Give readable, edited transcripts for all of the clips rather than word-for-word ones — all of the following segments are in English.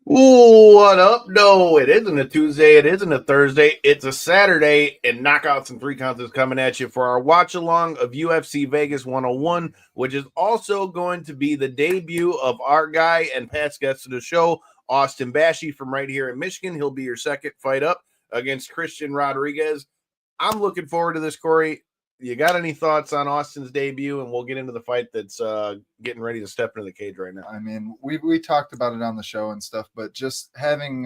Ooh, what up? No, it isn't a Tuesday. It isn't a Thursday. It's a Saturday, and Knockouts and Three Counts is coming at you for our watch along of UFC Vegas 101, which is also going to be the debut of our guy and past guest of the show, Austin Bashi from right here in Michigan. He'll be your second fight up against Christian Rodriguez. I'm looking forward to this, Corey. You got any thoughts on Austin's debut? And we'll get into the fight that's getting ready to step into the cage right now. I mean, we talked about it on the show and stuff, but just having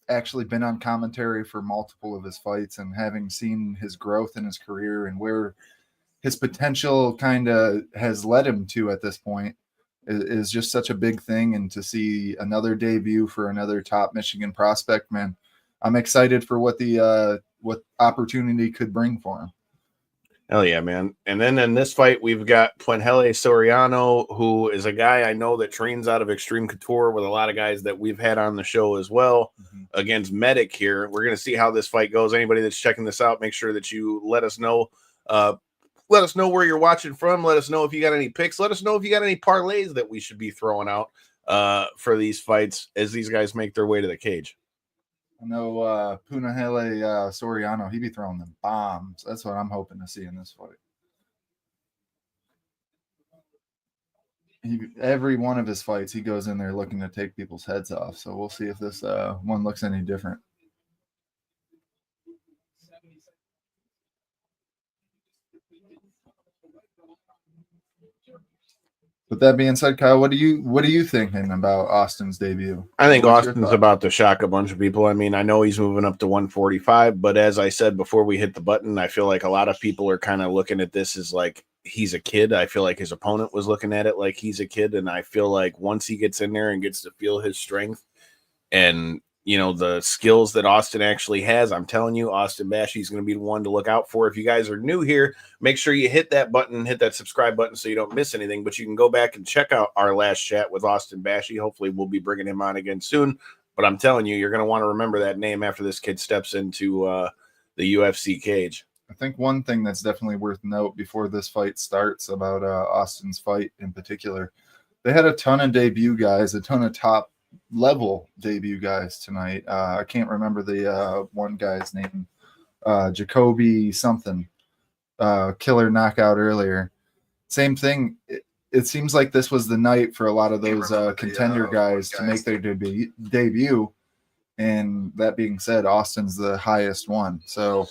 actually been on commentary for multiple of his fights and having seen his growth in his career and where his potential kind of has led him to at this point is just such a big thing. And to see another debut for another top Michigan prospect, man, I'm excited for what what opportunity could bring for him. Hell yeah, man. And then in this fight, we've got Puenhele Soriano, who is a guy I know that trains out of Extreme Couture with a lot of guys that we've had on the show as well, against Medic here. We're going to see how this fight goes. Anybody that's checking this out, make sure that you let us know. Let us know where you're watching from. Let us know if you got any picks. Let us know if you got any parlays that we should be throwing out for these fights as these guys make their way to the cage. I know Punahele Soriano, he be throwing them bombs. That's what I'm hoping to see in this fight. Every one of his fights, he goes in there looking to take people's heads off. So we'll see if this one looks any different. With that being said, Kyle, what are you thinking about Austin's debut? I think Austin's about to shock a bunch of people. I mean, I know he's moving up to 145, but as I said before we hit the button, I feel like a lot of people are kind of looking at this as like he's a kid. I feel like his opponent was looking at it like he's a kid, and I feel like once he gets in there and gets to feel his strength and the skills that Austin actually has, I'm telling you, Austin Bashi is going to be the one to look out for. If you guys are new here, make sure you hit that button, hit that subscribe button so you don't miss anything. But you can go back and check out our last chat with Austin Bashi. Hopefully we'll be bringing him on again soon. But I'm telling you, you're going to want to remember that name after this kid steps into the UFC cage. I think one thing that's definitely worth note before this fight starts about Austin's fight in particular, they had a ton of debut guys, a ton of top level debut guys tonight. I can't remember the one guy's name, Jacoby something, killer knockout earlier. Same thing. It seems like this was the night for a lot of those contender guys to make their debut. And that being said, Austin's the highest one. So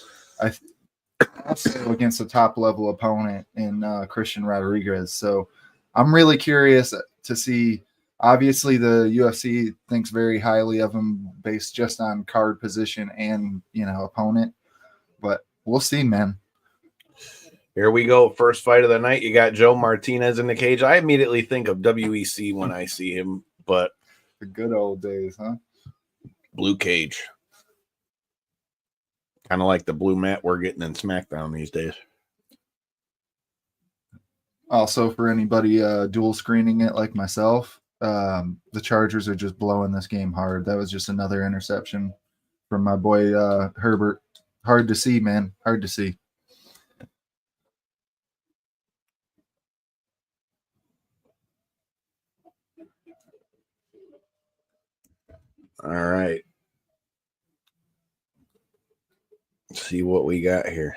also against a top level opponent in Christian Rodriguez. So I'm really curious to see. Obviously, the UFC thinks very highly of him based just on card position and, opponent. But we'll see, man. Here we go. First fight of the night. You got Joe Martinez in the cage. I immediately think of WEC when I see him, but the good old days, huh? Blue cage. Kind of like the blue mat we're getting in SmackDown these days. Also, for anybody dual screening it like myself, the Chargers are just blowing this game hard. That was just another interception from my boy Herbert. Hard to see, man. Hard to see. All right. Let's see what we got here.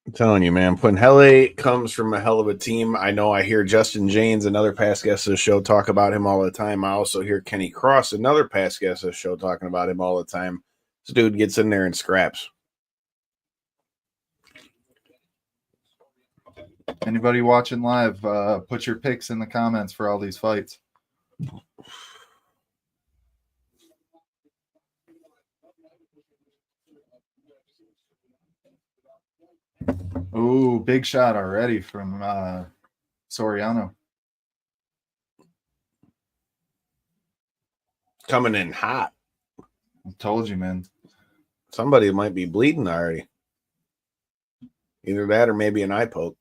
I'm telling you, man, Puenhele comes from a hell of a team. I know I hear Justin James, another past guest of the show, talk about him all the time. I also hear Kenny Cross, another past guest of the show, talking about him all the time. This dude gets in there and scraps. Anybody watching live, put your picks in the comments for all these fights. Ooh, big shot already from Soriano. Coming in hot. I told you, man. Somebody might be bleeding already. Either that or maybe an eye poke.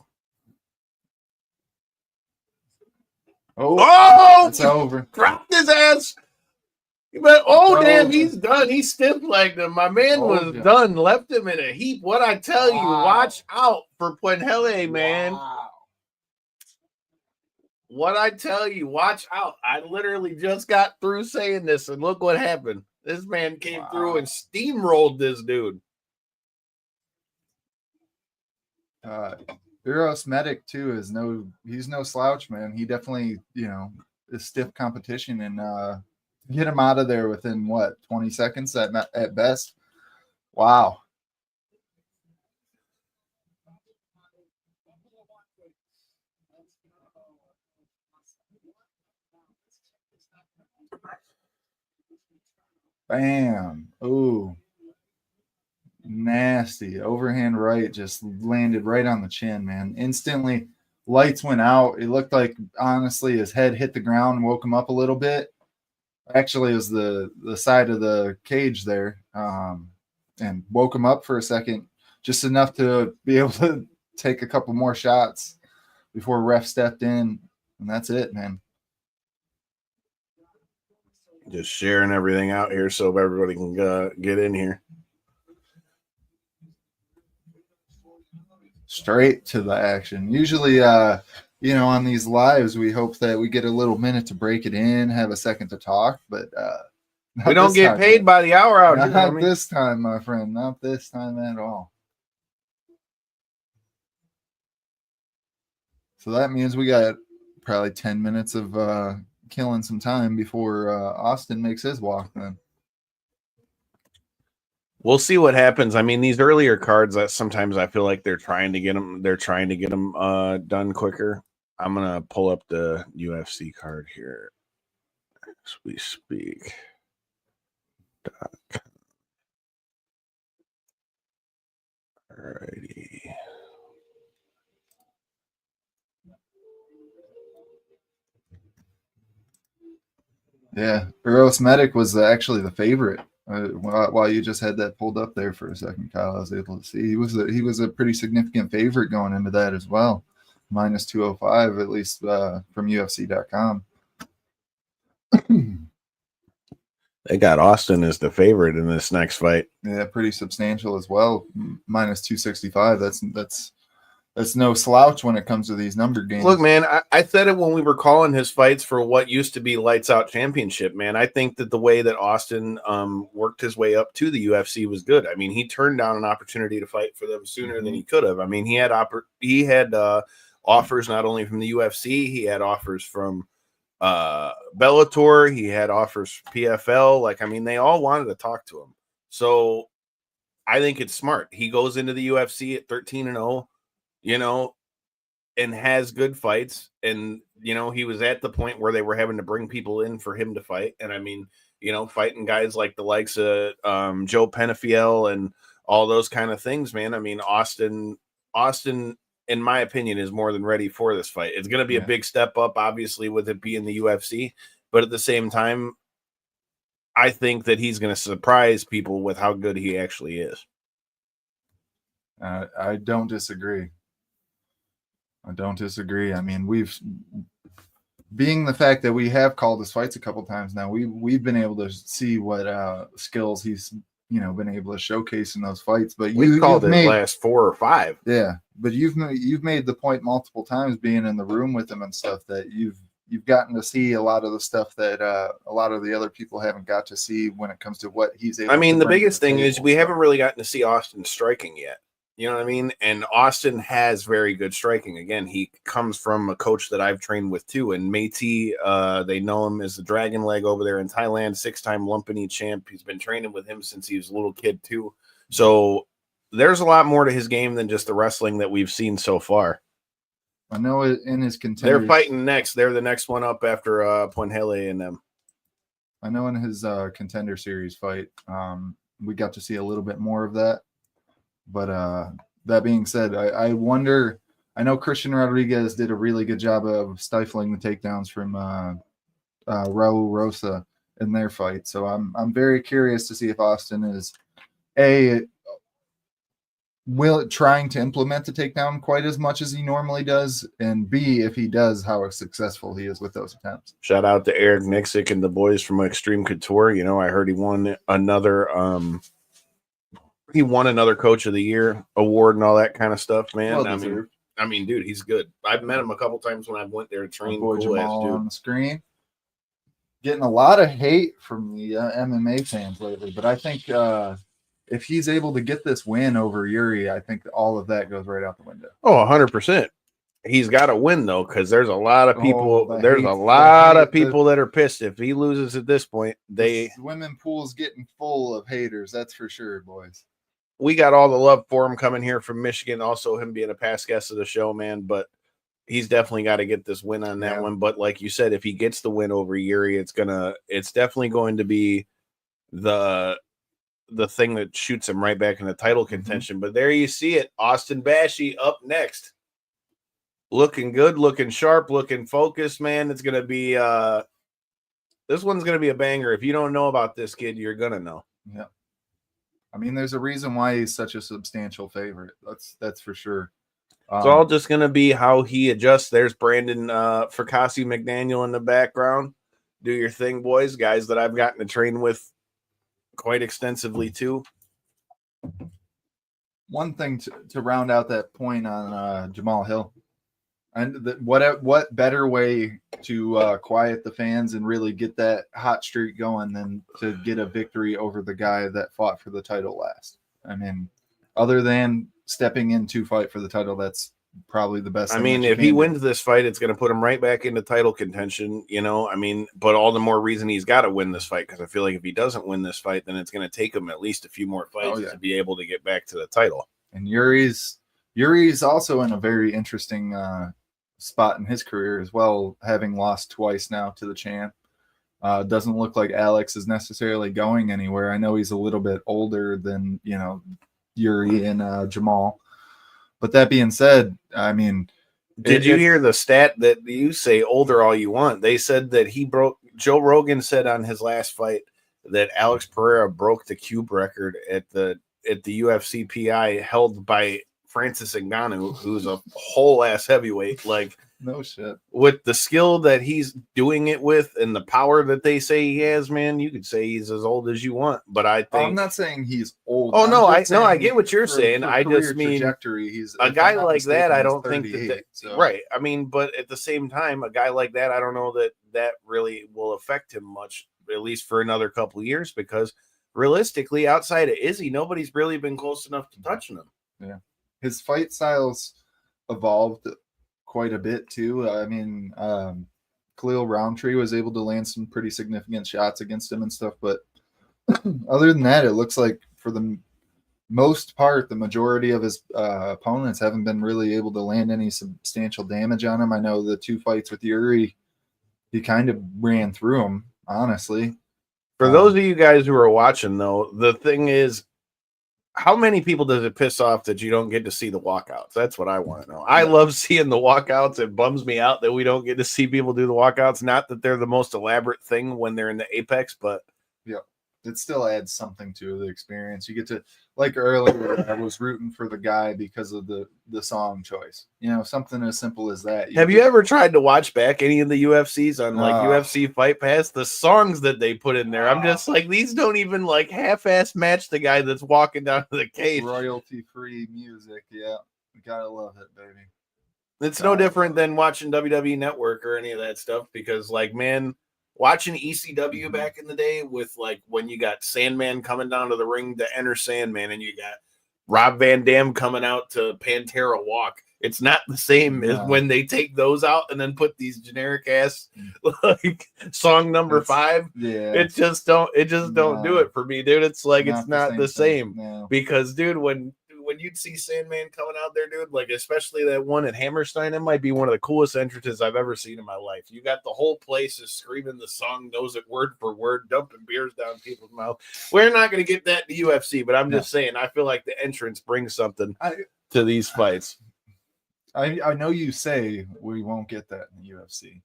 Oh, it's over. Dropped his ass. But damn, he's done. He stiff legged him. My man was done. Left him in a heap. What I tell you, watch out for Puenhele, man. Wow. What I tell you, watch out. I literally just got through saying this, and look what happened. This man came through and steamrolled this dude. Eros Medic too he's no slouch, man. He definitely, is stiff competition, and get him out of there within 20 seconds at best. Wow. Bam. Ooh. Nasty. Overhand right just landed right on the chin, man. Instantly, lights went out. It looked like, honestly, his head hit the ground and woke him up a little bit. Actually, it was the side of the cage there, and woke him up for a second, just enough to be able to take a couple more shots before ref stepped in, and that's it, man. Just sharing everything out here so everybody can get in here. Straight to the action. Usually, on these lives, we hope that we get a little minute to break it in, have a second to talk, but we don't get paid by the hour out here. Not this time, my friend. Not this time at all. So that means we got probably 10 minutes of killing some time before Austin makes his walk then. We'll see what happens. I mean, these earlier cards, that sometimes I feel like they're trying to get them done quicker. I'm gonna pull up the UFC card here as we speak. Alrighty. Yeah, Eros Medic was actually the favorite. While you just had that pulled up there for a second, Kyle, I was able to see he was a pretty significant favorite going into that as well, minus 205 at least from UFC.com. They got Austin as the favorite in this next fight. Yeah, pretty substantial as well, minus 265. That's no slouch when it comes to these number games. Look, man, I said it when we were calling his fights for what used to be Lights Out Championship, man. I think that the way that Austin worked his way up to the UFC was good. I mean, he turned down an opportunity to fight for them sooner than he could have. I mean, he had offers not only from the UFC, he had offers from Bellator, he had offers from PFL. Like, I mean, they all wanted to talk to him. So I think it's smart. He goes into the UFC at 13-0. And has good fights. And, he was at the point where they were having to bring people in for him to fight. And I mean, fighting guys like the likes of Joe Penafiel and all those kind of things, man. I mean, Austin, in my opinion, is more than ready for this fight. It's going to be a big step up, obviously, with it being the UFC. But at the same time, I think that he's going to surprise people with how good he actually is. I don't disagree. I mean, being the fact that we have called his fights a couple times now, we've been able to see what skills he's been able to showcase in those fights. But we've called it last 4 or 5. Yeah, but you've made the point multiple times, being in the room with him and stuff, that you've gotten to see a lot of the stuff that a lot of the other people haven't got to see when it comes to what he's able. I mean, the biggest thing is we haven't really gotten to see Austin striking yet. You know what I mean? And Austin has very good striking. Again, he comes from a coach that I've trained with too. And Métis, they know him as the Dragon Leg over there in Thailand, 6-time Lumpini champ. He's been training with him since he was a little kid too. So there's a lot more to his game than just the wrestling that we've seen so far. I know in his contenders. They're fighting next. They're the next one up after Puenhele and them. I know in his contender series fight, we got to see a little bit more of that. But that being said, I wonder. I know Christian Rodriguez did a really good job of stifling the takedowns from Raul Rosa in their fight. So I'm very curious to see if Austin is trying to implement the takedown quite as much as he normally does, and B, if he does, how successful he is with those attempts. Shout out to Eric Nixick and the boys from Extreme Couture. You know, I heard he won another Coach of the Year award and all that kind of stuff, man. Well I mean, dude, he's good. I've met him a couple times when I went there to train. Boy, cool Jamal ass dude on the screen. Getting a lot of hate from the MMA fans lately, but I think if he's able to get this win over Yuri, I think all of that goes right out the window. Oh, 100%. He's got to win though, because there's a lot of people. There's a lot of people that are pissed if he loses at this point. The swimming pool's getting full of haters. That's for sure, boys. We got all the love for him coming here from Michigan. Also, him being a past guest of the show, man. But he's definitely got to get this win on that one. But like you said, if he gets the win over Yuri, it's definitely going to be the thing that shoots him right back in the title contention. But there you see it. Austin Bashi up next. Looking good, looking sharp, looking focused, man. It's going to be this one's going to be a banger. If you don't know about this kid, you're going to know. Yeah. I mean, there's a reason why he's such a substantial favorite. That's for sure. It's all just going to be how he adjusts. There's Brandon Fracassi McDaniel in the background. Do your thing, boys. Guys that I've gotten to train with quite extensively too. One thing to round out that point on Jamal Hill, and what better way to quiet the fans and really get that hot streak going than to get a victory over the guy that fought for the title last. I mean, other than stepping in to fight for the title, that's probably the best. I mean, if he wins this fight, it's going to put him right back into title contention, you know. I mean, but all the more reason he's got to win this fight, because I feel like if he doesn't win this fight, then it's going to take him at least a few more fights to be able to get back to the title. And Yuri's also in a very interesting spot in his career as well, having lost twice now to the champ. Doesn't look like Alex is necessarily going anywhere. I know he's a little bit older than, you know, Yuri and Jamal. But that being said, I mean, did you hear the stat that you say older all you want? They said that Joe Rogan said on his last fight that Alex Pereira broke the cube record at the UFC PI held by Francis Ngannou, who's a whole ass heavyweight. Like, no shit. With the skill that he's doing it with and the power that they say he has, man, you could say he's as old as you want. But I think I'm not saying he's old. Oh no, I get what you're saying. I just mean he's a guy like that. I don't think that so. Right. I mean, but at the same time, a guy like that, I don't know that really will affect him much, at least for another couple of years, because realistically, outside of Izzy, nobody's really been close enough to touching him. Yeah. His fight styles evolved quite a bit too. I mean, Khalil Roundtree was able to land some pretty significant shots against him and stuff, but other than that, it looks like for the most part, the majority of his opponents haven't been really able to land any substantial damage on him. I know the two fights with Yuri, he kind of ran through him, honestly. For those of you guys who are watching, though, the thing is, how many people does it piss off that you don't get to see the walkouts? That's what I want to know. I love seeing the walkouts. It bums me out that we don't get to see people do the walkouts. Not that they're the most elaborate thing when they're in the apex, but yeah, it still adds something to the experience. You get to, like earlier, I was rooting for the guy because of the song choice. You know, something as simple as that. Have you ever tried to watch back any of the UFCs on like UFC Fight Pass? The songs that they put in there, I'm just like, these don't even like half-ass match the guy that's walking down to the cage. Royalty-free music, yeah. You gotta love it, baby. It's no different than watching WWE Network or any of that stuff, because like, man, watching ECW back in the day with like when you got Sandman coming down to the ring to enter Sandman and you got Rob Van Dam coming out to Pantera Walk. It's not the same as when they take those out and then put these generic ass like song number 5. Yeah. It just don't do it for me, dude. It's like it's not the same. No. Because dude, when you'd see Sandman coming out there, dude, like especially that one at Hammerstein, it might be one of the coolest entrances I've ever seen in my life. You got the whole place is screaming the song, knows it word for word, dumping beers down people's mouth. We're not going to get that in the UFC, but I'm just saying, I feel like the entrance brings something to these fights. I know you say we won't get that in the UFC,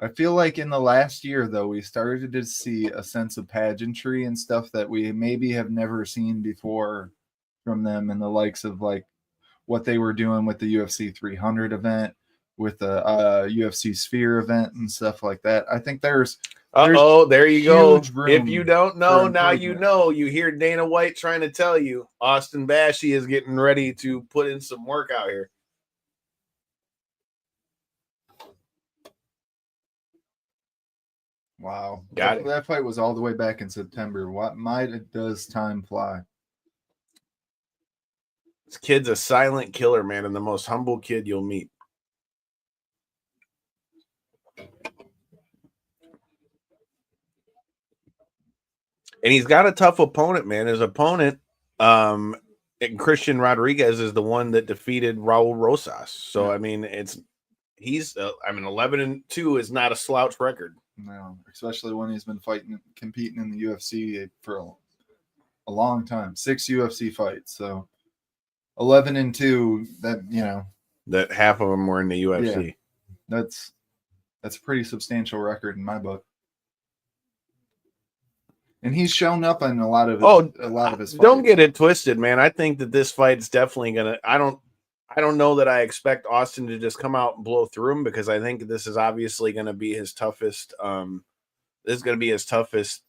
I feel like in the last year, though, we started to see a sense of pageantry and stuff that we maybe have never seen before from them, and the likes of like what they were doing with the UFC 300 event, with the UFC Sphere event, and stuff like that. I think there's There you go. If room you don't for know, now you improvement. know. You hear Dana White trying to tell you Austin Bashi is getting ready to put in some work out here. Wow. Got it. That fight was all the way back in September. Does time fly? This kid's a silent killer, man, and the most humble kid you'll meet. And he's got a tough opponent, man. His opponent, and Christian Rodriguez, is the one that defeated Raul Rosas. So, Yeah. I mean, 11-2 is not a slouch record. No, especially when he's been competing in the UFC for a long time. 6 UFC fights. So 11-2, that half of them were in the UFC. Yeah, that's a pretty substantial record in my book. And he's shown up in a lot of his fights. Don't get it twisted, man. I think that this fight's definitely gonna. I don't know that I expect Austin to just come out and blow through him, because I think this is obviously going to be his toughest. This is going to be his toughest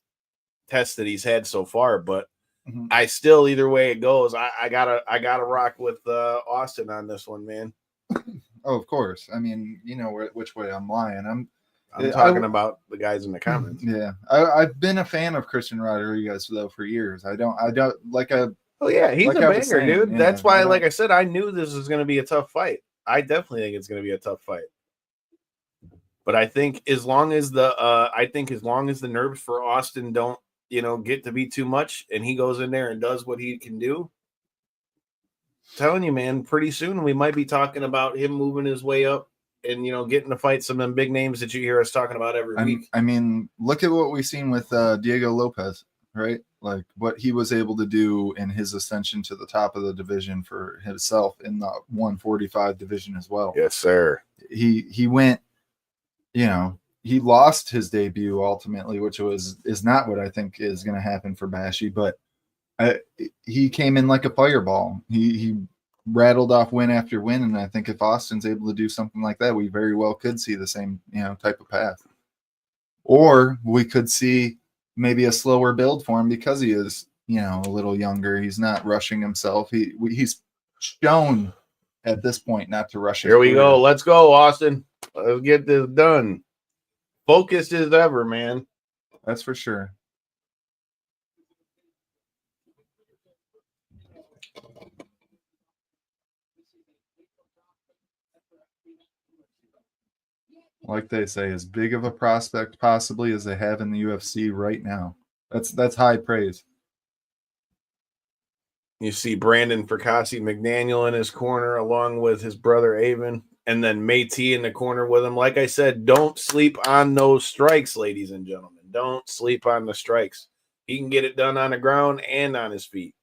test that he's had so far. But I still, either way it goes, I gotta rock with Austin on this one, man. Oh, of course. I mean, you know which way I'm lying. I'm talking about the guys in the comments. Yeah, I've been a fan of Christian Rodriguez though for years. I don't like a. Oh yeah, he's a banger, dude. Yeah, that's why, like I said, I knew this was going to be a tough fight. I definitely think it's going to be a tough fight. But I think as long as the nerves for Austin don't, get to be too much, and he goes in there and does what he can do, I'm telling you, man, pretty soon we might be talking about him moving his way up and, getting to fight some of them big names that you hear us talking about every week. I mean, look at what we've seen with Diego Lopez, right? Like what he was able to do in his ascension to the top of the division for himself in the 145 division as well. Yes, sir. He went, he lost his debut ultimately, which is not what I think is going to happen for Bashi, but he came in like a fireball. He rattled off win after win, and I think if Austin's able to do something like that, we very well could see the same type of path, or we could see maybe a slower build for him because he is a little younger. He's not rushing himself. He's shown at this point not to rush. Here we go. Let's go, Austin. Let's get this done. Focused as ever, man. That's for sure. Like they say, as big of a prospect possibly as they have in the UFC right now. That's high praise. You see Brandon Fracassi McDaniel in his corner along with his brother Avon, and then Métis in the corner with him. Like I said, don't sleep on those strikes, ladies and gentlemen. Don't sleep on the strikes. He can get it done on the ground and on his feet.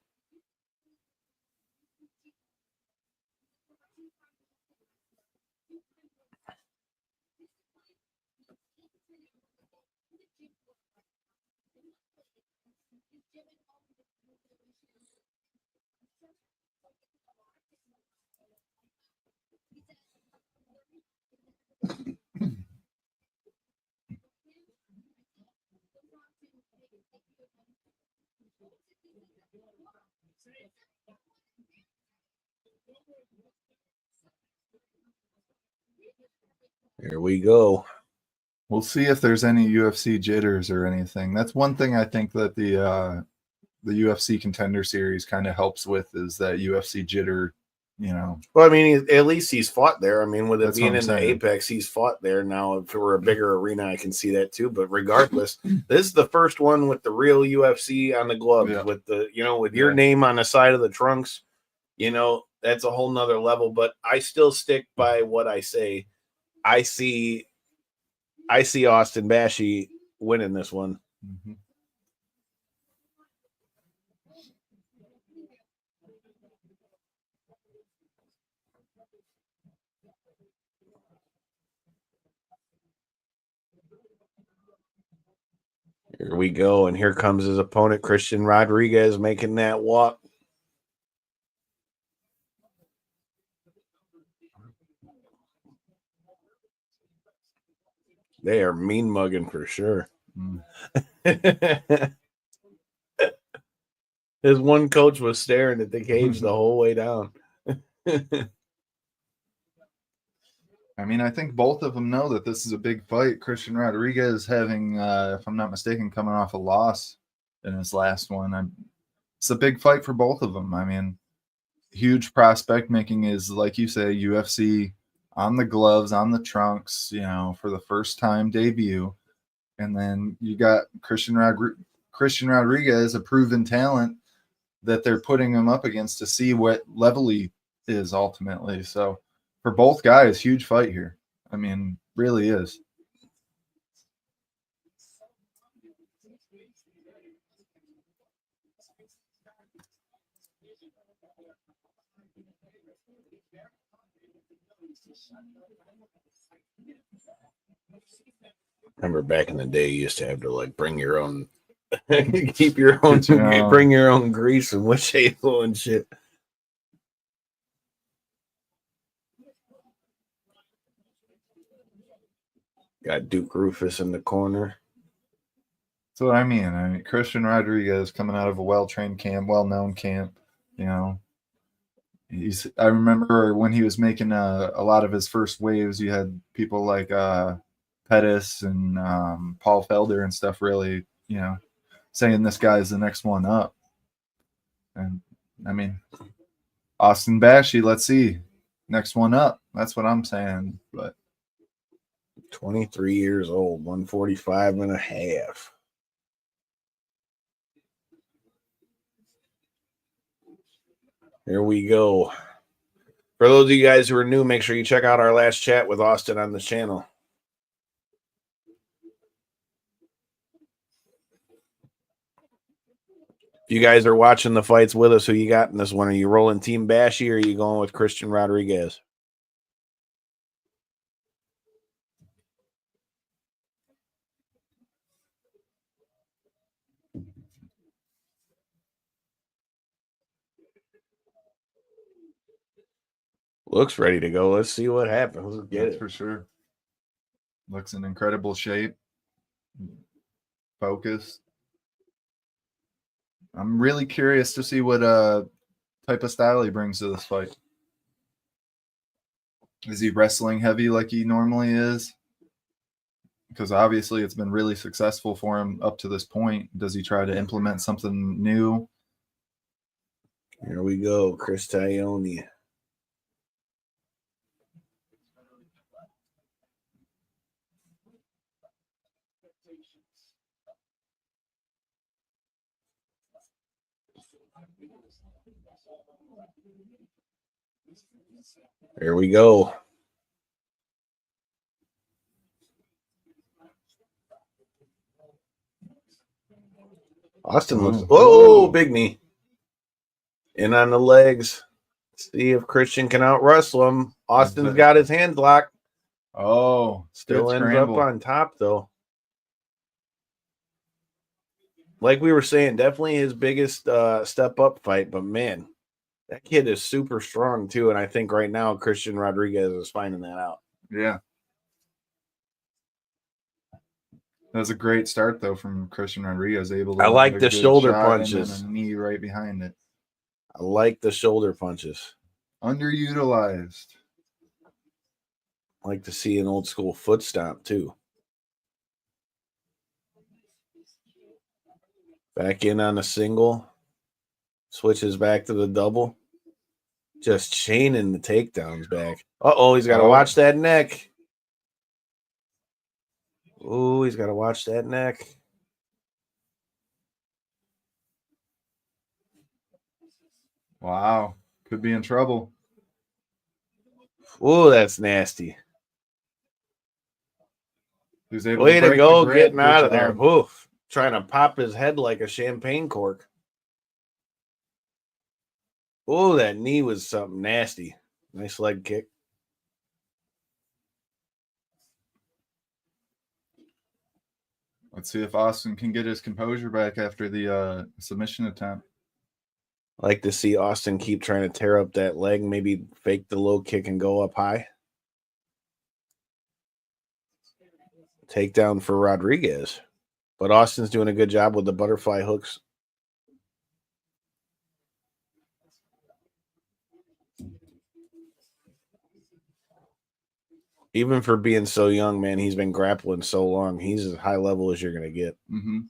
Here we go. We'll see if there's any UFC jitters or anything. That's one thing I think that the UFC Contender Series kind of helps with, is that UFC jitter. Well, I mean, at least he's fought there. I mean, with it being in the saying. Apex, he's fought there. Now, if it were a bigger arena, I can see that too. But regardless, this is the first one with the real UFC on the gloves, with the with your name on the side of the trunks. That's a whole nother level. But I still stick by what I say. I see Austin Bashi winning this one. Mm-hmm. Here we go, and here comes his opponent, Christian Rodriguez, making that walk. They are mean mugging for sure. His one coach was staring at the cage the whole way down. I mean, I think both of them know that this is a big fight. Christian Rodriguez having, if I'm not mistaken, coming off a loss in his last one. It's a big fight for both of them. I mean, huge prospect making his, like you say, UFC on the gloves, on the trunks, for the first time debut. And then you got Christian Rodriguez, a proven talent that they're putting him up against to see what level he is ultimately. So for both guys, huge fight here. I mean, really is. Remember back in the day, you used to have to bring your own, keep your own, bring your own grease and witch hazel and shit. Got Duke Rufus in the corner. That's what I mean. Christian Rodriguez coming out of a well-trained camp, well-known camp. I remember when he was making a lot of his first waves, you had people like Pettis and Paul Felder and stuff really, saying this guy's the next one up. And I mean, Austin Bashi, let's see, next one up. That's what I'm saying. But 23 years old, 145 and a half. Here we go. For those of you guys who are new, make sure you check out our last chat with Austin on this channel. If you guys are watching the fights with us, who you got in this one? Are you rolling Team Bashi or are you going with Christian Rodriguez? Looks ready to go. Let's see what happens. Let's get it. for sure. Looks in incredible shape. Focused. I'm really curious to see what type of style he brings to this fight. Is he wrestling heavy like he normally is? Because obviously it's been really successful for him up to this point. Does he try to implement something new? Here we go, Chris Taglioni. Here we go. Austin looks. Oh, big knee. In on the legs. See if Christian can out wrestle him. Austin's got his hands locked. Oh, still ends up on top though. Like we were saying, definitely his biggest step up fight. But man, that kid is super strong too. And I think right now Christian Rodriguez is finding that out. Yeah. That was a great start though from Christian Rodriguez. I like the shoulder punches. And a knee right behind it. I like the shoulder punches. Underutilized. I like to see an old school foot stomp too. Back in on a single. Switches back to the double. Just chaining the takedowns back. Uh-oh, he's got to watch that neck. Oh, he's got to watch that neck. Wow. Could be in trouble. Oh, that's nasty. He's able Way to go getting out of there. Oof. Trying to pop his head like a champagne cork. Oh, that knee was something nasty. Nice leg kick. Let's see if Austin can get his composure back after the submission attempt. I like to see Austin keep trying to tear up that leg, maybe fake the low kick and go up high. Takedown for Rodriguez. But Austin's doing a good job with the butterfly hooks. Even for being so young, man, he's been grappling so long. He's as high level as you're going to get. Mm-hmm.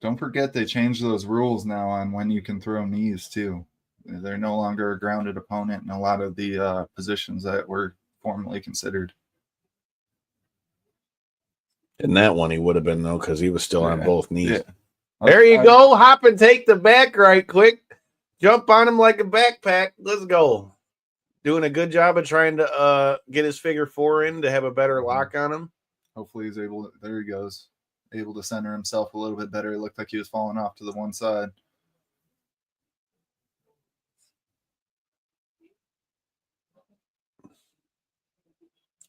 Don't forget they changed those rules now on when you can throw knees, too. They're no longer a grounded opponent in a lot of the positions that were formerly considered. In that one, he would have been, though, because he was still on both knees. Yeah. There you go. Hop and take the back right quick. Jump on him like a backpack. Let's go. Doing a good job of trying to get his figure 4 in to have a better lock on him. Hopefully he's able to, there he goes. Able to center himself a little bit better. It looked like he was falling off to the one side.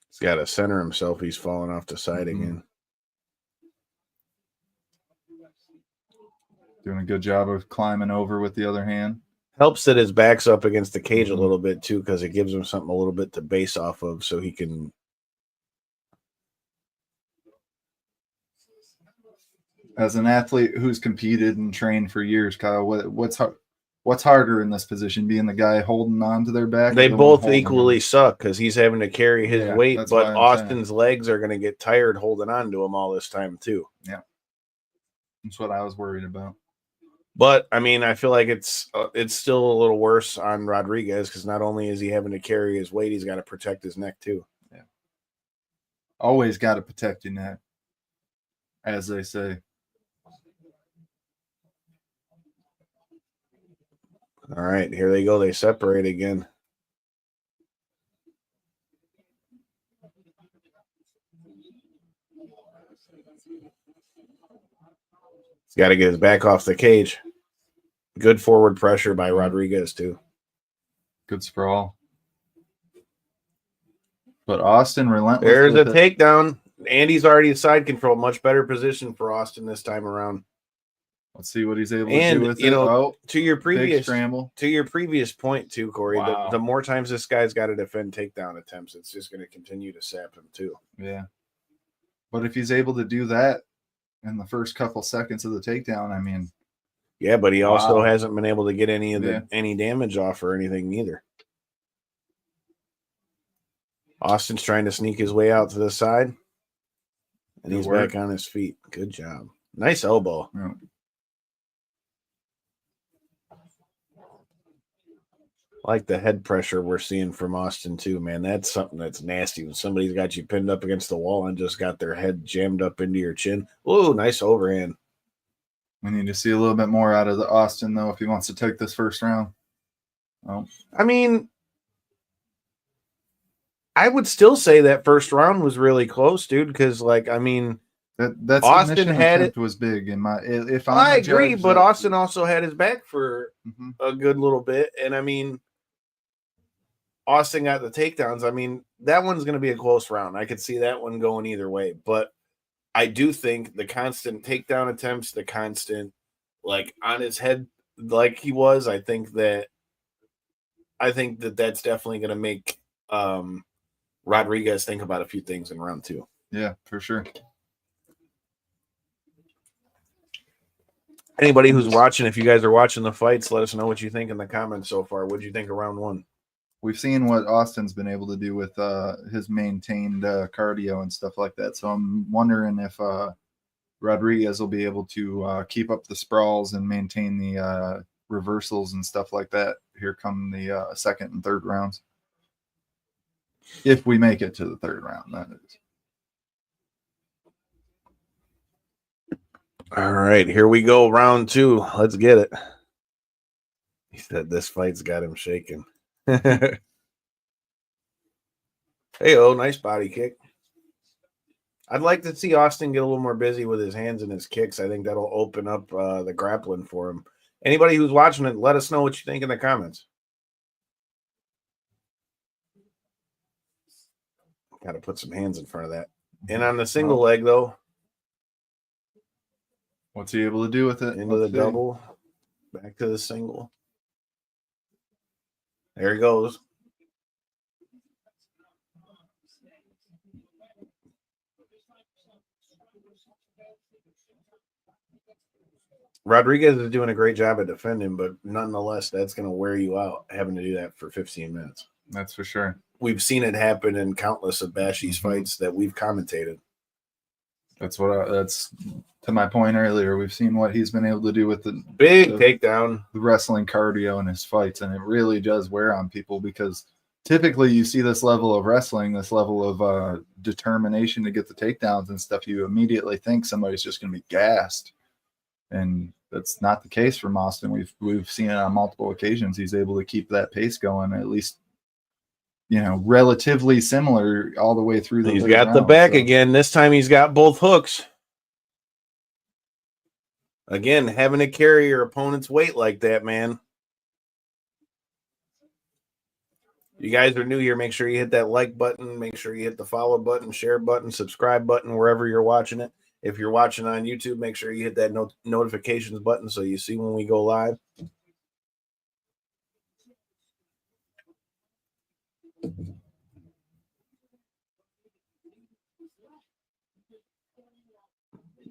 He's got to center himself. He's falling off the side again. Doing a good job of climbing over with the other hand. Helps that his back's up against the cage a little bit, too, because it gives him something a little bit to base off of so he can... As an athlete who's competed and trained for years, Kyle, what's harder in this position, being the guy holding on to their back? They both equally suck because he's having to carry his weight, but Austin's legs are going to get tired holding on to him all this time, too. Yeah. That's what I was worried about. But, I mean, I feel like it's still a little worse on Rodriguez because not only is he having to carry his weight, he's got to protect his neck, too. Yeah. Always got to protect your neck, as they say. All right, here they go. They separate again. He's got to get his back off the cage. Good forward pressure by Rodriguez, too. Good sprawl. But Austin relentless. There's a takedown. Andy's already side control. Much better position for Austin this time around. Let's see what he's able to do with it. Oh, to your previous scramble. To your previous point, too, Corey, wow. the more times this guy's got to defend takedown attempts, it's just going to continue to sap him, too. Yeah. But if he's able to do that in the first couple seconds of the takedown, I mean... Yeah, but he also hasn't been able to get any of any damage off or anything either. Austin's trying to sneak his way out to the side, and he's back on his feet. Good job. Nice elbow. Yeah. Like the head pressure we're seeing from Austin, too, man. That's something that's nasty when somebody's got you pinned up against the wall and just got their head jammed up into your chin. Ooh, nice overhand. We need to see a little bit more out of the Austin, though, if he wants to take this first round. Oh. I mean, I would still say that first round was really close, dude, because, like, I mean, that Austin had it was big in my. If I agree, but Austin also had his back for a good little bit, and I mean, Austin got the takedowns. I mean, that one's going to be a close round. I could see that one going either way, but I do think the constant takedown attempts, the constant, like, on his head like he was, I think that that's definitely going to make Rodriguez think about a few things in round 2. Yeah, for sure. Anybody who's watching, if you guys are watching the fights, let us know what you think in the comments so far. What do you think of round 1? We've seen what Austin's been able to do with his maintained cardio and stuff like that. So I'm wondering if Rodriguez will be able to keep up the sprawls and maintain the reversals and stuff like that. Here come the second and third rounds. If we make it to the third round, that is. All right, here we go. Round 2. Let's get it. He said this fight's got him shaking. Hey-oh, nice body kick. I'd like to see Austin get a little more busy with his hands and his kicks. I think that'll open up the grappling for him. Anybody who's watching it, let us know what you think in the comments. Got to put some hands in front of that. And on the single leg, though. What's he able to do with it? Into the double. Back to the single. There he goes. Rodriguez is doing a great job at defending, but nonetheless, that's going to wear you out having to do that for 15 minutes. That's for sure. We've seen it happen in countless of Bashi's fights that we've commentated. That's to my point earlier. We've seen what he's been able to do with the takedown, the wrestling cardio in his fights, and it really does wear on people because typically you see this level of wrestling, this level of determination to get the takedowns and stuff. You immediately think somebody's just going to be gassed, and that's not the case from Austin. We've seen it on multiple occasions. He's able to keep that pace going, at least, relatively similar all the way through. He's got the back again. This time he's got both hooks. Again, having to carry your opponent's weight like that, man. You guys are new here. Make sure you hit that like button. Make sure you hit the follow button, share button, subscribe button, wherever you're watching it. If you're watching on YouTube, make sure you hit that notifications button so you see when we go live.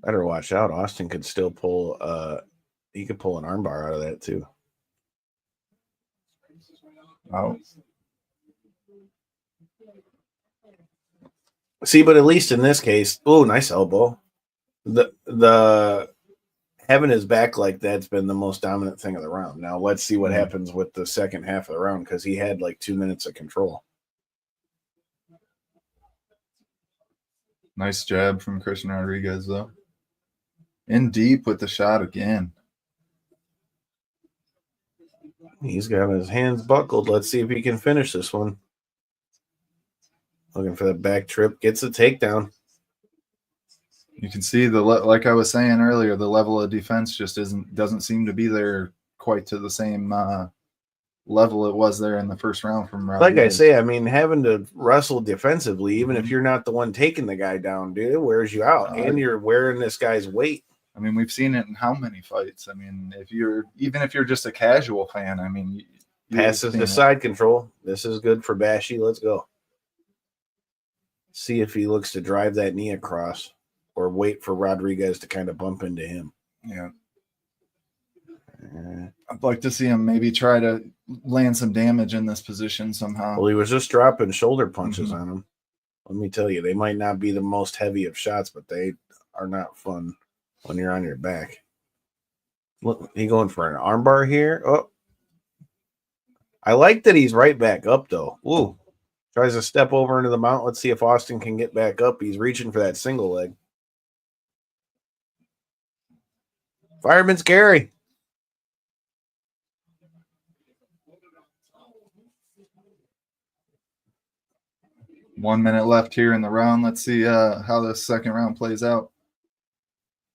Better watch out. Austin could still pull he could pull an armbar out of that too. Oh. See, but at least in this case, oh, nice elbow. The having his back like that's been the most dominant thing of the round. Now let's see what happens with the second half of the round because he had like 2 minutes of control. Nice jab from Christian Rodriguez, though. In deep with the shot again. He's got his hands buckled. Let's see if he can finish this one. Looking for the back trip. Gets a takedown. You can see like I was saying earlier, the level of defense just doesn't seem to be there quite to the same level it was there in the first round from Rodriguez. Like I say, I mean, having to wrestle defensively, even if you're not the one taking the guy down, dude, it wears you out. And you're wearing this guy's weight. I mean, we've seen it in how many fights? I mean, even if you're just a casual fan, I mean, passes the side control. This is good for Bashi. Let's go. See if he looks to drive that knee across or wait for Rodriguez to kind of bump into him. Yeah. I'd like to see him maybe try to land some damage in this position somehow. Well, he was just dropping shoulder punches on him. Let me tell you, they might not be the most heavy of shots, but they are not fun when you're on your back. Look, he going for an armbar here. Oh, I like that he's right back up, though. Ooh. Tries to step over into the mount. Let's see if Austin can get back up. He's reaching for that single leg. Fireman's carry. One minute left here in the round. Let's see how this second round plays out.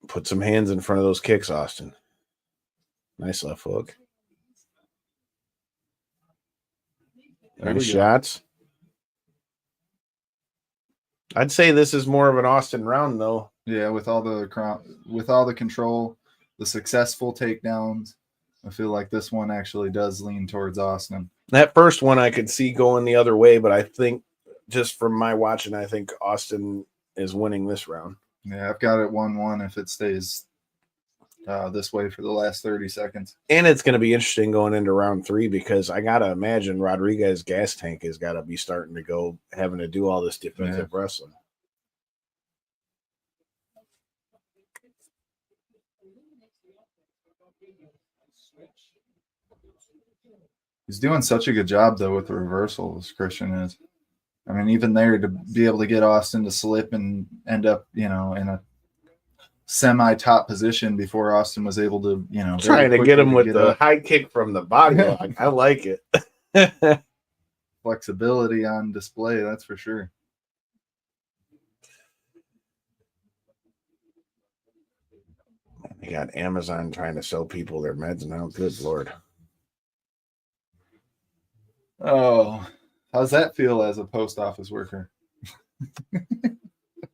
Put some hands in front of those kicks, Austin. Nice left hook. Nice shots. I'd say this is more of an Austin round, though. Yeah, with all the control, the successful takedowns, I feel like this one actually does lean towards Austin. That first one I could see going the other way, but I think just from my watching, I think Austin is winning this round. Yeah, I've got it 1-1 if it stays this way for the last 30 seconds. And it's going to be interesting going into round 3 because I got to imagine Rodriguez's gas tank has got to be starting to go, having to do all this defensive wrestling. He's doing such a good job, though, with the reversals, Christian is. I mean, even there to be able to get Austin to slip and end up, in a semi-top position before Austin was able to, trying to get him with the high kick from the body lock. I like it. Flexibility on display, that's for sure. They got Amazon trying to sell people their meds now. Good Lord. Oh, how's that feel as a post office worker?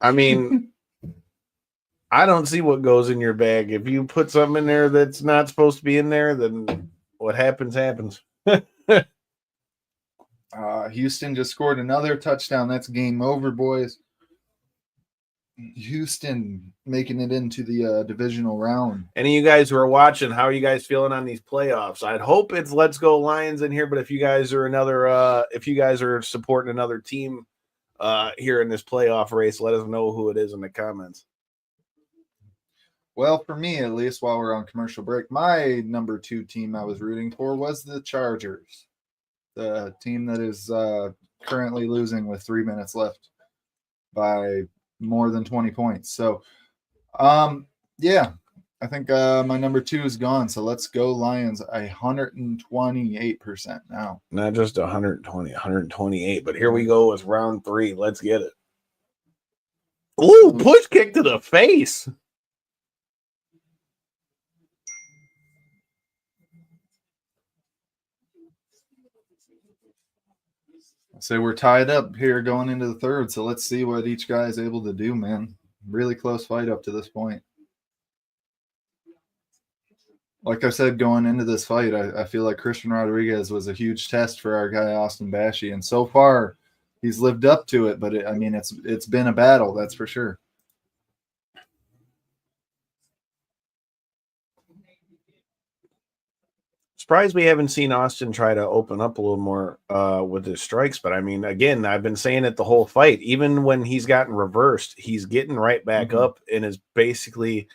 I mean, I don't see what goes in your bag. If you put something in there that's not supposed to be in there, then what happens, happens. Houston just scored another touchdown. That's game over, boys. Houston making it into the divisional round. Any of you guys who are watching, how are you guys feeling on these playoffs? I'd hope it's Let's Go Lions in here, but if you guys are supporting another team here in this playoff race, let us know who it is in the comments. Well, for me, at least, while we're on commercial break, my number 2 team I was rooting for was the Chargers, the team that is currently losing with 3 minutes left by more than 20 points. So, yeah, I think my number 2 is gone. So let's go Lions 128% now. Not just 120, 128, but here we go with round 3. Let's get it. Ooh, push kick to the face. So we're tied up here going into the third. So let's see what each guy is able to do, man. Really close fight up to this point. Like I said, going into this fight, I feel like Christian Rodriguez was a huge test for our guy Austin Bashi, and so far he's lived up to it. But it's been a battle, that's for sure. Surprised we haven't seen Austin try to open up a little more with his strikes. But I mean, again, I've been saying it the whole fight. Even when he's gotten reversed, he's getting right back up and is basically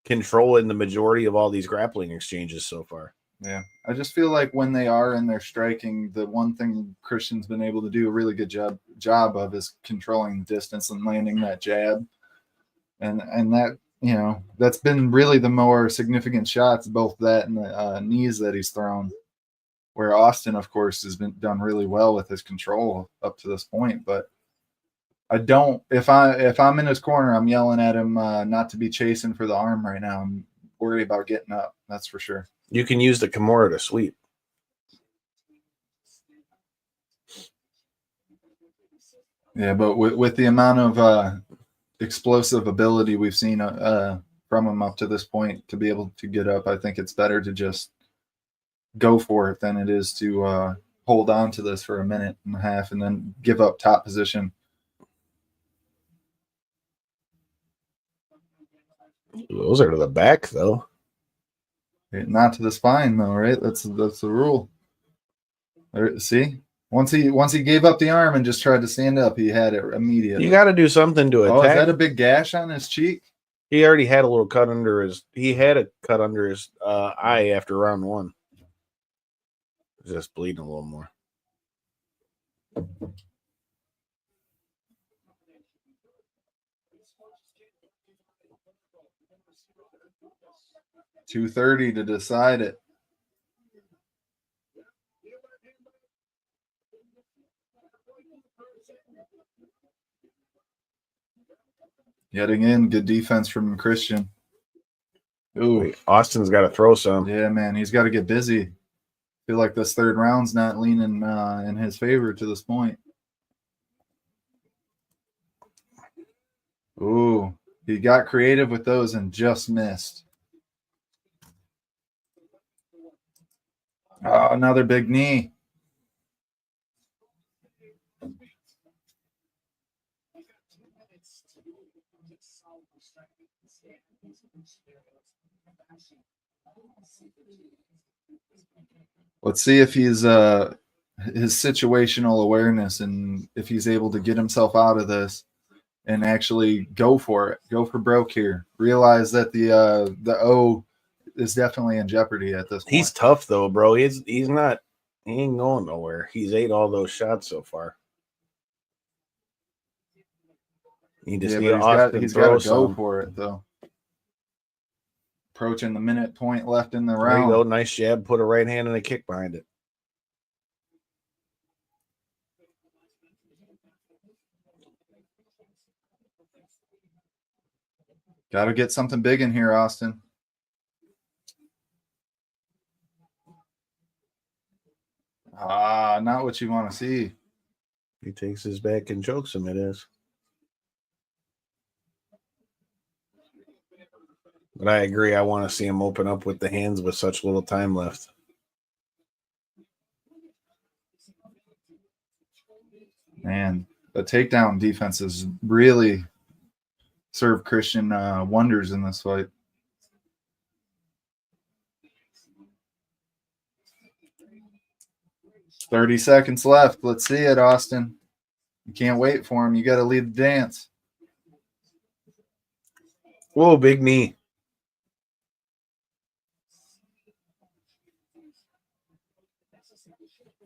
controlling the majority of all these grappling exchanges so far. Yeah, I just feel like when they are in their striking, the one thing Christian's been able to do a really good job of is controlling distance and landing that jab, and that, you know, that's been really the more significant shots, both that and the knees that he's thrown. Where Austin, of course, has been done really well with his control up to this point, but I don't. If I'm in his corner, I'm yelling at him not to be chasing for the arm right now. I'm worried about getting up. That's for sure. You can use the Kimura to sweep. Yeah, but with the amount of explosive ability we've seen from him up to this point to be able to get up, I think it's better to just go for it than it is to hold on to this for a minute and a half and then give up top position. Those are to the back, though. Not to the spine, though, right? That's the rule. See, once he gave up the arm and just tried to stand up, he had it immediately. You got to do something to attack. Oh, is that a big gash on his cheek? He already had a little cut under his. He had a cut under his eye after round 1. Just bleeding a little more. $230 to decide it. Yet again, good defense from Christian. Ooh, wait, Austin's got to throw some. Yeah, man, he's got to get busy. Feel like this third round's not leaning in his favor to this point. Ooh, he got creative with those and just missed. Oh, another big knee. Let's see if he's his situational awareness and if he's able to get himself out of this and actually go for it. Go for broke here. Realize that the O is definitely in jeopardy at this point. He's tough though, bro. He ain't going nowhere. He's ate all those shots so far. You just need Austin he's got to go for it though. Approaching the minute point left in the round. There you go. Nice jab. Put a right hand and a kick behind it. Got to get something big in here, Austin. Not what you want to see. He takes his back and chokes him, it is. But I agree. I want to see him open up with the hands with such little time left. Man, the takedown defenses really served Christian wonders in this fight. "30 seconds left. Let's see it, Austin. You can't wait for him. You got to lead the dance." Whoa, big knee.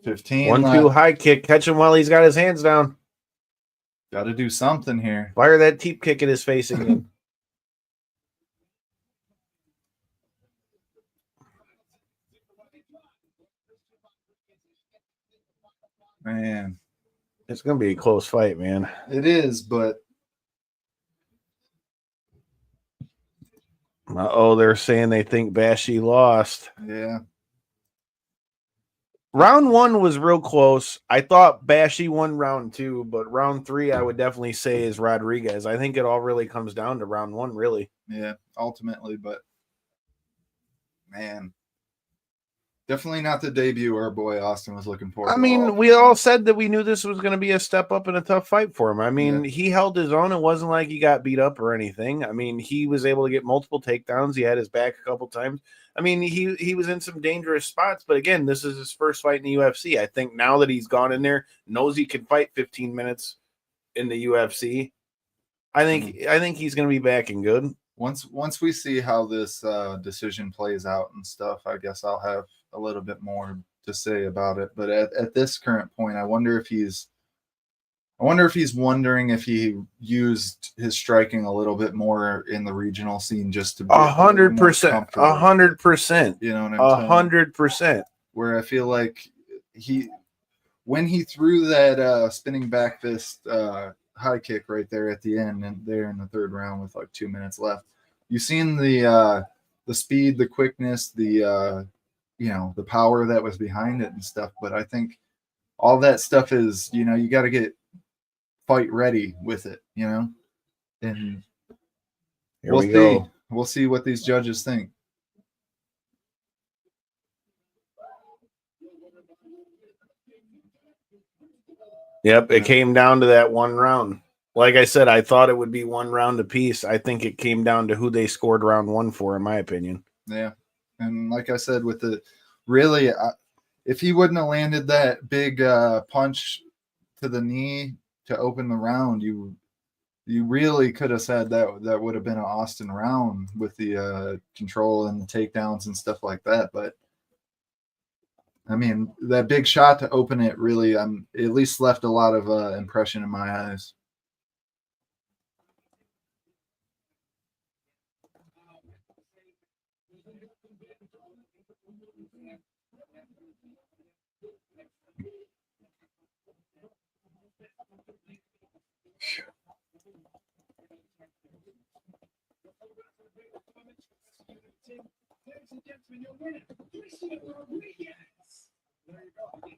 15 1-2 left. high kick. Catch him while he's got his hands down. Got to do something here. Fire that teep kick in his face again. Man, it's going to be a close fight, man. It is, but they're saying they think Bashi lost. Yeah. Round 1 was real close. I thought Bashi won round 2, but round 3 I would definitely say is Rodriguez. I think it all really comes down to round 1, really. Yeah, ultimately, but man, definitely not the debut our boy Austin was looking for. I mean, we all said that we knew this was going to be a step up and a tough fight for him. I mean, He held his own. It wasn't like he got beat up or anything. I mean, he was able to get multiple takedowns. He had his back a couple times. I mean, he was in some dangerous spots. But again, this is his first fight in the UFC. I think now that he's gone in there, knows he can fight 15 minutes in the UFC. I think he's going to be back and good. Once we see how this decision plays out and stuff, I guess I'll have a little bit more to say about it. But at this current point, I wonder if he's wondering if he used his striking a little bit more in the regional scene just to be 100%, 100%. You know what I'm saying? 100%. Where I feel like when he threw that spinning back fist high kick right there at the end and there in the third round with like 2 minutes left, you've seen the speed, the quickness, the the power that was behind it and stuff. But I think all that stuff is, you got to get fight ready with it, and Here we go. We'll see what these judges think. Yep, it came down to that one round. Like I said, I thought it would be one round apiece. I think it came down to who they scored round 1 for, in my opinion. Yeah, and like I said, with the really, if he wouldn't have landed that big punch to the knee to open the round, you really could have said that would have been an Austin round with the control and the takedowns and stuff like that. But I mean, that big shot to open it really, at least left a lot of impression in my eyes.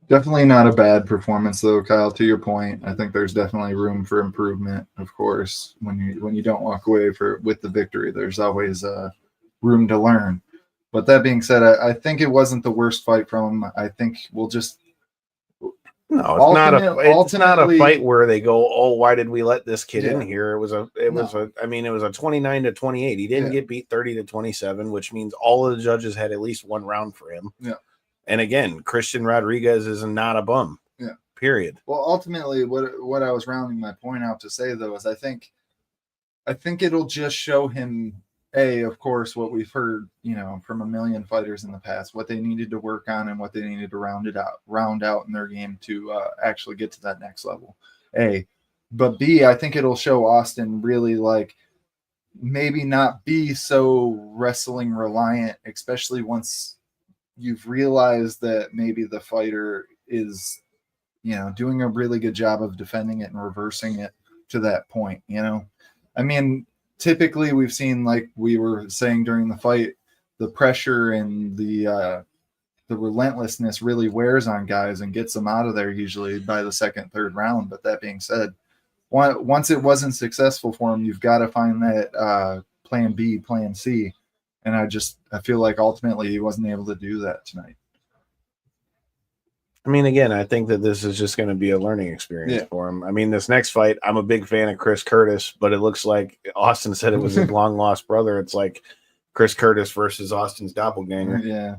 Definitely not a bad performance though, Kyle. To your point, I think there's definitely room for improvement. Of course, when you don't walk away with the victory, there's always room to learn. But that being said, I think it wasn't the worst fight from him. I think we'll just it's not a fight where they go, oh, why did we let this kid in here? It was a 29-28. He didn't get beat 30-27, which means all of the judges had at least one round for him. Yeah. And again, Christian Rodriguez is not a bum. Yeah. Period. Well, ultimately, what I was rounding my point out to say though is I think it'll just show him, of course, what we've heard, from a million fighters in the past, what they needed to work on and what they needed to round out in their game to actually get to that next level. But B, I think it'll show Austin really maybe not be so wrestling reliant, especially once you've realized that maybe the fighter is, doing a really good job of defending it and reversing it to that point. I mean, typically we've seen, like we were saying during the fight, the pressure and the relentlessness really wears on guys and gets them out of there usually by the second, third round. But that being said, once it wasn't successful for him, you've got to find that plan B, plan C And I feel like ultimately he wasn't able to do that tonight. I mean, again, I think that this is just going to be a learning experience for him. I mean, this next fight, I'm a big fan of Chris Curtis, but it looks like Austin said it was his long lost brother. It's like Chris Curtis versus Austin's doppelganger. Yeah.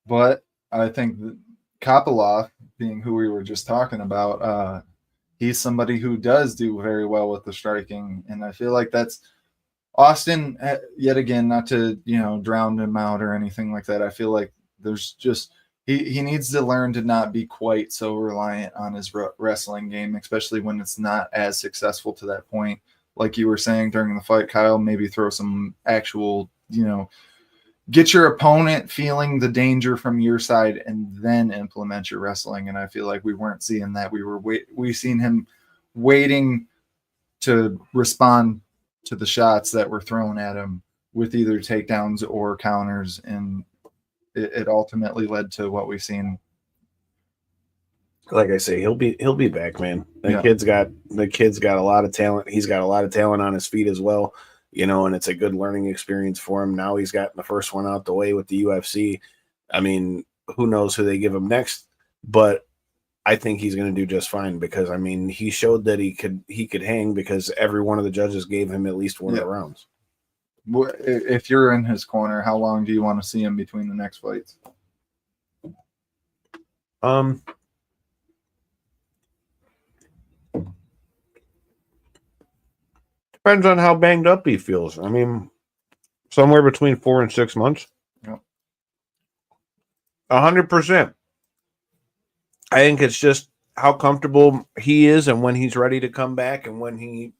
But I think that Kopylov, being who we were just talking about, he's somebody who does do very well with the striking. And I feel like that's Austin, yet again, not to, drown him out or anything like that. I feel like there's just, he needs to learn to not be quite so reliant on his wrestling game, especially when it's not as successful to that point. Like you were saying during the fight, Kyle, maybe throw some actual, get your opponent feeling the danger from your side and then implement your wrestling. And I feel like we weren't seeing that. We seen him waiting to respond to the shots that were thrown at him with either takedowns or counters, and it ultimately led to what we've seen. Like I say, he'll be back, man. The kid's got a lot of talent. He's got a lot of talent on his feet as well, and it's a good learning experience for him. Now he's gotten the first one out the way with the UFC. I mean, who knows who they give him next, but I think he's going to do just fine because, I mean, he showed that he could hang because every one of the judges gave him at least one of the rounds. If you're in his corner, how long do you want to see him between the next fights? Depends on how banged up he feels. I mean, somewhere between 4 and 6 months. Yep. 100%. I think it's just how comfortable he is and when he's ready to come back and when he,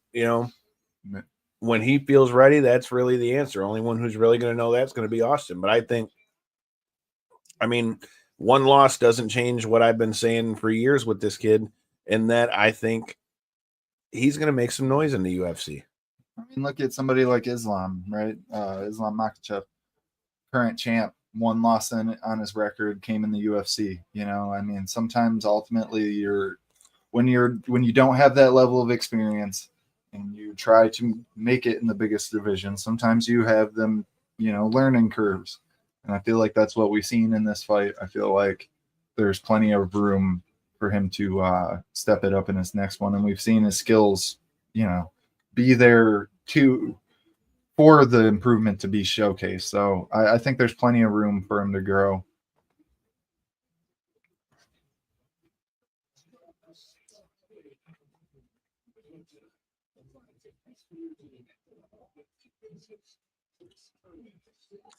when he feels ready, that's really the answer. Only one who's really going to know that's going to be Austin. But I think, I mean, one loss doesn't change what I've been saying for years with this kid, in that I think he's going to make some noise in the UFC. I mean, look at somebody like Islam, right? Islam Makhachev, current champ, one loss on his record, came in the UFC. I mean, sometimes ultimately when you don't have that level of experience and you try to make it in the biggest division, sometimes you have them, learning curves. And I feel like that's what we've seen in this fight. I feel like there's plenty of room for him to step it up in his next one. And we've seen his skills, be there for the improvement to be showcased. So I think there's plenty of room for him to grow.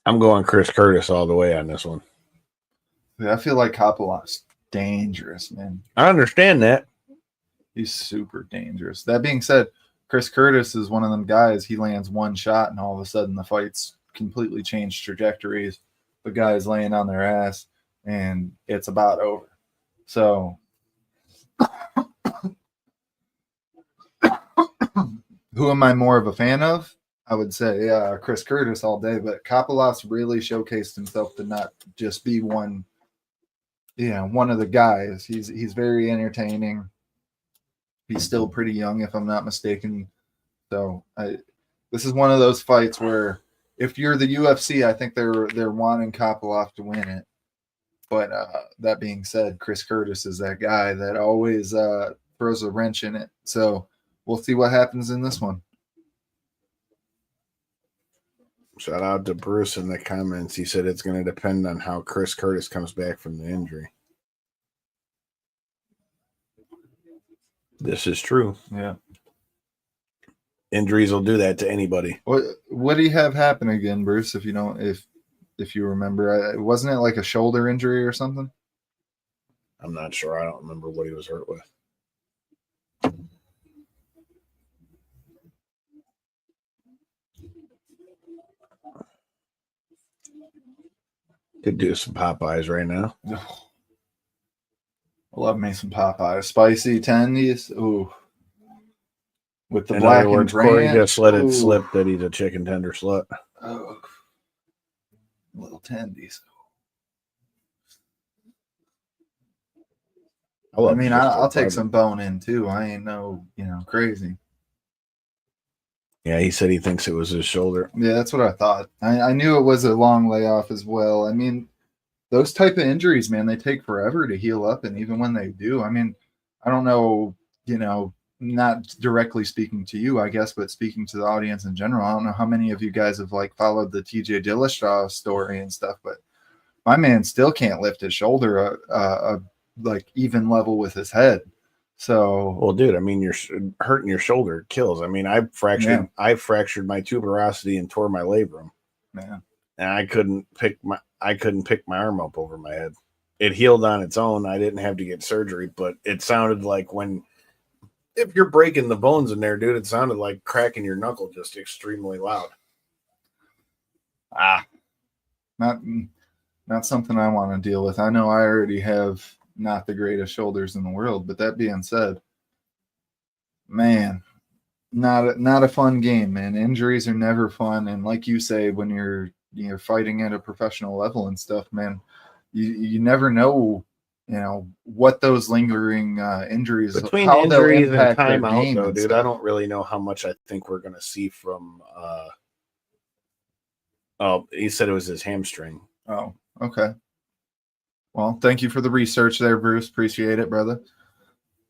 I'm going Chris Curtis all the way on this one. I feel like Kopilov's dangerous, man. I understand that. He's super dangerous. That being said, Chris Curtis is one of them guys. He lands one shot and all of a sudden the fight's completely changed trajectories. The guy's laying on their ass and it's about over. So who am I more of a fan of? I would say Chris Curtis all day, but Kopilov's really showcased himself to not just be one of the guys. He's very entertaining. He's still pretty young, if I'm not mistaken. So this is one of those fights where if you're the UFC, I think they're wanting Kopylov to win it. But that being said, Chris Curtis is that guy that always throws a wrench in it. So we'll see what happens in this one. Shout out to Bruce in the comments. He said it's going to depend on how Chris Curtis comes back from the injury. This is true. Yeah. Injuries will do that to anybody. What do you have happen again, Bruce? If you don't, if you remember, wasn't it like a shoulder injury or something? I'm not sure. I don't remember what he was hurt with. Could do some Popeyes right now. I love me some Popeyes. Spicy tendies. Ooh. With the In black other words, and Cory ranch. just let it slip that he's a chicken tender slut. Oh. Little tendies. I mean, I'll take some bone in too. I ain't no, crazy. Yeah, he said he thinks it was his shoulder. Yeah, that's what I thought. I knew it was a long layoff as well. I mean, those type of injuries, man, they take forever to heal up. And even when they do, I mean, I don't know, not directly speaking to you, I guess, but speaking to the audience in general, I don't know how many of you guys have like followed the TJ Dillashaw story and stuff, but my man still can't lift his shoulder like even level with his head. So, well, dude, I mean, you're hurting your shoulder kills. I mean, I fractured my tuberosity and tore my labrum. Man, and I couldn't pick my arm up over my head. It healed on its own. I didn't have to get surgery, but it sounded like if you're breaking the bones in there, dude, it sounded like cracking your knuckle just extremely loud. Not something I want to deal with. I know I already have not the greatest shoulders in the world, but that being said, man, not a fun game, man. Injuries are never fun, and like you say, when you're fighting at a professional level and stuff, man, you never know, what those lingering injuries between how injuries they'll impact and their timeout, game though, and dude. stuff. I don't really know how much I think we're gonna see from. Oh, he said it was his hamstring. Oh, okay. Well, thank you for the research there, Bruce. Appreciate it, brother.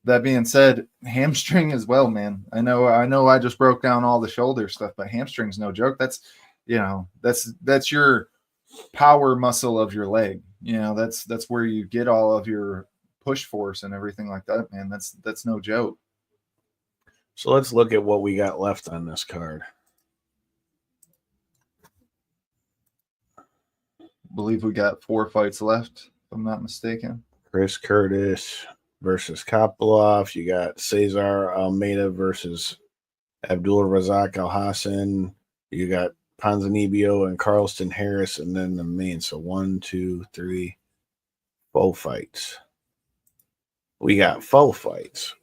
That being said, hamstring as well, man. I know I just broke down all the shoulder stuff, but hamstring's no joke. That's that's your power muscle of your leg. That's where you get all of your push force and everything like that, man. That's no joke. So let's look at what we got left on this card. I believe we got 4 fights left, if I'm not mistaken. Chris Curtis versus Kopilov. You got Cesar Almeida versus Abdul Razak Al Hassan. You got Ponzinibbio and Carlston Harris, and then the main. So 1, 2, 3, 4 fights. We got 4 fights.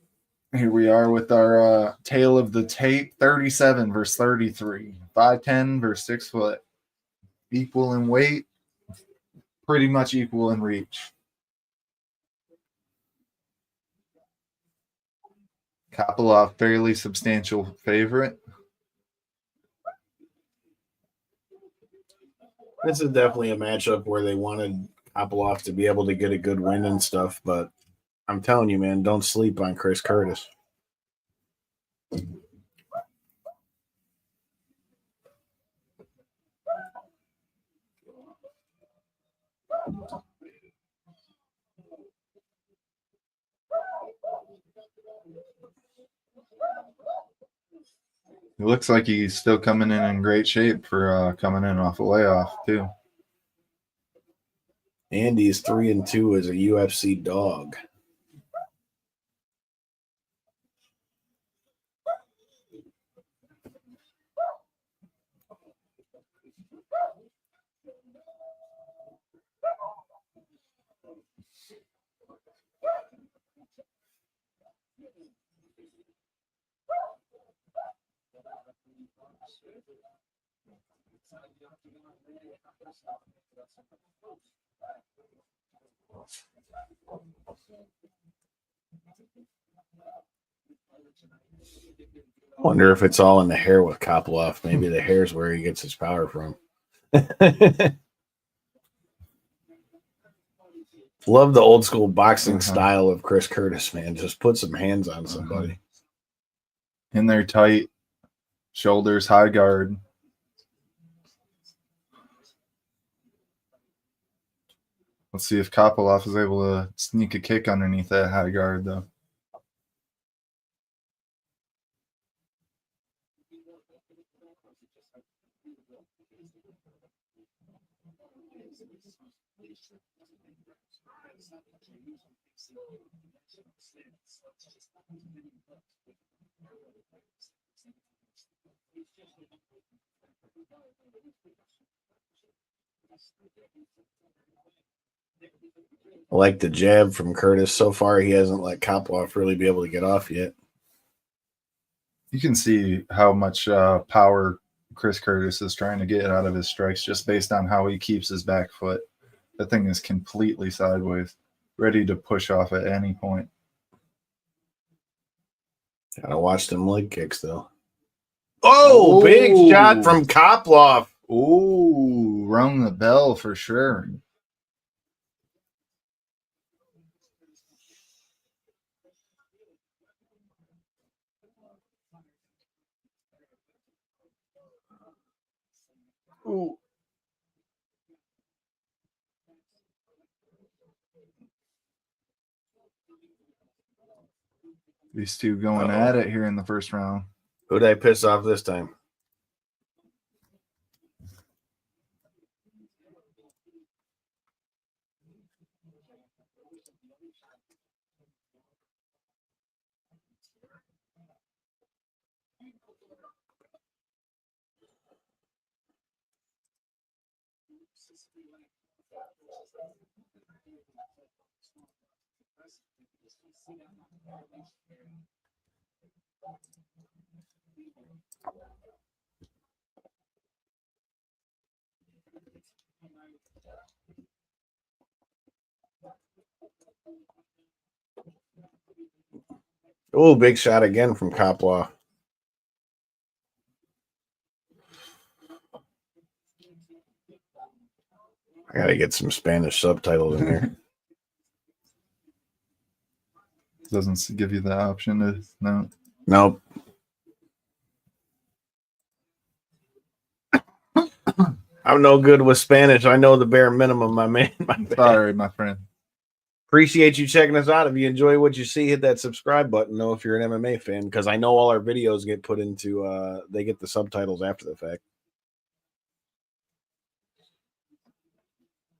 Here we are with our tail of the tape: 37 versus 33, 5'10" versus 6 foot, equal in weight, pretty much equal in reach. Kopilov, fairly substantial favorite. This is definitely a matchup where they wanted Kopilov to be able to get a good win and stuff, but I'm telling you, man, don't sleep on Chris Curtis. It looks like he's still coming in great shape for coming in off a layoff too. Andy's 3-2 as a UFC dog. Wonder if it's all in the hair with Kopilov. Maybe the hair's where he gets his power from. Love the old school boxing style of Chris Curtis, man. Just put some hands on somebody. In there tight, shoulders, high guard. Let's see if Kopilov is able to sneak a kick underneath that high guard, though. I like the jab from Curtis. So far, he hasn't let Kopilov really be able to get off yet. You can see how much power Chris Curtis is trying to get out of his strikes just based on how he keeps his back foot. That thing is completely sideways, ready to push off at any point. Gotta watch them leg kicks, though. Oh, big shot from Koploff. Oh, rung the bell for sure. Ooh. These two going at it here in the first round. Who'd I piss off this time? Oh, big shot again from Koploff. I gotta get some Spanish subtitles in there. Doesn't give you the option to no. Nope. I'm no good with Spanish. I know the bare minimum, my man. Sorry, my friend. Appreciate you checking us out. If you enjoy what you see, hit that subscribe button. Know if you're an MMA fan, because I know all our videos get put into. They get the subtitles after the fact.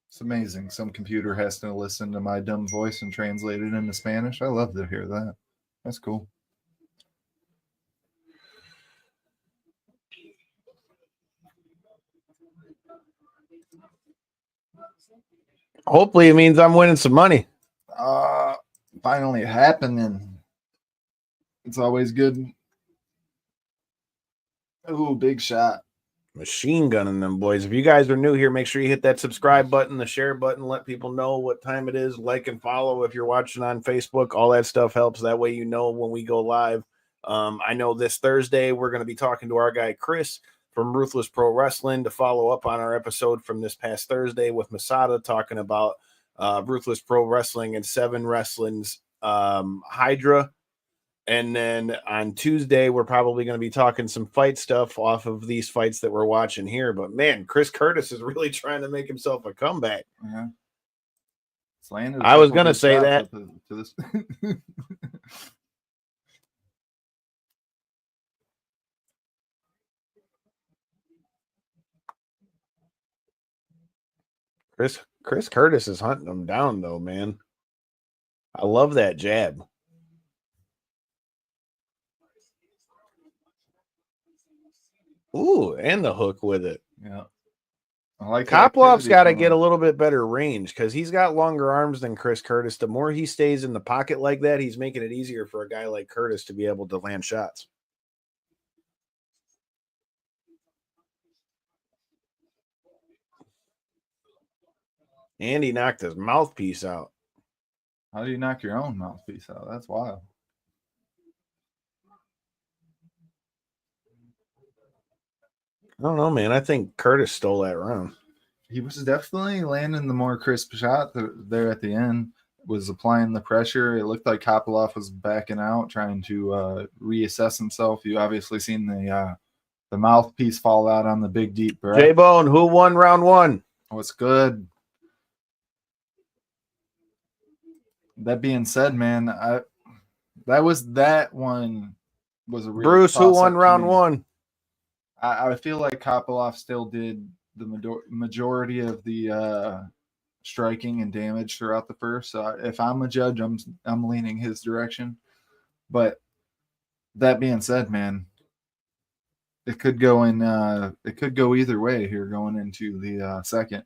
It's amazing. Some computer has to listen to my dumb voice and translate it into Spanish. I love to hear that. That's cool. Hopefully, it means I'm winning some money. Finally happening. It's always good. Ooh, big shot. Machine gunning them boys. If you guys are new here, make sure you hit that subscribe button, the share button, let people know what time it is, like and follow if you're watching on Facebook. All that stuff helps. That way you know when we go live. I know this Thursday we're going to be talking to our guy Chris from Ruthless Pro Wrestling to follow up on our episode from this past Thursday with Masada talking about Ruthless Pro Wrestling and Seven Wrestling's Hydra. And then on Tuesday, we're probably going to be talking some fight stuff off of these fights that we're watching here. But man, Chris Curtis is really trying to make himself a comeback. Yeah. I was going to say that. To this. Chris Curtis is hunting him down, though, man. I love that jab. Ooh, and the hook with it. Yeah. I like Koploff's got to get a little bit better range because he's got longer arms than Chris Curtis. The more he stays in the pocket like that, he's making it easier for a guy like Curtis to be able to land shots. And he knocked his mouthpiece out. How do you knock your own mouthpiece out? That's wild. I don't know, man. I think Curtis stole that round. He was definitely landing the more crisp shot there at the end. Was applying the pressure. It looked like Koploff was backing out, trying to reassess himself. You obviously seen the mouthpiece fall out on the big deep breath. J-Bone, who won round one? What's good? That being said, man, that one was a real Bruce, who won round one? I feel like Koploff still did the majority of the striking and damage throughout the first. So if I'm a judge, I'm leaning his direction. But that being said, man, it could go either way here going into the second.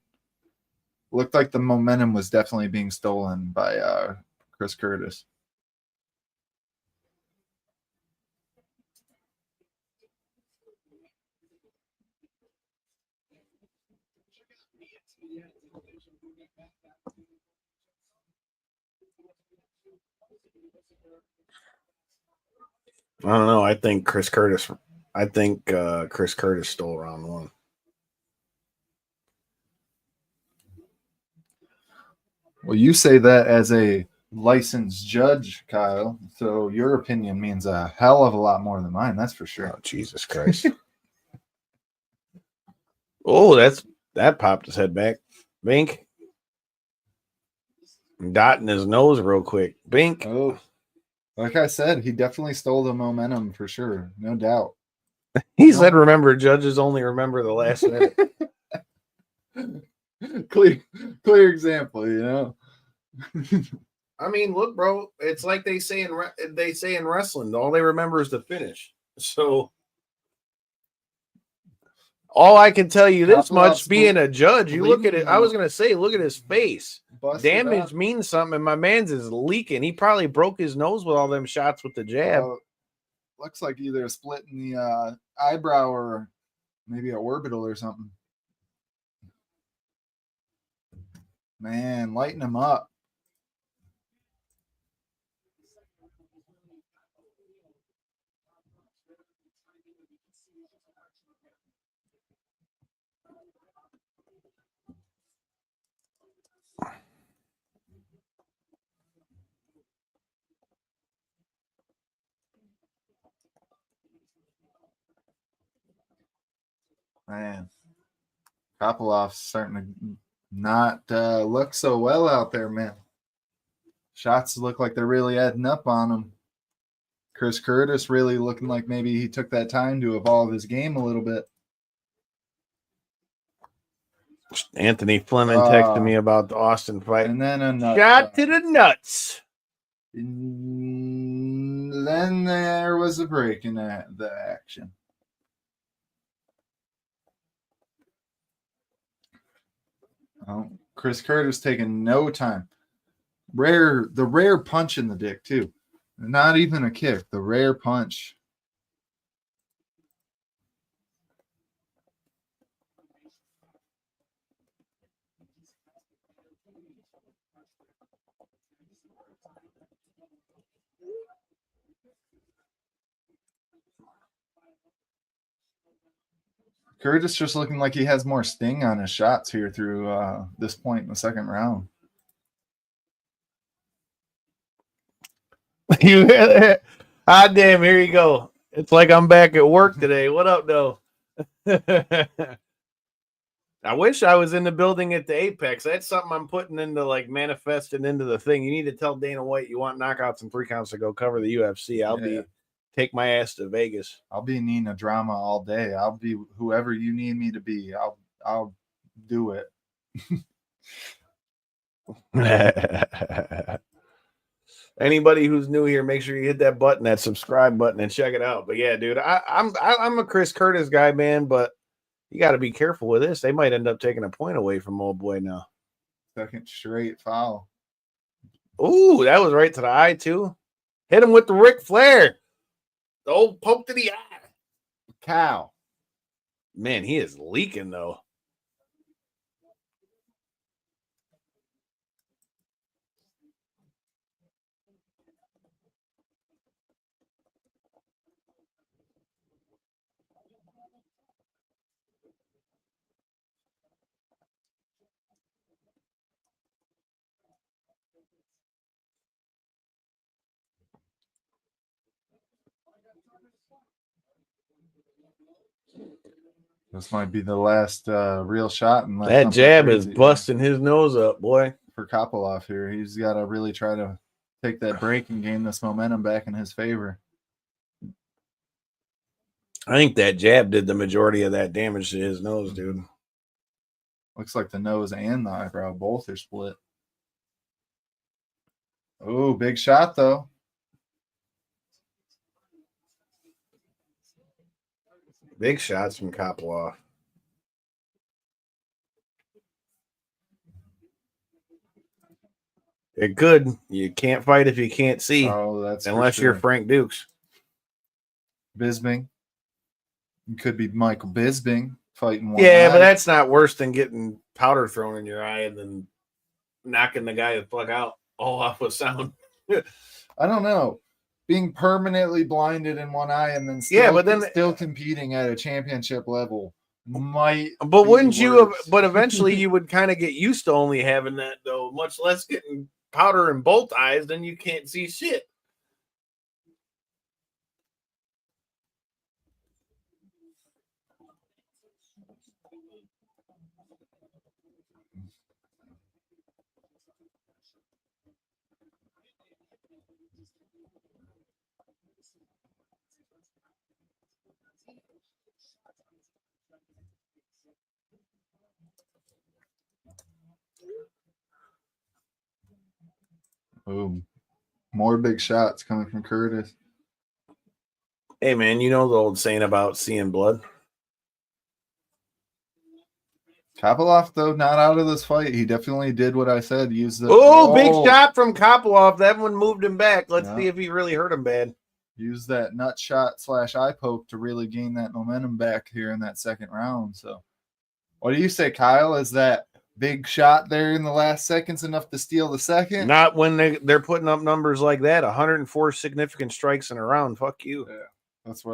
Looked like the momentum was definitely being stolen by Chris Curtis. I don't know. I think Chris Curtis I think Chris Curtis stole round one. Well, you say that as a licensed judge, Kyle. So your opinion means a hell of a lot more than mine. That's for sure. Oh, Jesus Christ. Oh, that popped his head back. Bink. Dotting his nose real quick. Bink. Oh, like I said, he definitely stole the momentum for sure. No doubt. He said, remember, judges only remember the last minute. clear example, you know. I mean, look, bro, it's like they say in wrestling, all they remember is the finish. So all I can tell you this much, being a judge, you look at it. I was gonna say, look at his face. Damage means something, and my man's is leaking. He probably broke his nose with all them shots with the jab. Looks like either a split in the eyebrow or maybe an orbital or something. Man, lighten him up. Man, Kopolov's starting to not look so well out there, man. Shots look like they're really adding up on him. Chris Curtis really looking like maybe he took that time to evolve his game a little bit. Anthony Fleming texted me about the Austin fight. And then a shot to the nuts. And then there was a break in the action. Oh, Chris Curtis taking no time. The rare punch in the dick, too. Not even a kick, the rare punch. Curtis just looking like he has more sting on his shots here through this point in the second round. You ah, damn, here you go. It's like I'm back at work today. What up, though? I wish I was in the building at the Apex. That's something I'm putting into, like, manifesting into the thing. You need to tell Dana White you want knockouts and 3 counts to go cover the UFC. I'll take my ass to Vegas. I'll be needing a drama all day. I'll be whoever you need me to be. I'll do it. Anybody who's new here, make sure you hit that button, that subscribe button, and check it out. But yeah, dude, I'm a Chris Curtis guy, man, but you got to be careful with this. They might end up taking a point away from old boy now. Second straight foul. Ooh, that was right to the eye, too. Hit him with the Ric Flair. The old poke to the eye. Cow. Man, he is leaking, though. This might be the last real shot. That jab is busting his nose up, boy. For Kopylov here. He's got to really try to take that break and gain this momentum back in his favor. I think that jab did the majority of that damage to his nose, dude. Looks like the nose and the eyebrow both are split. Oh, big shot, though. Big shots from Kopylov. It could. You can't fight if you can't see. Oh, that's unless you're Frank Dukes. Bisping. It could be Michael Bisping fighting one. Yeah, but that's not worse than getting powder thrown in your eye and then knocking the guy the fuck out all off with sound. I don't know. being permanently blinded in one eye and then still competing at a championship level might. But wouldn't worse. you have? But eventually, you would kind of get used to only having that, though. Much less getting powder in both eyes, then you can't see shit. Boom. More big shots coming from Curtis. Hey, man, you know the old saying about seeing blood? Kopylov, though, not out of this fight. He definitely did what I said. Use the big shot from Kopylov. That one moved him back. Let's see if he really hurt him bad. Use that nut shot / eye poke to really gain that momentum back here in that second round. So, what do you say, Kyle? Is that big shot there in the last seconds enough to steal the second? Not when they're putting up numbers like that. 104 significant strikes in a round. Fuck you. Yeah. That's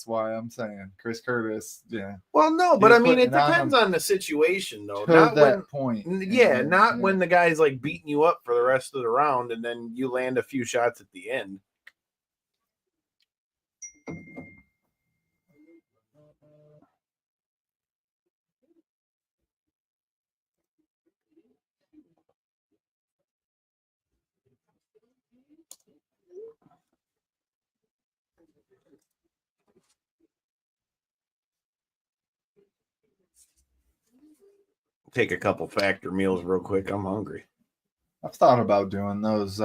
why I'm saying Chris Curtis. Yeah. Well, no, but I mean, it depends on the situation, though. Not that point. Yeah, not when the guy's like beating you up for the rest of the round, and then you land a few shots at the end. Take a couple factor meals real quick. I'm hungry. I've thought about doing those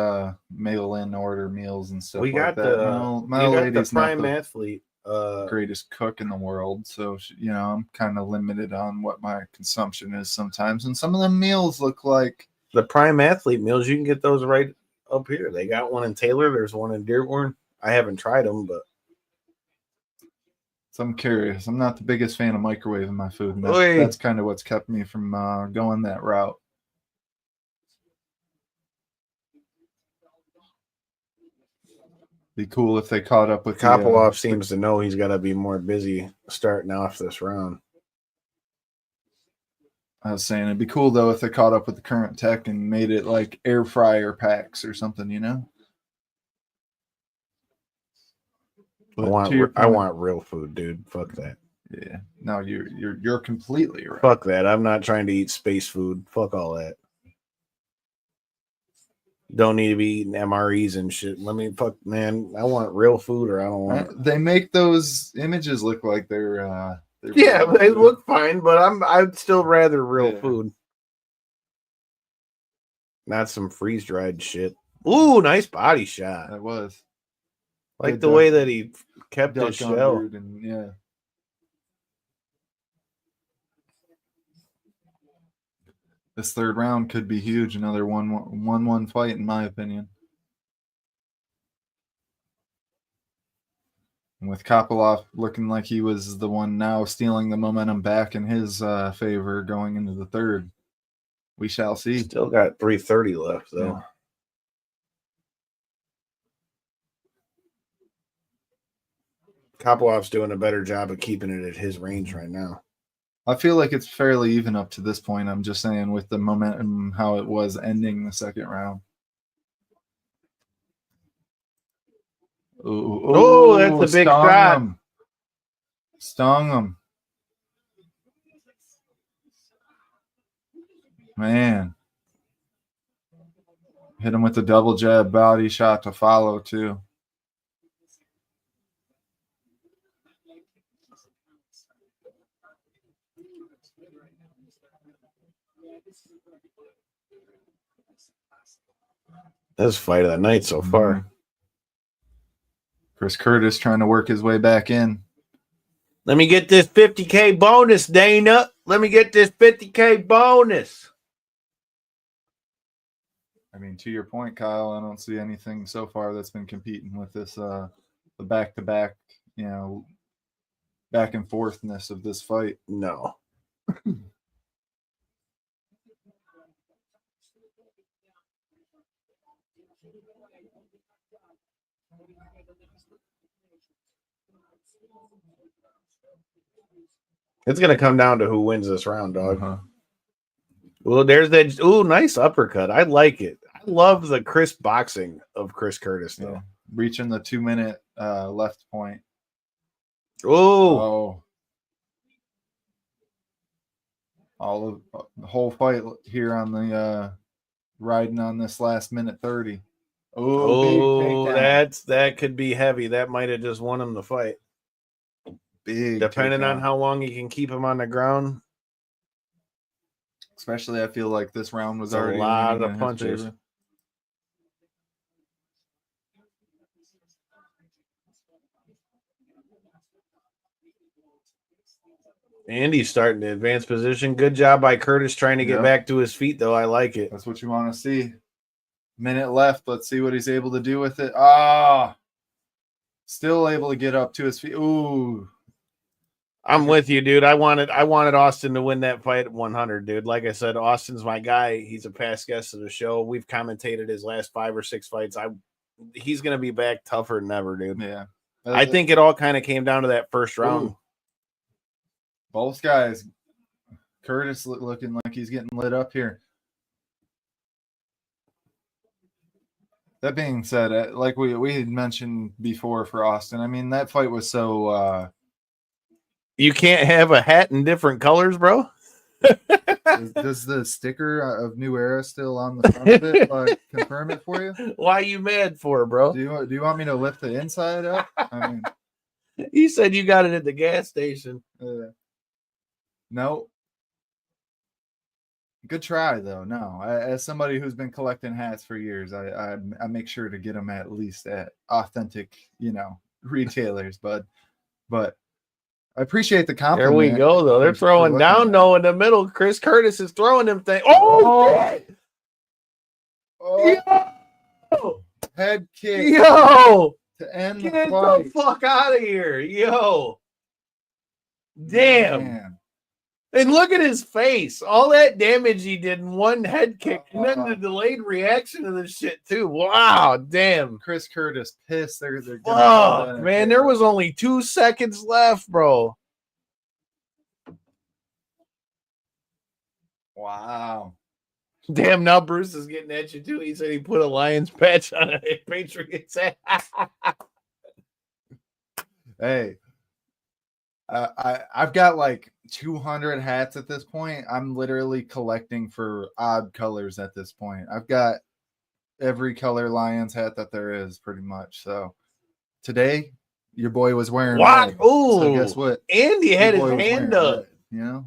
mail-in order meals and stuff. We got that. My lady's prime athlete, greatest cook in the world, so I'm kind of limited on what my consumption is sometimes, and some of them meals look like the prime athlete meals. You can get those right up here. They got one in Taylor. There's one in Dearborn. I haven't tried them, but. So I'm curious. I'm not the biggest fan of microwaving my food, and that's kind of what's kept me from going that route. Be cool if they caught up with Kopylov seems to know he's got to be more busy starting off this round. I was saying it'd be cool though if they caught up with the current tech and made it like air fryer packs or something, I want real food, dude. Fuck that. Yeah. No, you're completely right. Fuck that. I'm not trying to eat space food. Fuck all that. Don't need to be eating MREs and shit. Man. I want real food, or I don't want it. They make those images look like they're yeah, they look fine, but I'd still rather real food. Not some freeze dried shit. Ooh, nice body shot. That was. Like the way that he kept his shell. Yeah. This third round could be huge. Another 1-1 fight, in my opinion. And with Kopylov looking like he was the one now stealing the momentum back in his favor going into the third. We shall see. Still got 3:30 left, though. Yeah. Kopylov's doing a better job of keeping it at his range right now. I feel like it's fairly even up to this point. I'm just saying with the momentum, how it was ending the second round. Oh, that's a big shot. Stung him. Man. Hit him with the double jab body shot to follow, too. This fight of the night so far. Chris Curtis trying to work his way back in. Let me get this $50K bonus, Dana. Let me get this $50K bonus. I mean, to your point, Kyle, I don't see anything so far that's been competing with this, the back-to-back, back and forthness of this fight. No. It's gonna come down to who wins this round, dog. Uh-huh. Well, there's that. Ooh, nice uppercut. I like it. I love the crisp boxing of Chris Curtis, though. Yeah. Reaching the 2-minute left point. Oh, all of the whole fight here on the riding on this last minute 30. Oh, that could be heavy. That might have just won him the fight. Big Depending takedown. on how long you can keep him on the ground. Especially, I feel like this round was It's already a lot leaning of in his punches. favor. Andy's starting to advance position. Good job by Curtis trying to get back to his feet, though. I like it. That's what you want to see. Minute left. Let's see what he's able to do with it. Ah, still able to get up to his feet. Ooh, I'm with you, dude. I wanted Austin to win that fight at 100, dude. Like I said, Austin's my guy. He's a past guest of the show. We've commentated his last 5 or 6 fights. He's gonna be back tougher than ever, dude. yeah. I think it all kind of came down to that first round. Ooh. Both guys. Curtis looking like he's getting lit up here. That being said, like we had mentioned before for Austin, I mean, that fight was so... You can't have a hat in different colors, bro? Does the sticker of New Era still on the front of it confirm it for you? Why are you mad for, bro? Do you want me to lift the inside up? I mean... You said you got it at the gas station. No. Good try, though. No, as somebody who's been collecting hats for years, I make sure to get them at least at authentic, retailers. But I appreciate the compliment. There we go, though. They're throwing down, though, in the middle. Chris Curtis is throwing them things. Oh! Yo! Head kick. Yo! To end Get the fight. the fuck out of here. Yo! Damn. Man. And look at his face. All that damage he did in one head kick. And then the delayed reaction of this shit, too. Wow, damn. Chris Curtis pissed. They're Fuck, man. There was only 2 seconds left, bro. Wow. Damn, now Bruce is getting at you, too. He said he put a Lions patch on a Patriots hat. Hey. I've got like 200 hats at this point. I'm literally collecting for odd colors at this point. I've got every color Lions hat that there is, pretty much. So today, your boy was wearing red. Oh, so guess what? Andy had his hand up. Red,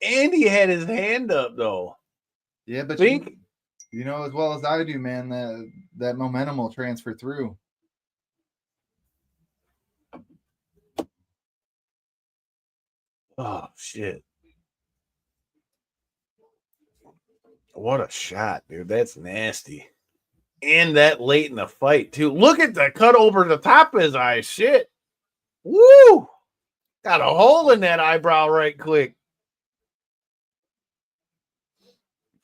Andy had his hand up, though. Yeah, but you know as well as I do, man, that momentum will transfer through. Oh, shit. What a shot, dude. That's nasty. And that late in the fight, too. Look at the cut over the top of his eye. Shit. Woo! Got a hole in that eyebrow right quick.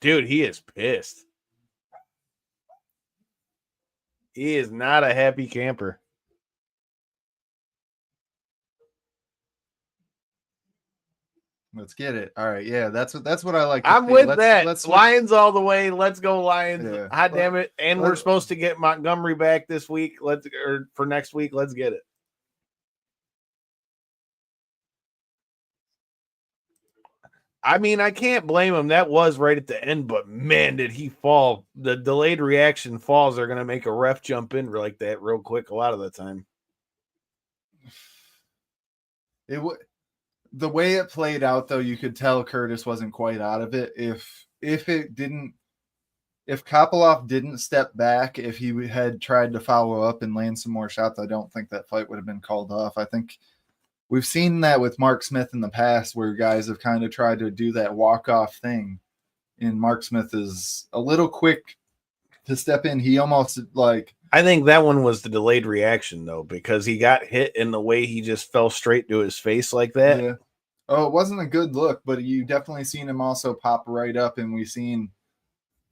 Dude, he is pissed. He is not a happy camper. Let's get it. All right, yeah, that's what I like. I'm with that. Let's Lions all the way. Let's go Lions. Yeah. God damn it! And we're supposed to get Montgomery back this week. Or for next week. Let's get it. I mean, I can't blame him. That was right at the end, but man, did he fall? The delayed reaction falls are going to make a ref jump in like that real quick a lot of the time. The way it played out, though, you could tell Curtis wasn't quite out of it. If Kopylov didn't step back, if he had tried to follow up and land some more shots, I don't think that fight would have been called off. I think we've seen that with Mark Smith in the past, where guys have kind of tried to do that walk-off thing, and Mark Smith is a little quick to step in. He almost I think that one was the delayed reaction, though, because he got hit in the way he just fell straight to his face like that. Yeah. Oh, it wasn't a good look, but you definitely seen him also pop right up, and we've seen,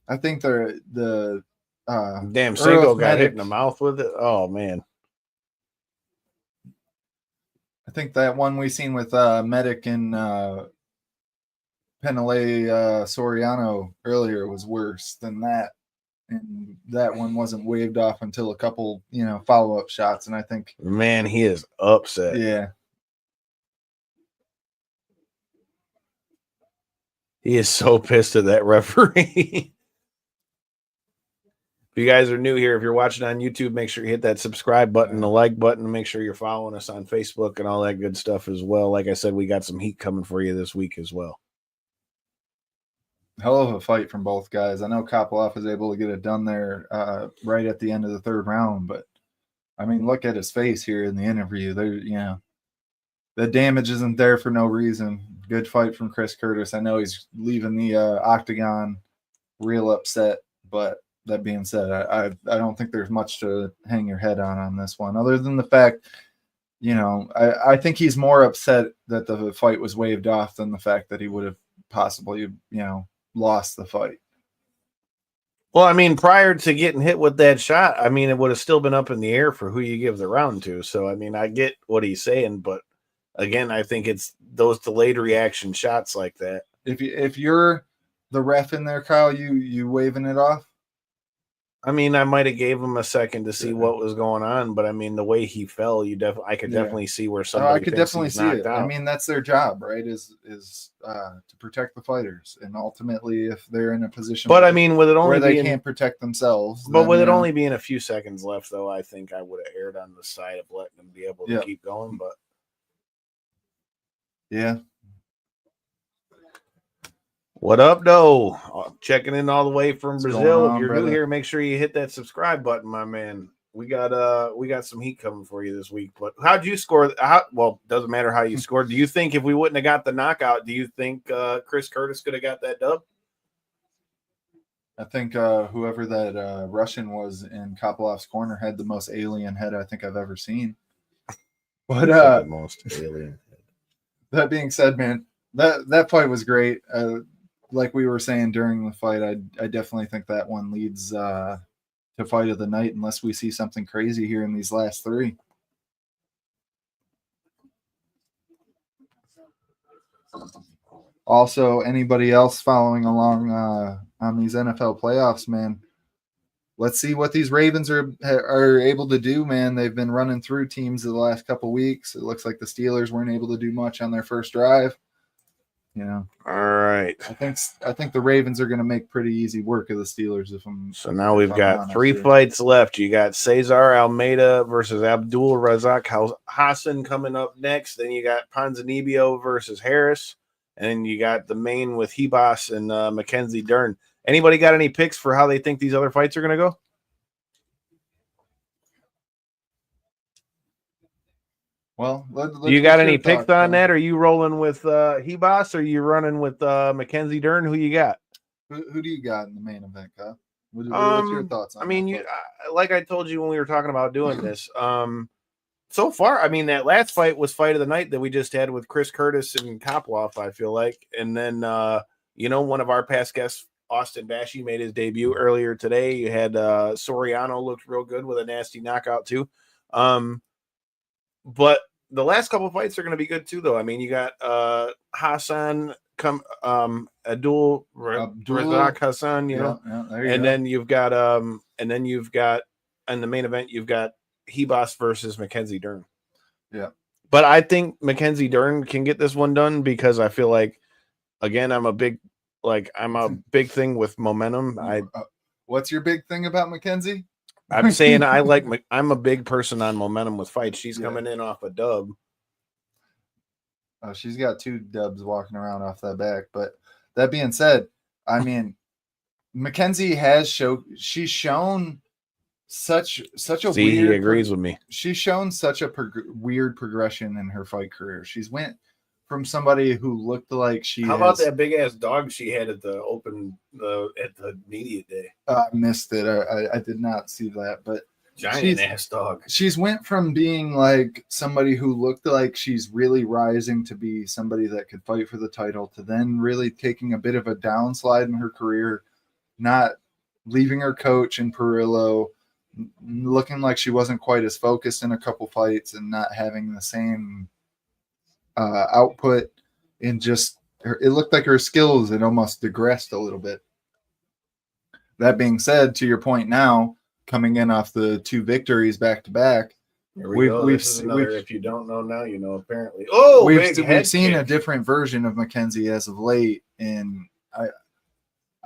I think the Damn, Earl Senko got hit in the Medic. mouth with it. Oh man. I think that one we seen with Medic and Penele Soriano earlier was worse than that. And that one wasn't waved off until a couple, follow-up shots. And I think, Man, he is upset. yeah, He is so pissed at that referee. If you guys are new here, if you're watching on YouTube, make sure you hit that subscribe button, the like button, make sure you're following us on Facebook and all that good stuff as well. Like I said, we got some heat coming for you this week as well. hell of a fight from both guys. I know Kopilov was able to get it done there right at the end of the third round, but I mean, look at his face here in the interview. There, the damage isn't there for no reason. Good fight from Chris Curtis. I know he's leaving the octagon real upset, but that being said, I don't think there's much to hang your head on this one, other than the fact, I think he's more upset that the fight was waved off than the fact that he would have possibly, lost the fight. Well, I mean, prior to getting hit with that shot, I mean, it would have still been up in the air for who you give the round to. So, I mean, I get what he's saying, but again, I think it's those delayed reaction shots like that. If you're the ref in there, Kyle, you waving it off? I mean, I might have gave him a second to see what was going on, but I mean, the way he fell, I could definitely see where somebody. I could definitely see it. Out. I mean, that's their job, right? Is to protect the fighters, and ultimately, if they're in a position, but I mean, with it only where they can't protect themselves, but with it only being a few seconds left, though, I think I would have erred on the side of letting them be able to keep going. But yeah. What up, though? Checking in all the way from Brazil. If you're brother? new here, make sure you hit that subscribe button, my man. We got some heat coming for you this week. But how'd you score? Well, doesn't matter how you scored. Do you think if we wouldn't have got the knockout, do you think Chris Curtis could have got that dub? I think whoever that Russian was in Kopilov's corner had the most alien head I think I've ever seen. But the most alien head. That being said, man, that fight was great. Like we were saying during the fight, I definitely think that one leads to fight of the night unless we see something crazy here in these last three. Also, anybody else following along on these NFL playoffs, man, let's see what these Ravens are able to do, man. They've been running through teams the last couple weeks. It looks like the Steelers weren't able to do much on their first drive. All right. I think the Ravens are going to make pretty easy work of the Steelers. So now we've got three fights left. You got Cesar Almeida versus Abdul Razak Hassan coming up next. Then you got Ponzinibbio versus Harris, and then you got the main with Hebas and Mackenzie Dern. Anybody got any picks for how they think these other fights are going to go? Well, do you got any picks on that? Are you rolling with Hebas or are you running with Mackenzie Dern? Who you got? Who do you got in the main event, Kyle? What's your thoughts on like I told you when we were talking about doing this, so far, I mean, that last fight was fight of the night that we just had with Chris Curtis and Kopilov, I feel like. And then, one of our past guests, Austin Bashi, made his debut earlier today. You had Soriano looked real good with a nasty knockout too. But the last couple of fights are going to be good too, though. I mean, you got Hassan Abdul Razak Hassan, then you've got in the main event you've got Hebas versus Mackenzie Dern. Yeah, but I think Mackenzie Dern can get this one done because I feel like, again, I'm a big thing with momentum. What's your big thing about Mackenzie? I'm saying I'm a big person on momentum with fights. She's coming in off a dub. Oh, she's got 2 dubs walking around off that back. But that being said, I mean, Mackenzie she's shown such a weird. He agrees with me. She's shown such a weird progression in her fight career. She's went from somebody who looked like she. How about that big ass dog she had at the at the media day? I missed it. I did not see that, but giant ass dog. She's went from being like somebody who looked like she's really rising to be somebody that could fight for the title to then really taking a bit of a downslide in her career, not leaving her coach in Perillo, looking like she wasn't quite as focused in a couple fights and not having the same output, and just it looked like her skills had almost digressed a little bit. That being said, to your point now, coming in off the 2 victories back to back, we've if you don't know now, you know apparently. We've seen a different version of Mackenzie as of late, and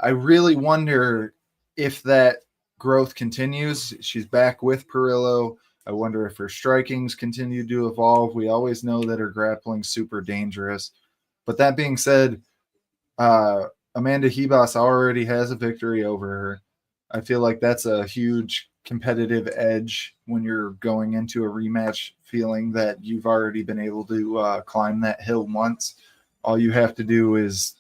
I really wonder if that growth continues. She's back with Perillo. I wonder if her strikings continue to evolve. We always know that her grappling's super dangerous. But that being said, Amanda Ribas already has a victory over her. I feel like that's a huge competitive edge when you're going into a rematch feeling that you've already been able to climb that hill once. All you have to do is,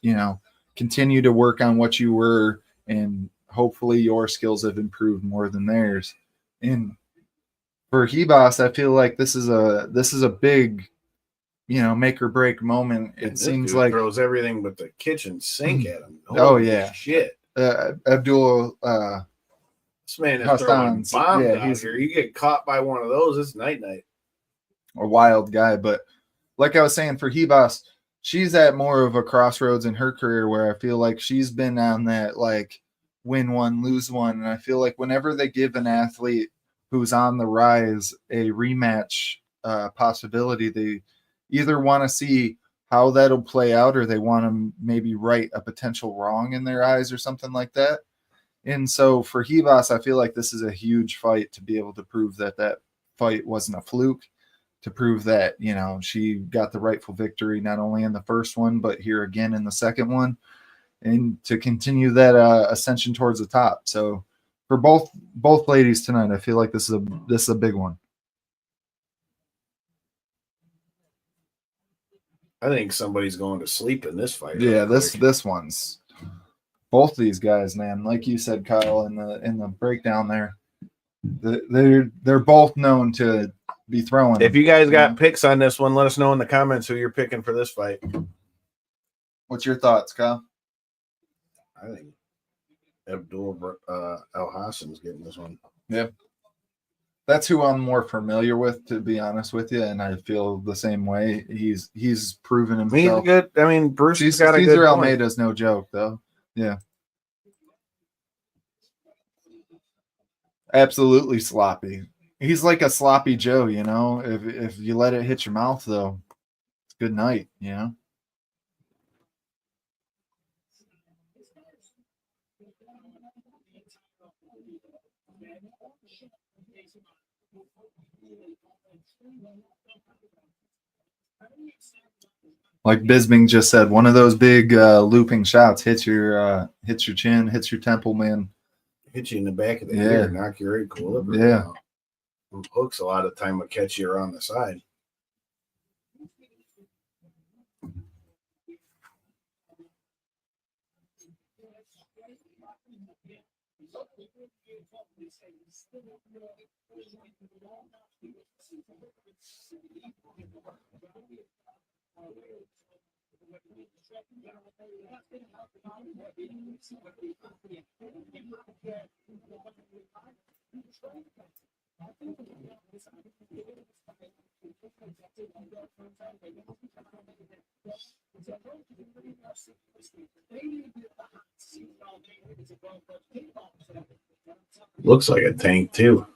continue to work on what you were, and hopefully your skills have improved more than theirs. And for Ribas, I feel like this is a big, make or break moment. It seems like throws everything but the kitchen sink at him. Holy shit! Abdul, this man is throwing bombs out here. You get caught by one of those, it's night. A wild guy, but like I was saying, for Ribas, she's at more of a crossroads in her career where I feel like she's been on that like win one, lose one, and I feel like whenever they give an athlete who's on the rise a rematch possibility, they either want to see how that'll play out, or they want to maybe right a potential wrong in their eyes or something like that. And so for Ribas, I feel like this is a huge fight to be able to prove that fight wasn't a fluke, to prove that, she got the rightful victory, not only in the first one, but here again in the second one, and to continue that ascension towards the top. So for both ladies tonight, I feel like this is a big one. I think somebody's going to sleep in this fight. Yeah, this one's both these guys, man. Like you said, Kyle, in the breakdown there, they're both known to be throwing. If you guys got picks on this one, let us know in the comments who you're picking for this fight. What's your thoughts, Kyle? I think Abdul El Hassan's getting this one. Yeah. That's who I'm more familiar with, to be honest with you, and I feel the same way. He's proven himself. He's good. I mean, Bruce has got a good Cesar point. Almeida's no joke, though. Yeah. Absolutely sloppy. He's like a sloppy Joe, If you let it hit your mouth, though, it's good night, Like Bisbing just said, one of those big looping shots hits your chin, hits your temple, man. Hit you in the back of the ear, knock your equilibrium out. Hooks a lot of time will catch you around the side. Looks like a tank too.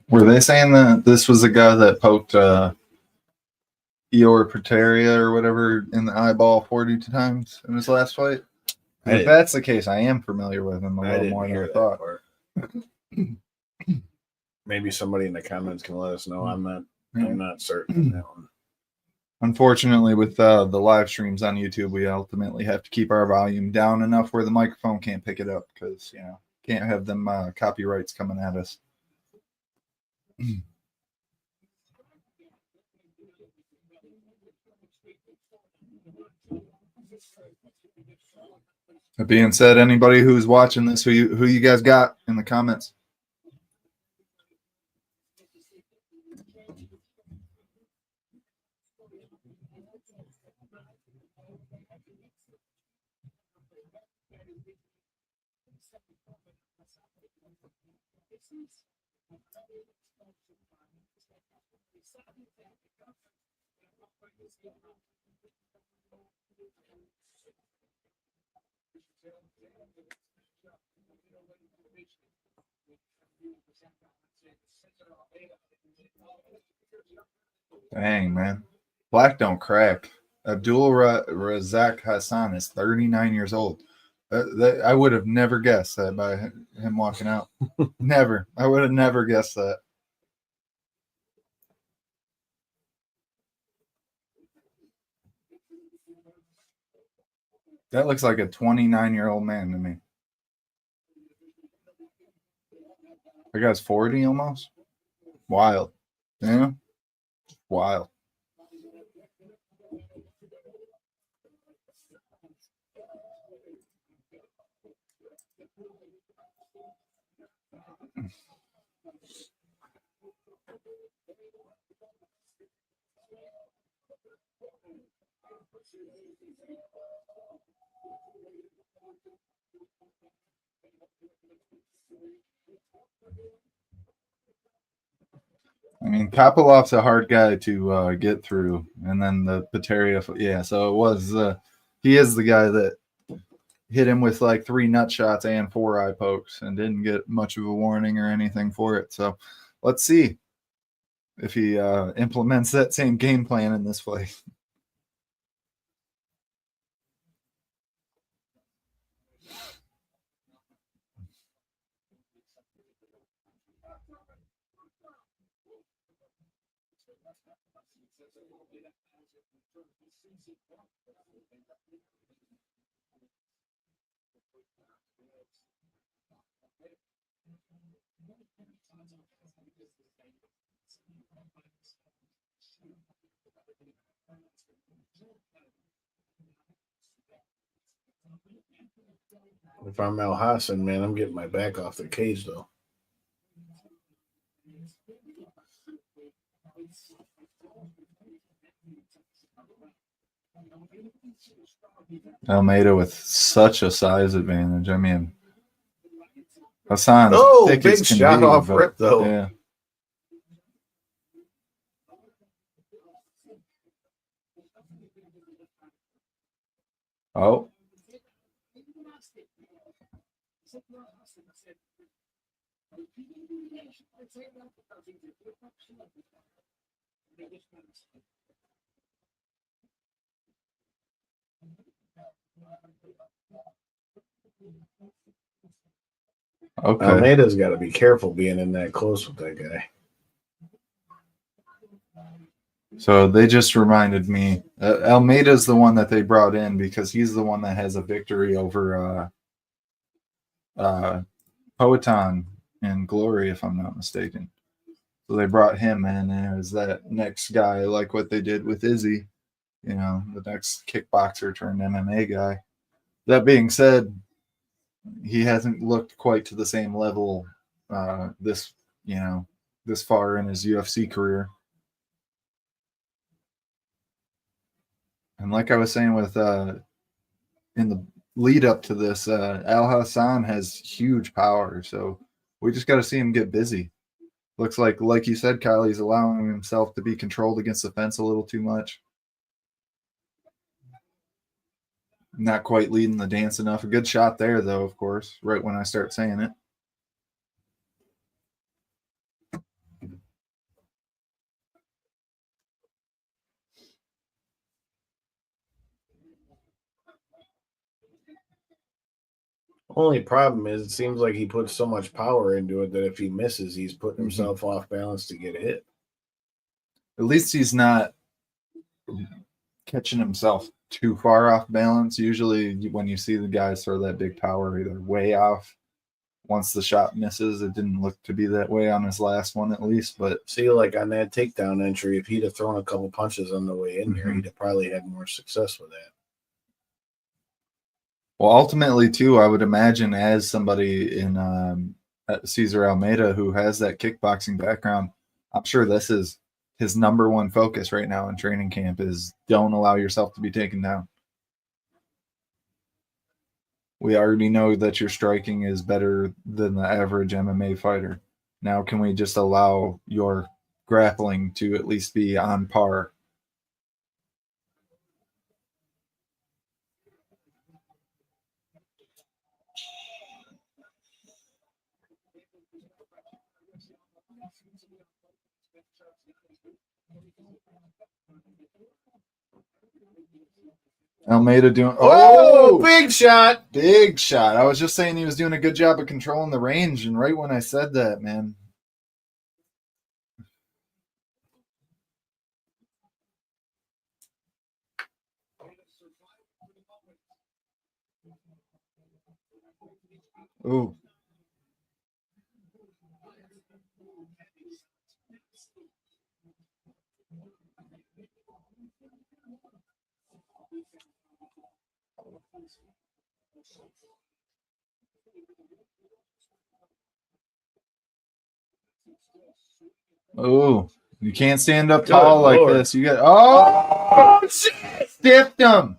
Were they saying that this was the guy that poked Eor Prateria or whatever in the eyeball 42 times in his last fight? If that's the case, I am familiar with him a little more than I thought. Maybe somebody in the comments can let us know. I'm not certain on that one. Unfortunately, with the live streams on YouTube, we ultimately have to keep our volume down enough where the microphone can't pick it up because, can't have them copyrights coming at us. That being said, anybody who's watching this, who you guys got in the comments? Dang, man. Black don't crack. Abdul Razak Hassan is 39 years old. I would have never guessed that by him walking out. Never. I would have never guessed that. That looks like a 29-year-old man to me. That guy's 40 almost. Wild. Yeah. Wild. I mean, Kopilov's a hard guy to get through, and then the Pateria, yeah. So it was. He is the guy that hit him with like 3 nut shots and 4 eye pokes, and didn't get much of a warning or anything for it. So let's see if he implements that same game plan in this fight. If I'm Al Hassan, man, I'm getting my back off the cage, though. Almeida with such a size advantage. I mean, Hassan's thick big as can shot be, off but, rip, though. Yeah. Oh. Okay. Almeida's got to be careful being in that close with that guy. So they just reminded me, Almeida's the one that they brought in because he's the one that has a victory over Poetan in Glory, if I'm not mistaken. So they brought him in as that next guy, like what they did with Izzy, the next kickboxer turned MMA guy. That being said, he hasn't looked quite to the same level this far in his UFC career. And like I was saying with in the lead up to this, Al Hassan has huge power, so we just got to see him get busy. Looks like you said, Kyle, he's allowing himself to be controlled against the fence a little too much. Not quite leading the dance enough. A good shot there, though, of course, right when I start saying it. Only problem is it seems like he puts so much power into it that if he misses, he's putting Mhm. himself off balance to get hit. At least he's not catching himself too far off balance. Usually, when you see the guys throw that big power, either way off. Once the shot misses, it didn't look to be that way on his last one, at least. But See, like on that takedown entry, if he'd have thrown a couple punches on the way in there, he'd have probably had more success with that. well, ultimately, too, I would imagine as somebody in Cesar Almeida who has that kickboxing background, I'm sure this is his number one focus right now in training camp is don't allow yourself to be taken down. We already know that your striking is better than the average MMA fighter. Now, can we just allow your grappling to at least be on par? Almeida doing Big shot. big shot. I was just saying he was doing a good job of controlling the range, and right when I said that, man. Ooh. Ooh. You can't stand up tall like Lord. this. You got stiffed him.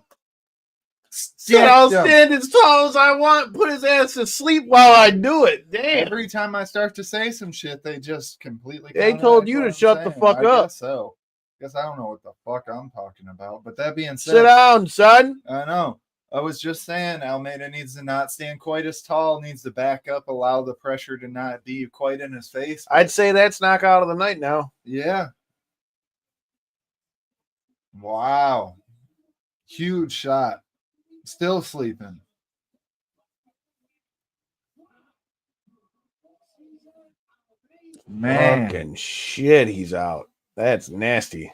Said I'll stand as tall as I want, put his ass to sleep while I do it. Damn. Every time I start to say some shit, they just completely. They told you to shut the fuck I up. guess so. Guess I don't know what the fuck I'm talking about. But that being said, Sit down, son. I know. I was just saying Almeida needs to not stand quite as tall, needs to back up, allow the pressure to not be quite in his face. I'd say that's knockout of the night now. Yeah. Wow. Huge shot. Still sleeping. Man. Fucking shit, he's out. That's nasty.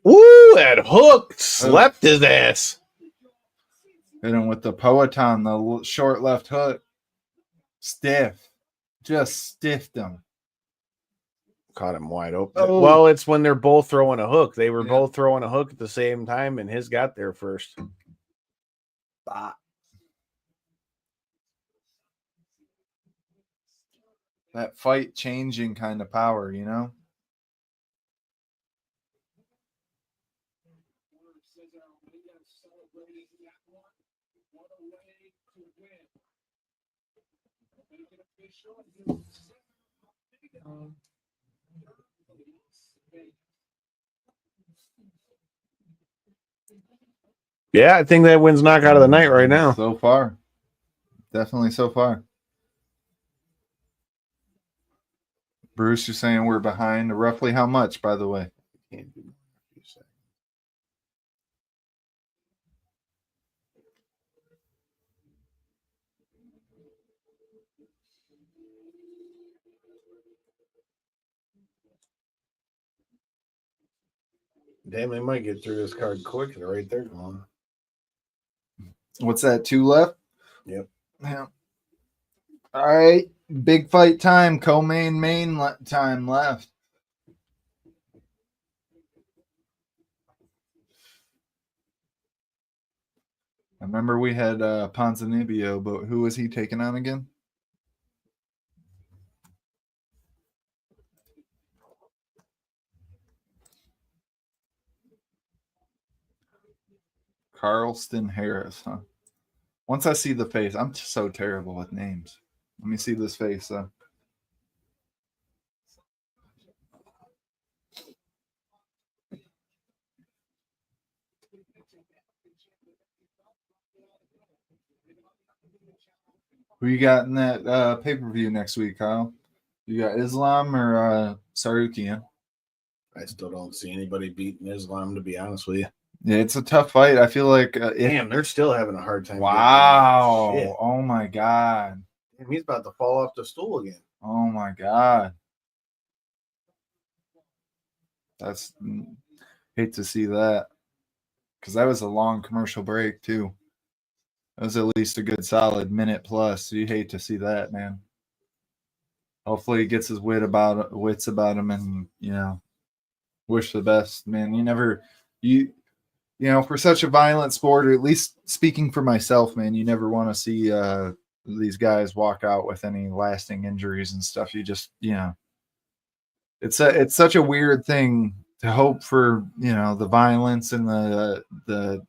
Ooh, that hook slept his ass. Hit him with the Poetan, the short left hook. Stiff. Just stiffed him. Caught him wide open. Oh. Well, it's when they're both throwing a hook. They were both throwing a hook at the same time, and his got there first. Bah. That fight changing kind of power, you know? Yeah, I think that wins knockout of the night right now. So far. Definitely so far. Bruce, you're saying we're behind roughly how much, by the way? Damn, they might get through this card quick. They're right there going. What's that, 2 left? Yep. Yeah. All right. Big fight time. Co-main time left. I remember we had Ponzinibbio, but who was he taking on again? Carlston Harris, huh? Once I see the face, I'm so terrible with names. Let me see this face, though. Who you got in that pay-per-view next week, Kyle? You got Islam or Sarukian? I still don't see anybody beating Islam, to be honest with you. Yeah, it's a tough fight. I feel like damn, they're still having a hard time. Wow. Shit. Oh my God. Damn, he's about to fall off the stool again. Oh my God. That's hate to see that. Because that was a long commercial break too. That was at least a good solid minute plus. So you hate to see that, man. Hopefully he gets his wits about him and, you know, wish the best, man. You know, for such a violent sport, or at least speaking for myself, man, you never want to see these guys walk out with any lasting injuries and stuff. You just, you know, it's such a weird thing to hope for, you know, the violence and the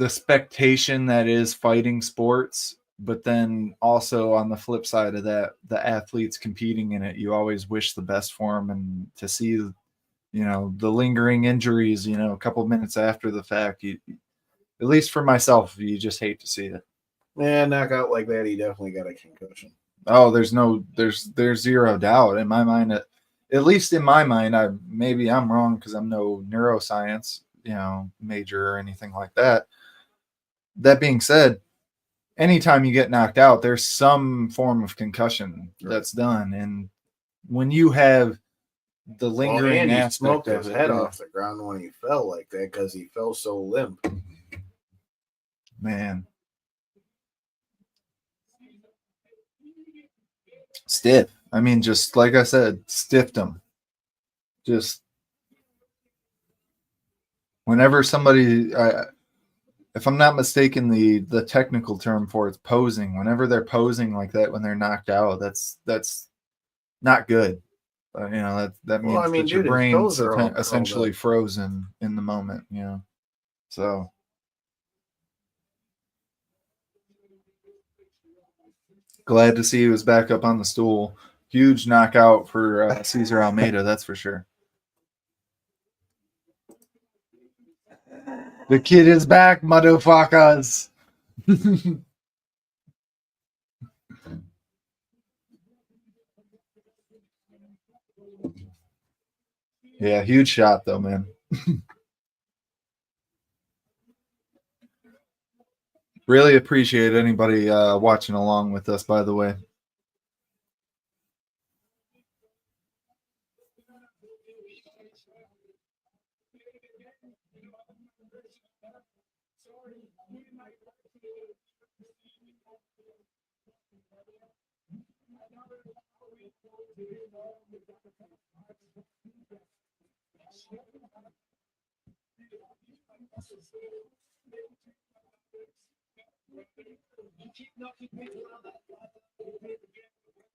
spectation that is fighting sports, but then also on the flip side of that, the athletes competing in it, you always wish the best for them, and to see, you know, the lingering injuries, you know, a couple minutes after the fact, you, at least for myself, you just hate to see it. Yeah, knockout like that, he definitely got a concussion. Oh, there's zero doubt in my mind. At least in my mind, maybe I'm wrong because I'm no neuroscience, you know, major or anything like that. That being said, anytime you get knocked out, there's some form of concussion that's done, and when you have the lingering he aspect smoked of his it, head off the ground when he fell like that because he fell so limp. Man, stiff. I mean, just like I said, stiffed him. Just whenever somebody, if I'm not mistaken, the technical term for it's posing. Whenever they're posing like that when they're knocked out, that's not good. You know, that means that your brain's essentially frozen in the moment. You know, so glad to see he was back up on the stool. Huge knockout for Cesar Almeida, that's for sure. The kid is back, motherfuckers. Yeah, huge shot though, man. Really appreciate anybody watching along with us, by the way.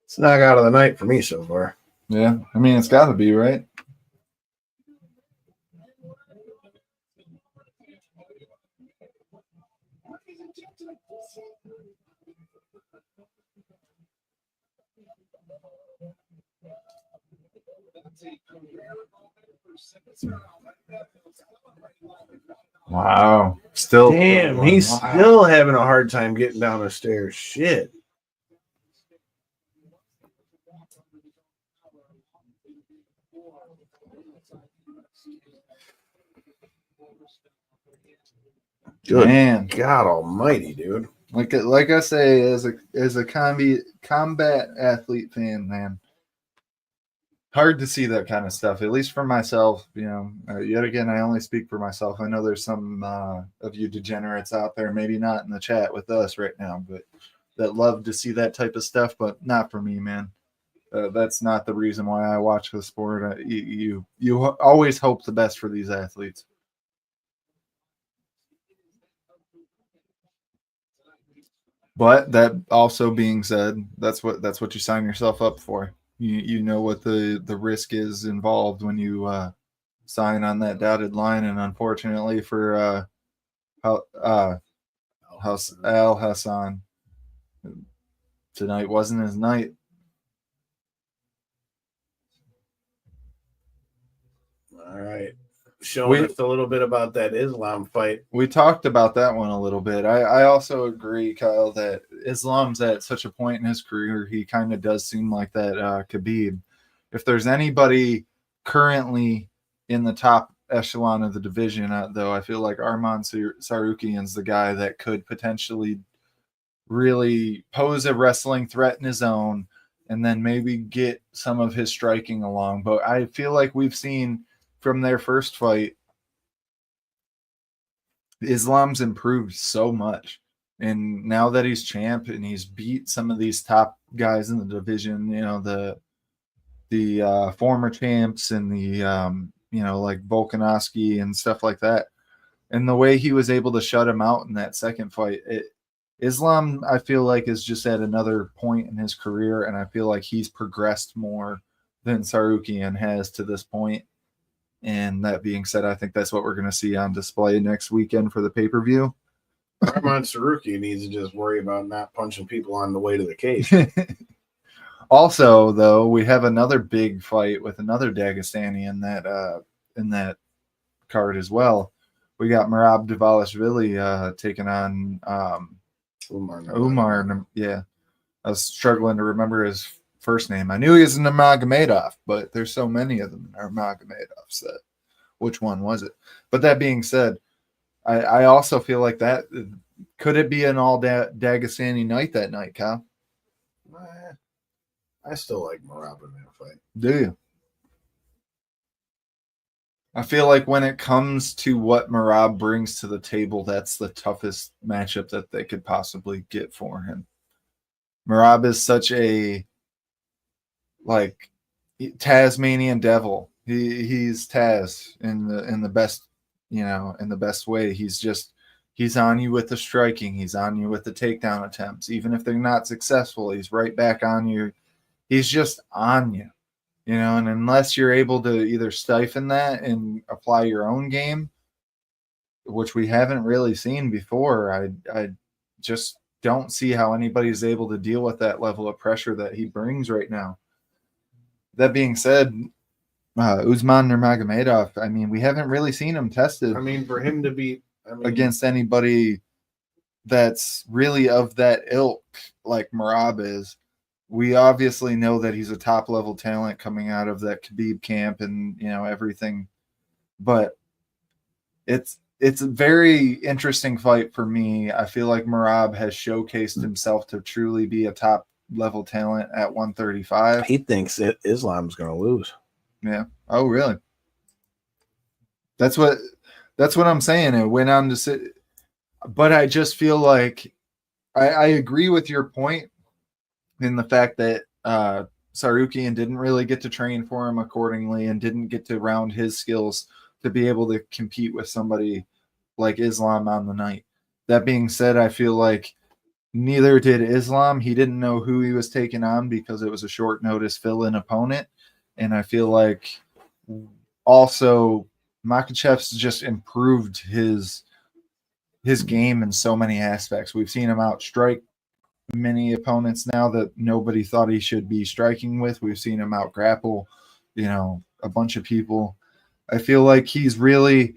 It's knockout of the night for me so far. Yeah, I mean, it's got to be, right? Wow. Still. Damn, he's still having a hard time getting down the stairs. Shit. Good man, God Almighty, dude! Like I say, as a combat athlete fan, man, hard to see that kind of stuff. At least for myself, you know. Yet again, I only speak for myself. I know there's some of you degenerates out there, maybe not in the chat with us right now, but that love to see that type of stuff. But not for me, man. That's not the reason why I watch the sport. You always hope the best for these athletes. But that also being said, that's what you sign yourself up for. You know what the risk is involved when you sign on that dotted line, and unfortunately for Al Hassan, tonight wasn't his night. All right. showing us a little bit about that Islam fight. We talked about that one a little bit. I also agree, Kyle, that Islam's at such a point in his career, he kind of does seem like that Khabib. If there's anybody currently in the top echelon of the division, though, I feel like Arman Sarukian's the guy that could potentially really pose a wrestling threat in his own and then maybe get some of his striking along. But I feel like we've seen from their first fight, Islam's improved so much. And now that he's champ and he's beat some of these top guys in the division, you know, the former champs and the, you know, like Volkanovski and stuff like that. And the way he was able to shut him out in that second fight, Islam, I feel like, is just at another point in his career. And I feel like he's progressed more than Sarukian has to this point. And that being said, I think that's what we're going to see on display next weekend for the pay-per-view. Arman Sarukian needs to just worry about not punching people on the way to the cage. Also, though, we have another big fight with another Dagestani in that card as well. We got Merab Dvalishvili taking on Umar. Yeah, I was struggling to remember his first name. I knew he was Nurmagomedov, but there's so many of them Nurmagomedovs that which one was it? But that being said, I also feel like that could it be an all Dagestani night that night, Kyle? I still like Merab in that fight. Do you? I feel like when it comes to what Merab brings to the table, that's the toughest matchup that they could possibly get for him. Merab is such a Tasmanian devil. He's Taz in the best, you know, in the best way. He's on you with the striking. He's on you with the takedown attempts. Even if they're not successful, he's right back on you. He's just on you, you know, and unless you're able to either stifle that and apply your own game, which we haven't really seen before, I just don't see how anybody's able to deal with that level of pressure that he brings right now. That being said, Usman Nurmagomedov, I mean, we haven't really seen him tested. I mean, for him to be against anybody that's really of that ilk like Merab is, we obviously know that he's a top-level talent coming out of that Khabib camp and, you know, everything. But it's a very interesting fight for me. I feel like Merab has showcased himself to truly be a top-level talent at 135. He thinks Islam's going to lose. Yeah. Oh, really? That's what I'm saying. It went on to say, but I just feel like I agree with your point in the fact that Sarukian didn't really get to train for him accordingly and didn't get to round his skills to be able to compete with somebody like Islam on the night. That being said, I feel like neither did Islam. He didn't know who he was taking on because it was a short notice fill-in opponent. And I feel like also Makhachev's just improved his game in so many aspects. We've seen him outstrike many opponents now that nobody thought he should be striking with. We've seen him out grapple, you know, a bunch of people. I feel like he's really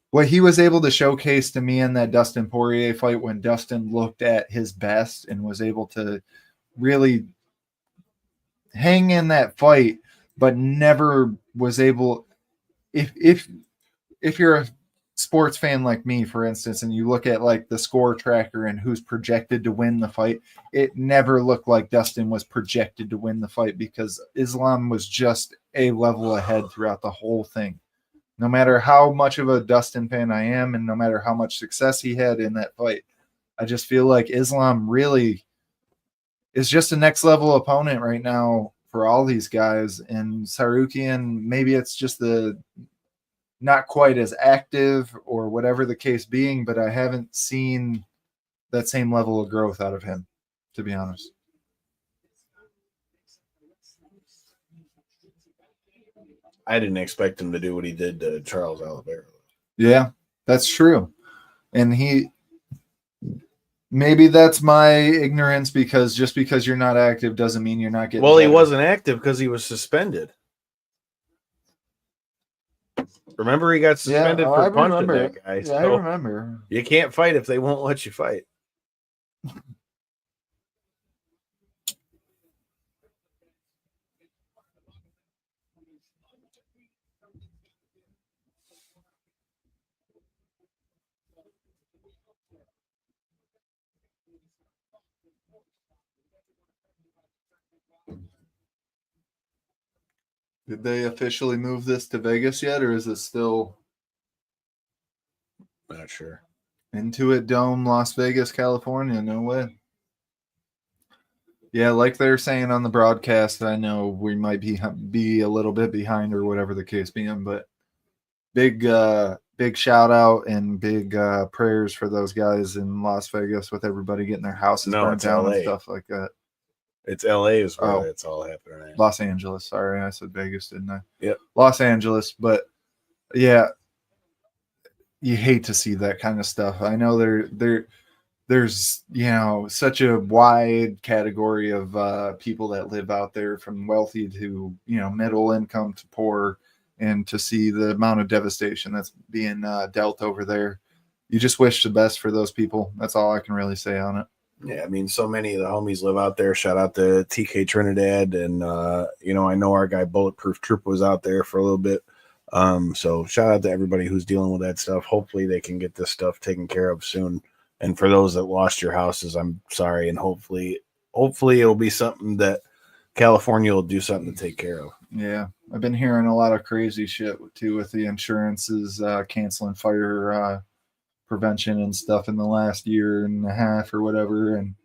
what he was able to showcase to me in that Dustin Poirier fight when Dustin looked at his best and was able to really hang in that fight, but never was able. If you're a sports fan like me, for instance, and you look at like the score tracker and who's projected to win the fight, it never looked like Dustin was projected to win the fight because Islam was just a level ahead throughout the whole thing. No matter how much of a Dustin fan I am and no matter how much success he had in that fight, I just feel like Islam really is just a next level opponent right now for all these guys. And Sarukian, maybe it's just the not quite as active or whatever the case being, but I haven't seen that same level of growth out of him, to be honest. I didn't expect him to do what he did to Charles Oliveira. Yeah, that's true. And maybe that's my ignorance because just because you're not active doesn't mean you're not getting Well, he better. wasn't active because he was suspended. Remember, he got suspended for punching that guy. Yeah, so I remember. You can't fight if they won't let you fight. Did they officially move this to Vegas yet, or is it still Not sure. Intuit Dome, Las Vegas, California? No way. Yeah, like they're saying on the broadcast, I know we might be a little bit behind or whatever the case being, but big shout out and big prayers for those guys in Las Vegas with everybody getting their houses burnt down LA. and stuff like that. It's LA is where it's all happening. Los Angeles. Sorry, I said Vegas, didn't I? Yep. Los Angeles, but yeah, you hate to see that kind of stuff. I know there's such a wide category of people that live out there, from wealthy to middle income to poor, and to see the amount of devastation that's being dealt over there, you just wish the best for those people. That's all I can really say on it. Yeah, I mean, so many of the homies live out there. Shout out to TK Trinidad, and I know our guy Bulletproof Troop was out there for a little bit. So shout out to everybody who's dealing with that stuff. Hopefully they can get this stuff taken care of soon. And for those that lost your houses, I'm sorry, and hopefully it'll be something that California will do something to take care of. Yeah, I've been hearing a lot of crazy shit too with the insurances canceling fire prevention and stuff in the last year and a half or whatever, and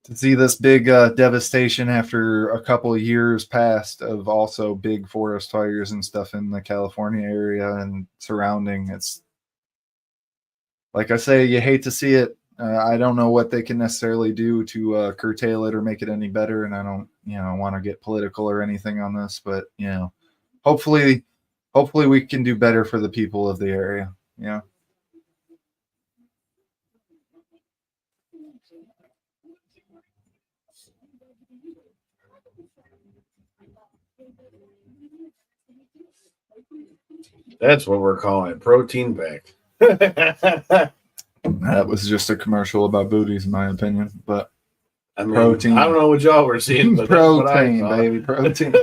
to see this big devastation after a couple of years past of also big forest fires and stuff in the California area and surrounding, it's like I say, you hate to see it. I don't know what they can necessarily do to curtail it or make it any better, and I don't want to get political or anything on this, but hopefully we can do better for the people of the area. That's what we're calling it, protein pack. That was just a commercial about booties, in my opinion. But I mean, protein. I don't know what y'all were seeing, but protein, baby, protein.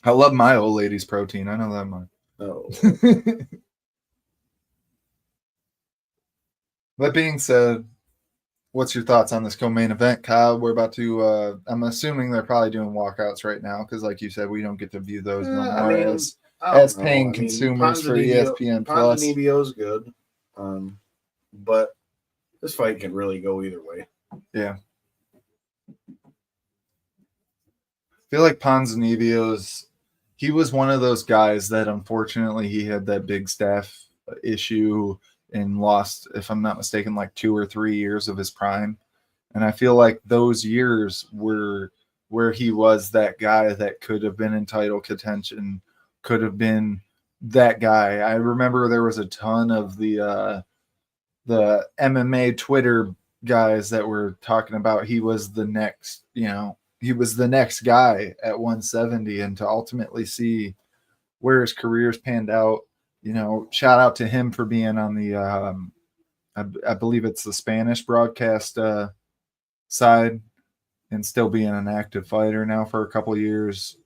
I love my old lady's protein. I know that much. Oh. That being said, what's your thoughts on this co-main event, Kyle? We're about to. I'm assuming they're probably doing walkouts right now because, like you said, we don't get to view those no more as paying consumers for ESPN Plus. Ponzinibbio's good, but this fight can really go either way. Yeah, I feel like Ponzinibbio's. He was one of those guys that unfortunately he had that big staph issue and lost, if I'm not mistaken, like 2 or 3 years of his prime. And I feel like those years were where he was that guy that could have been in title contention, could have been that guy. I remember there was a ton of the MMA Twitter guys that were talking about he was the next, he was the next guy at 170, and to ultimately see where his career's panned out, shout out to him for being on the, I believe it's the Spanish broadcast side, and still being an active fighter now for a couple of years.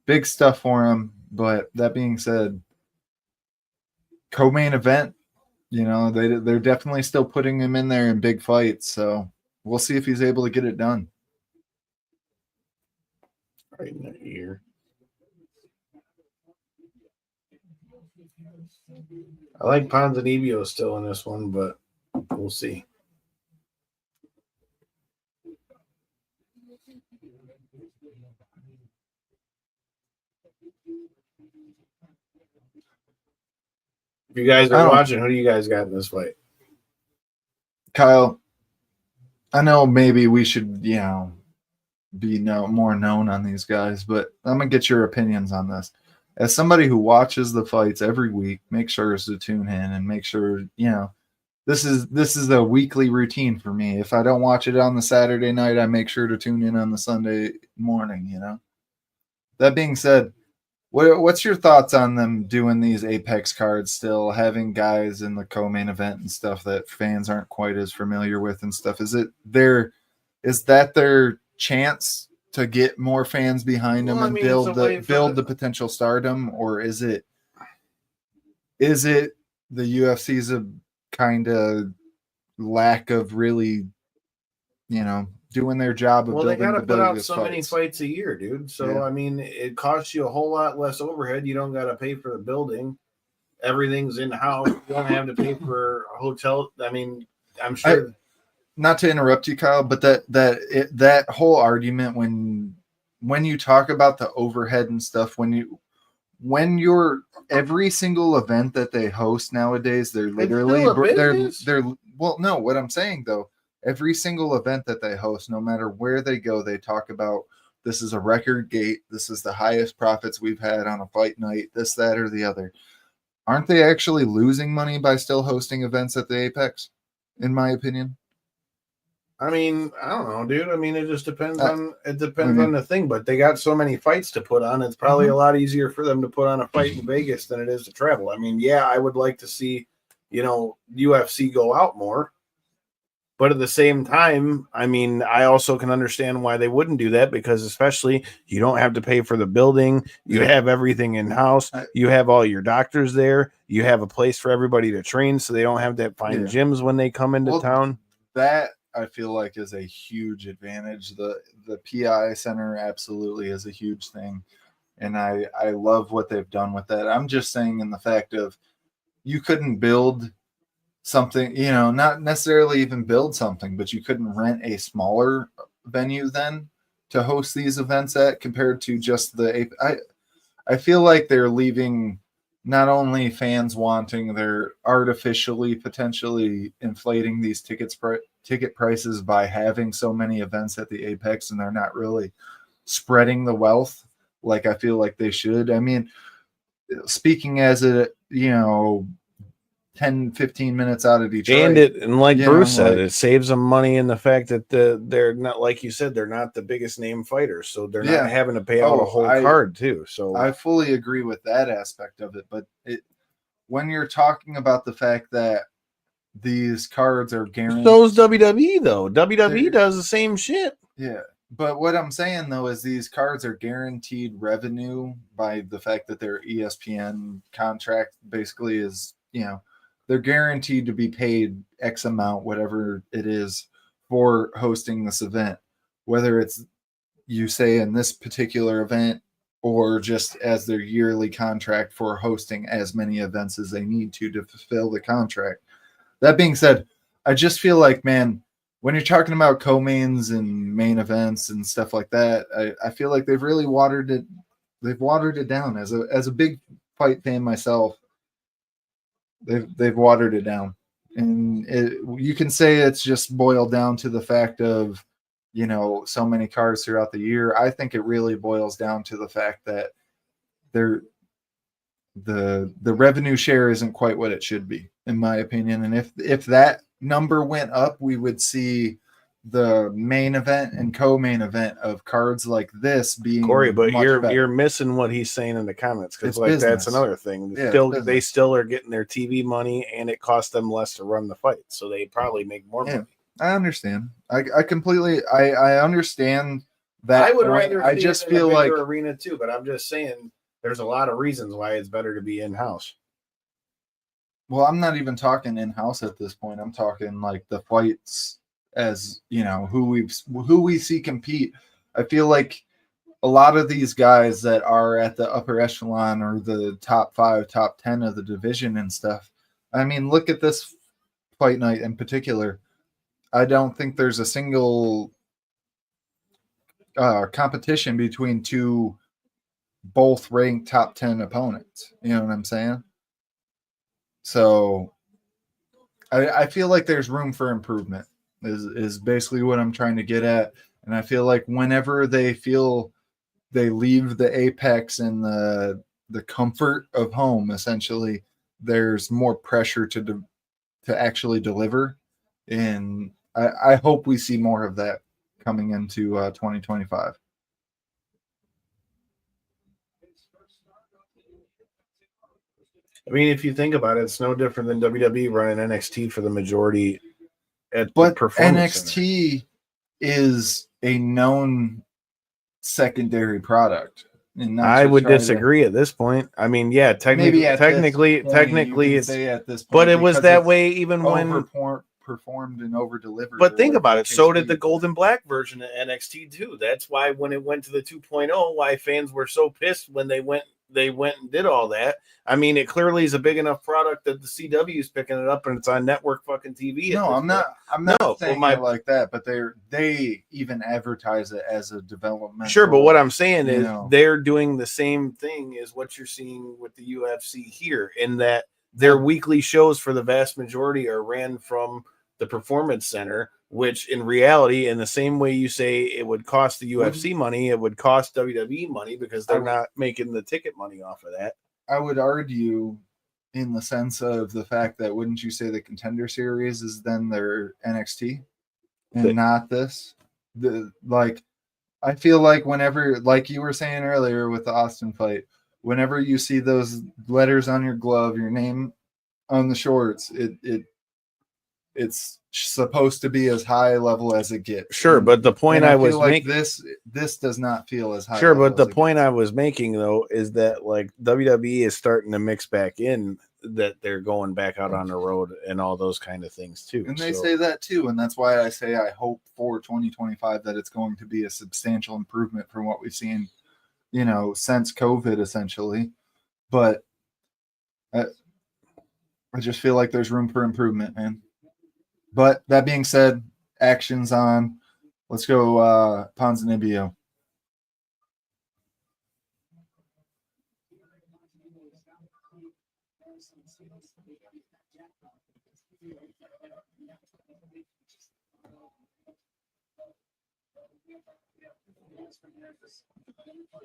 Big stuff for him. But that being said, co-main event, they're definitely still putting him in there in big fights. So we'll see if he's able to get it done. Right in that ear. I like Ponzinibbio still in this one, but we'll see. If you guys are watching, who do you guys got in this fight? Kyle, I know maybe we should, be more known on these guys, but I'm going to get your opinions on this. As somebody who watches the fights every week, make sure to tune in and make sure, this is a weekly routine for me. If I don't watch it on the Saturday night, I make sure to tune in on the Sunday morning, That being said, what's your thoughts on them doing these Apex cards still, having guys in the co-main event and stuff that fans aren't quite as familiar with and stuff? Is that their chance to get more fans behind them and build the potential stardom, or is it the UFC's a kind of lack of really, doing their job of they got to put out so fights. many fights a year, dude. So, I mean, it costs you a whole lot less overhead. You don't got to pay for the building. Everything's in-house. You don't have to pay for a hotel. I mean, I'm sure. Not to interrupt you, Kyle, but that whole argument when you talk about the overhead and stuff, when you're every single event that they host nowadays, they're literally no, what I'm saying though, every single event that they host, no matter where they go, they talk about this is a record gate, this is the highest profits we've had on a fight night, this, that, or the other. Aren't they actually losing money by still hosting events at the Apex, in my opinion? I mean, I don't know, dude. I mean, it just depends on the thing, but they got so many fights to put on. It's probably a lot easier for them to put on a fight in Vegas than it is to travel. I mean, yeah, I would like to see, UFC go out more. But at the same time, I mean, I also can understand why they wouldn't do that, because especially you don't have to pay for the building. You have everything in-house. You have all your doctors there. You have a place for everybody to train, so they don't have to find gyms when they come into town. That I feel like is a huge advantage. The PI center absolutely is a huge thing. And I love what they've done with that. I'm just saying in the fact of you couldn't build something, not necessarily even build something, but you couldn't rent a smaller venue then to host these events at, compared to just I feel like they're leaving not only fans wanting, they're artificially potentially inflating these ticket prices by having so many events at the Apex, and they're not really spreading the wealth like I feel like they should. I mean, speaking as 10, 15 minutes out of Detroit. And like Bruce said, it saves them money in the fact that they're not, like you said, they're not the biggest name fighters, so they're not having to pay out a whole card too. So I fully agree with that aspect of it, but when you're talking about the fact that these cards are guaranteed, so's WWE though. WWE does the same shit. Yeah, but what I'm saying though is these cards are guaranteed revenue by the fact that their ESPN contract basically is, they're guaranteed to be paid X amount, whatever it is, for hosting this event. Whether it's, you say, in this particular event, or just as their yearly contract for hosting as many events as they need to fulfill the contract. That being said, I just feel like, man, when you're talking about co-mains and main events and stuff like that, I feel like they've really watered it. They've watered it down. As a big fight fan myself, they've watered it down, and you can say it's just boiled down to the fact of so many cards throughout the year. I think it really boils down to the fact that the revenue share isn't quite what it should be, in my opinion. And if that number went up, we would see the main event and co-main event of cards like this being Cory, but you're missing what he's saying in the comments, because that's another thing. They still are getting their TV money, and it costs them less to run the fight, so they probably make more money. I understand. I completely understand that. I would rather. I just feel like arena too, but I'm just saying there's a lot of reasons why it's better to be in house. Well, I'm not even talking in house at this point. I'm talking like the fights, as who we see compete. I feel like a lot of these guys that are at the upper echelon or the top 5, top 10 of the division and stuff. I mean, look at this fight night in particular. I don't think there's a single competition between two both ranked top 10 opponents. You know what I'm saying? So I feel like there's room for improvement is basically what I'm trying to get at. And I feel like whenever they feel they leave the apex and the comfort of home, essentially, there's more pressure to actually deliver. And I hope we see more of that coming into 2025. I mean, if you think about it, it's no different than WWE running NXT for the majority at the But Performance Center. NXT is a known secondary product. And not I to would try disagree at this point. I mean, yeah, maybe at technically, it's. say at this point, But it was because that it's way even when. performed and over delivered. But think about it. So did the Gold and Black version of NXT too. That's why when it went to the 2.0, why fans were so pissed when they went and did all that. I mean, it clearly is a big enough product that the CW is picking it up and it's on network fucking TV. No, I'm not saying it like that, but they even advertise it as a development. Sure, but what I'm saying is know, they're doing the same thing as what you're seeing with the UFC here, in that their weekly shows for the vast majority are ran from the Performance Center, which in reality, in the same way you say it would cost the UFC money, it would cost WWE money because they're not making the ticket money off of that. I would argue in the sense of the fact that, wouldn't you say the Contender Series is then their NXT and not this? I feel like whenever, like you were saying earlier with the Austin fight, whenever you see those letters on your glove, your name on the shorts, it's supposed to be as high level as it gets. Sure, but the point I was making, this does not feel as high. Sure, but the point I was making though is that like WWE is starting to mix back in that they're going back out on the road and all those kind of things too. And they say that too, and that's why I say I hope for 2025 that it's going to be a substantial improvement from what we've seen, since COVID essentially. But I just feel like there's room for improvement, man. But that being said, actions on. Let's go Ponzinibbio.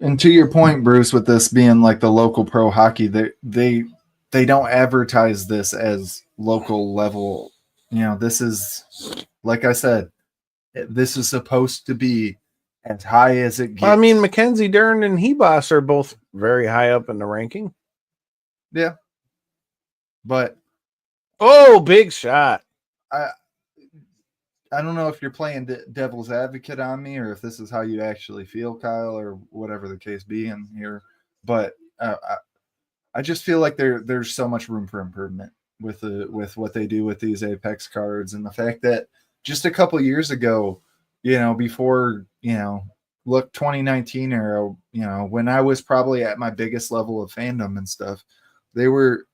And to your point, Bruce, with this being like the local pro hockey, they don't advertise this as local level. This is, like I said, this is supposed to be as high as it gets. I mean, Mackenzie Dern and Hebos are both very high up in the ranking. Yeah. But big shot. I don't know if you're playing devil's advocate on me or if this is how you actually feel, Kyle, or whatever the case be in here. But I just feel like there's so much room for improvement with what they do with these Apex cards, and the fact that just a couple years ago, before, look 2019 era, when I was probably at my biggest level of fandom and stuff, they were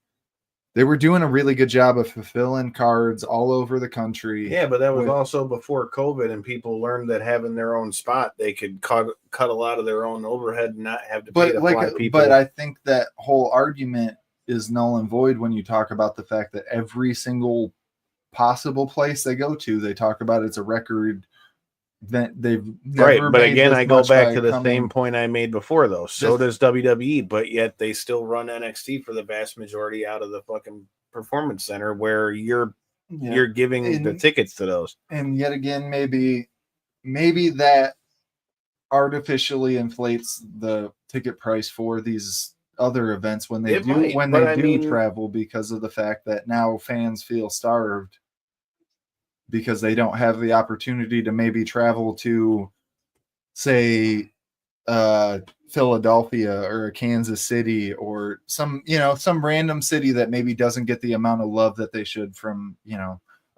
doing a really good job of fulfilling cards all over the country. Yeah, but that was also before COVID, and people learned that having their own spot, they could cut a lot of their own overhead and not have to pay to fly people. But I think that whole argument is null and void when you talk about the fact that every single possible place they go to, they talk about it's a record that they've never But again, I go back to the coming. same point I made before, though. So does WWE, but yet they still run NXT for the vast majority out of the fucking Performance Center, where you're giving the tickets to those. And yet again, maybe that artificially inflates the ticket price for these other events when they do travel, because of the fact that now fans feel starved because they don't have the opportunity to maybe travel to, say, Philadelphia or Kansas City or some random city that maybe doesn't get the amount of love that they should from,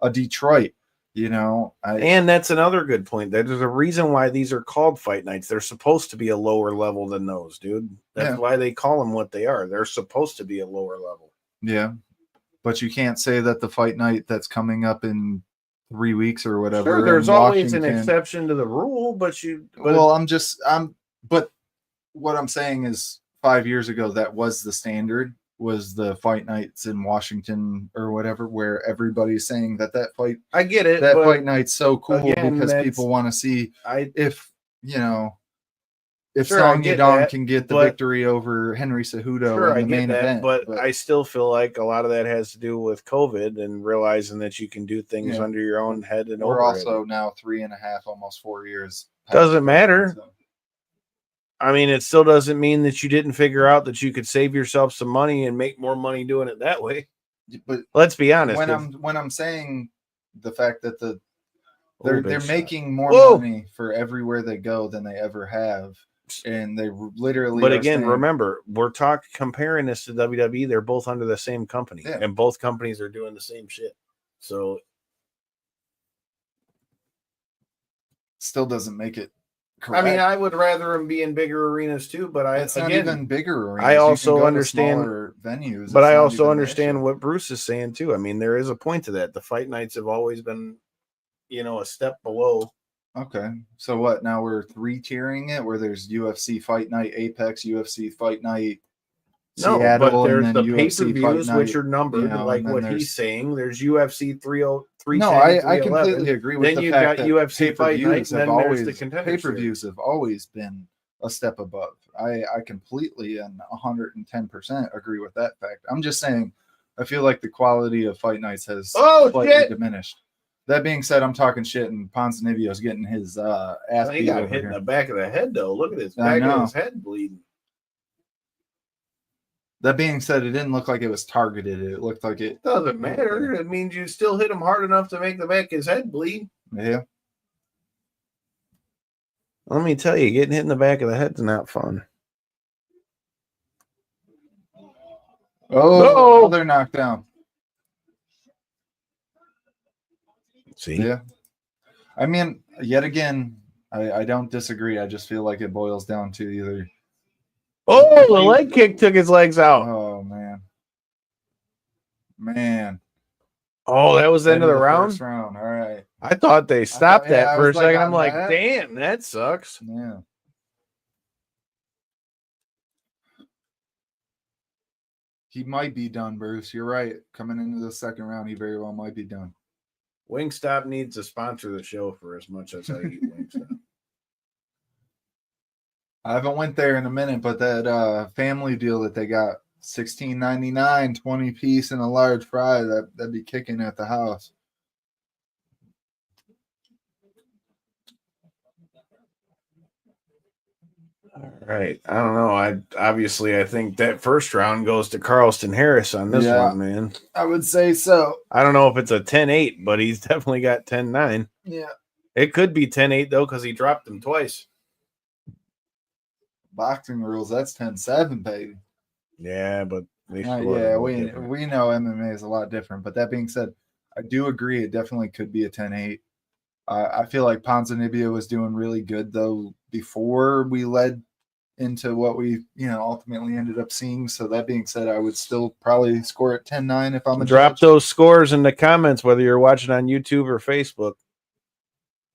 a Detroit. And that's another good point. There's a reason why these are called fight nights. They're supposed to be a lower level than those, dude. That's why they call them what they are. They're supposed to be a lower level. Yeah. But you can't say that the fight night that's coming up in 3 weeks or whatever. Sure, there's always an exception to the rule, but what I'm saying is 5 years ago, that was the standard, was the fight nights in Washington or whatever, where everybody's saying that fight. I get it. That fight night's so cool because people want to see if Song Yadong can get the victory over Henry Cejudo in the main event. But I still feel like a lot of that has to do with COVID and realizing that you can do things under your own head and we're overhead. Also now 3.5, almost 4 years. Doesn't matter. I mean, it still doesn't mean that you didn't figure out that you could save yourself some money and make more money doing it that way. But let's be honest. When I'm saying the fact that they're making more money for everywhere they go than they ever have, and they literally. But again, remember, we're comparing this to WWE. They're both under the same company, and both companies are doing the same shit. So, still doesn't make it correct. I mean, I would rather them be in bigger arenas too, but it's not even bigger arenas. I also understand venues, but I also understand what Bruce is saying too. I mean, there is a point to that. The fight nights have always been, a step below. Okay, so what? Now we're 3-tiering it, where there's UFC Fight Night, Apex, UFC Fight Night, Seattle, but there's and the then pay-per-views, which are numbered, like what he's saying. There's UFC 303. No, I completely agree with then the got fact that UFC Fight Night, and then there's the contender pay-per-views have always been a step above. I completely and 110% agree with that fact. I'm just saying, I feel like the quality of fight nights has slightly diminished. That being said, I'm talking shit, and Ponzinibbio's getting his ass beat. He got hit in the back of the head, though. Look at his back of his head bleeding. That being said, it didn't look like it was targeted. It looked like it doesn't matter. It means you still hit him hard enough to make the back of his head bleed. Yeah. Let me tell you, getting hit in the back of the head's not fun. Oh, they're knocked down. See? Yeah. I mean, yet again, I don't disagree. I just feel like it boils down to either. Oh, the leg kick took his legs out. Oh, man. Oh, that was the end of the round? First round. All right. I thought they stopped that for a second. I'm like, damn, that sucks. Yeah. He might be done, Bruce. You're right. Coming into the second round, he very well might be done. Wingstop needs to sponsor the show for as much as I eat Wingstop. I haven't went there in a minute, but that family deal that they got, $16.99, 20 piece and a large fry, that'd be kicking at the house. All right. I don't know. I think that first round goes to Carlston Harris on this one, man. I would say so. I don't know if it's a 10-8, but he's definitely got 10-9. Yeah. It could be 10-8, though, because he dropped him twice. Boxing rules, that's 10-7, baby. Yeah, but we know MMA is a lot different. But that being said, I do agree it definitely could be a 10-8. I feel like Ponzinibbio was doing really good, though, before we led into what we, ultimately ended up seeing. So that being said, I would still probably score at 10-9 if I'm a drop judge. Those scores in the comments, whether you're watching on YouTube or Facebook.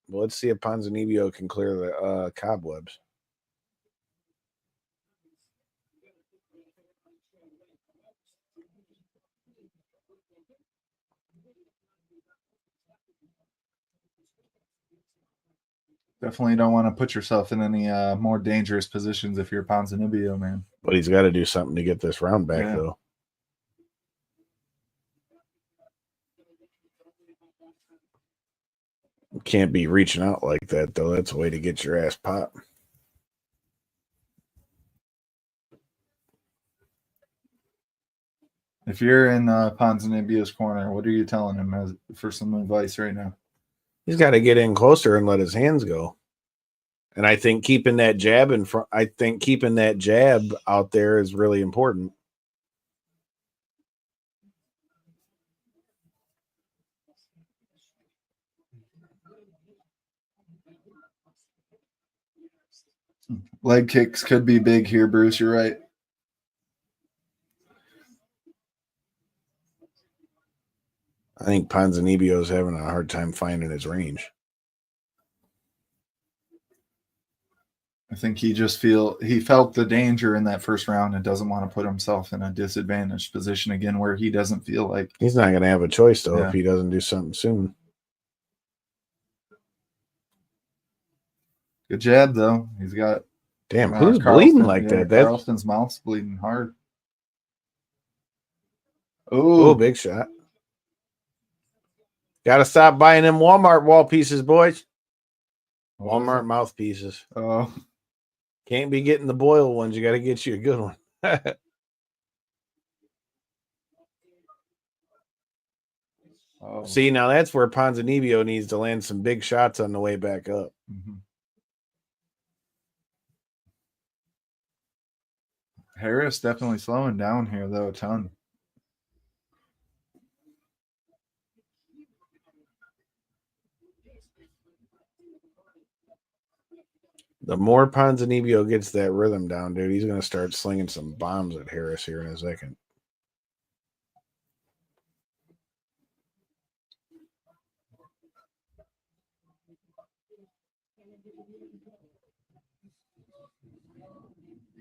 Well, let's see if Ponzinibbio can clear the cobwebs. Definitely don't want to put yourself in any more dangerous positions if you're Ponzinibbio, man. But he's got to do something to get this round back, though. Can't be reaching out like that, though. That's a way to get your ass popped. If you're in Ponzinibbio's corner, what are you telling him for some advice right now? He's got to get in closer and let his hands go. And I think keeping that jab in front, keeping that jab out there is really important. Leg kicks could be big here, Bruce. You're right. I think Ponzinibbio is having a hard time finding his range. I think he felt the danger in that first round and doesn't want to put himself in a disadvantaged position again where he doesn't feel like he's not going to have a choice though if he doesn't do something soon. Good jab though. He's got who's bleeding like that? Carlston's mouth's bleeding hard. Oh, big shot. Got to stop buying them Walmart wall pieces, boys. Walmart mouthpieces. Oh. Can't be getting the boil ones. You got to get you a good one. Oh. See, now that's where Ponzinibbio needs to land some big shots on the way back up. Mm-hmm. Harris definitely slowing down here, though, a ton. The more Ponzinibbio gets that rhythm down, dude, he's going to start slinging some bombs at Harris here in a second.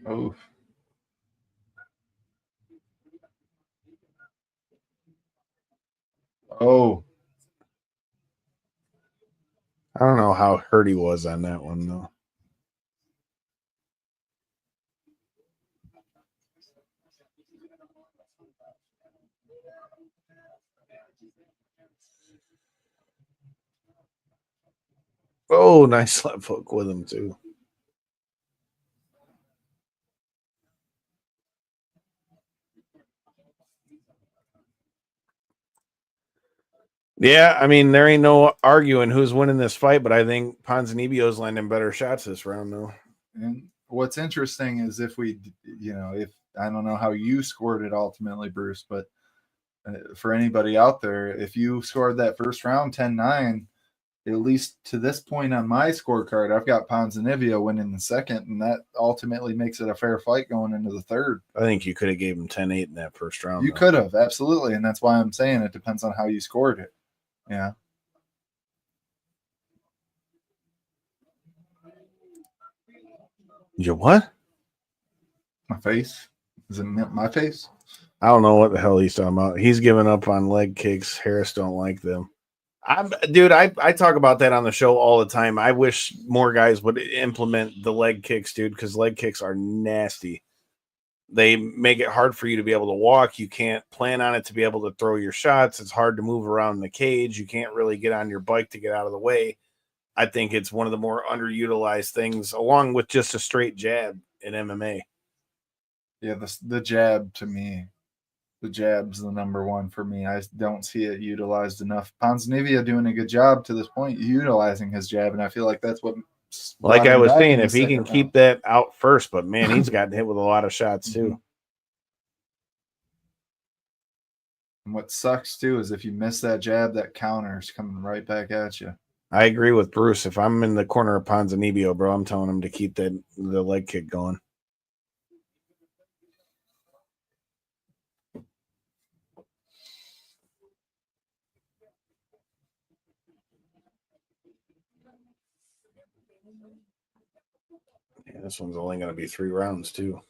Oh. Oh. I don't know how hurt he was on that one, though. Oh, nice left hook with him, too. Yeah, I mean, there ain't no arguing who's winning this fight, but I think Ponzinibbio's landing better shots this round, though. And what's interesting is if I don't know how you scored it ultimately, Bruce, but for anybody out there, if you scored that first round 10-9, at least to this point on my scorecard, I've got Ponzinibbio winning the second, and that ultimately makes it a fair fight going into the third. I think you could have gave him 10-8 in that first round. You could have, absolutely, and that's why I'm saying it depends on how you scored it. Yeah. Your what? My face? Is it my face? I don't know what the hell he's talking about. He's giving up on leg kicks. Harris don't like them. I talk about that on the show all the time. I wish more guys would implement the leg kicks, dude, because leg kicks are nasty. They make it hard for you to be able to walk. You can't plan on it to be able to throw your shots. It's hard to move around the cage. You can't really get on your bike to get out of the way. I think it's one of the more underutilized things, along with just a straight jab in MMA. Yeah, the jab to me. The jab's the number one for me. I don't see it utilized enough. Ponzinibbio doing a good job to this point, utilizing his jab, and I feel like that's what. Like I was saying, if he can keep that out first, but man, he's gotten hit with a lot of shots too. And what sucks too is if you miss that jab, that counter is coming right back at you. I agree with Bruce. If I'm in the corner of Ponzinibbio, bro, I'm telling him to keep the leg kick going. Yeah, this one's only going to be 3 rounds, too.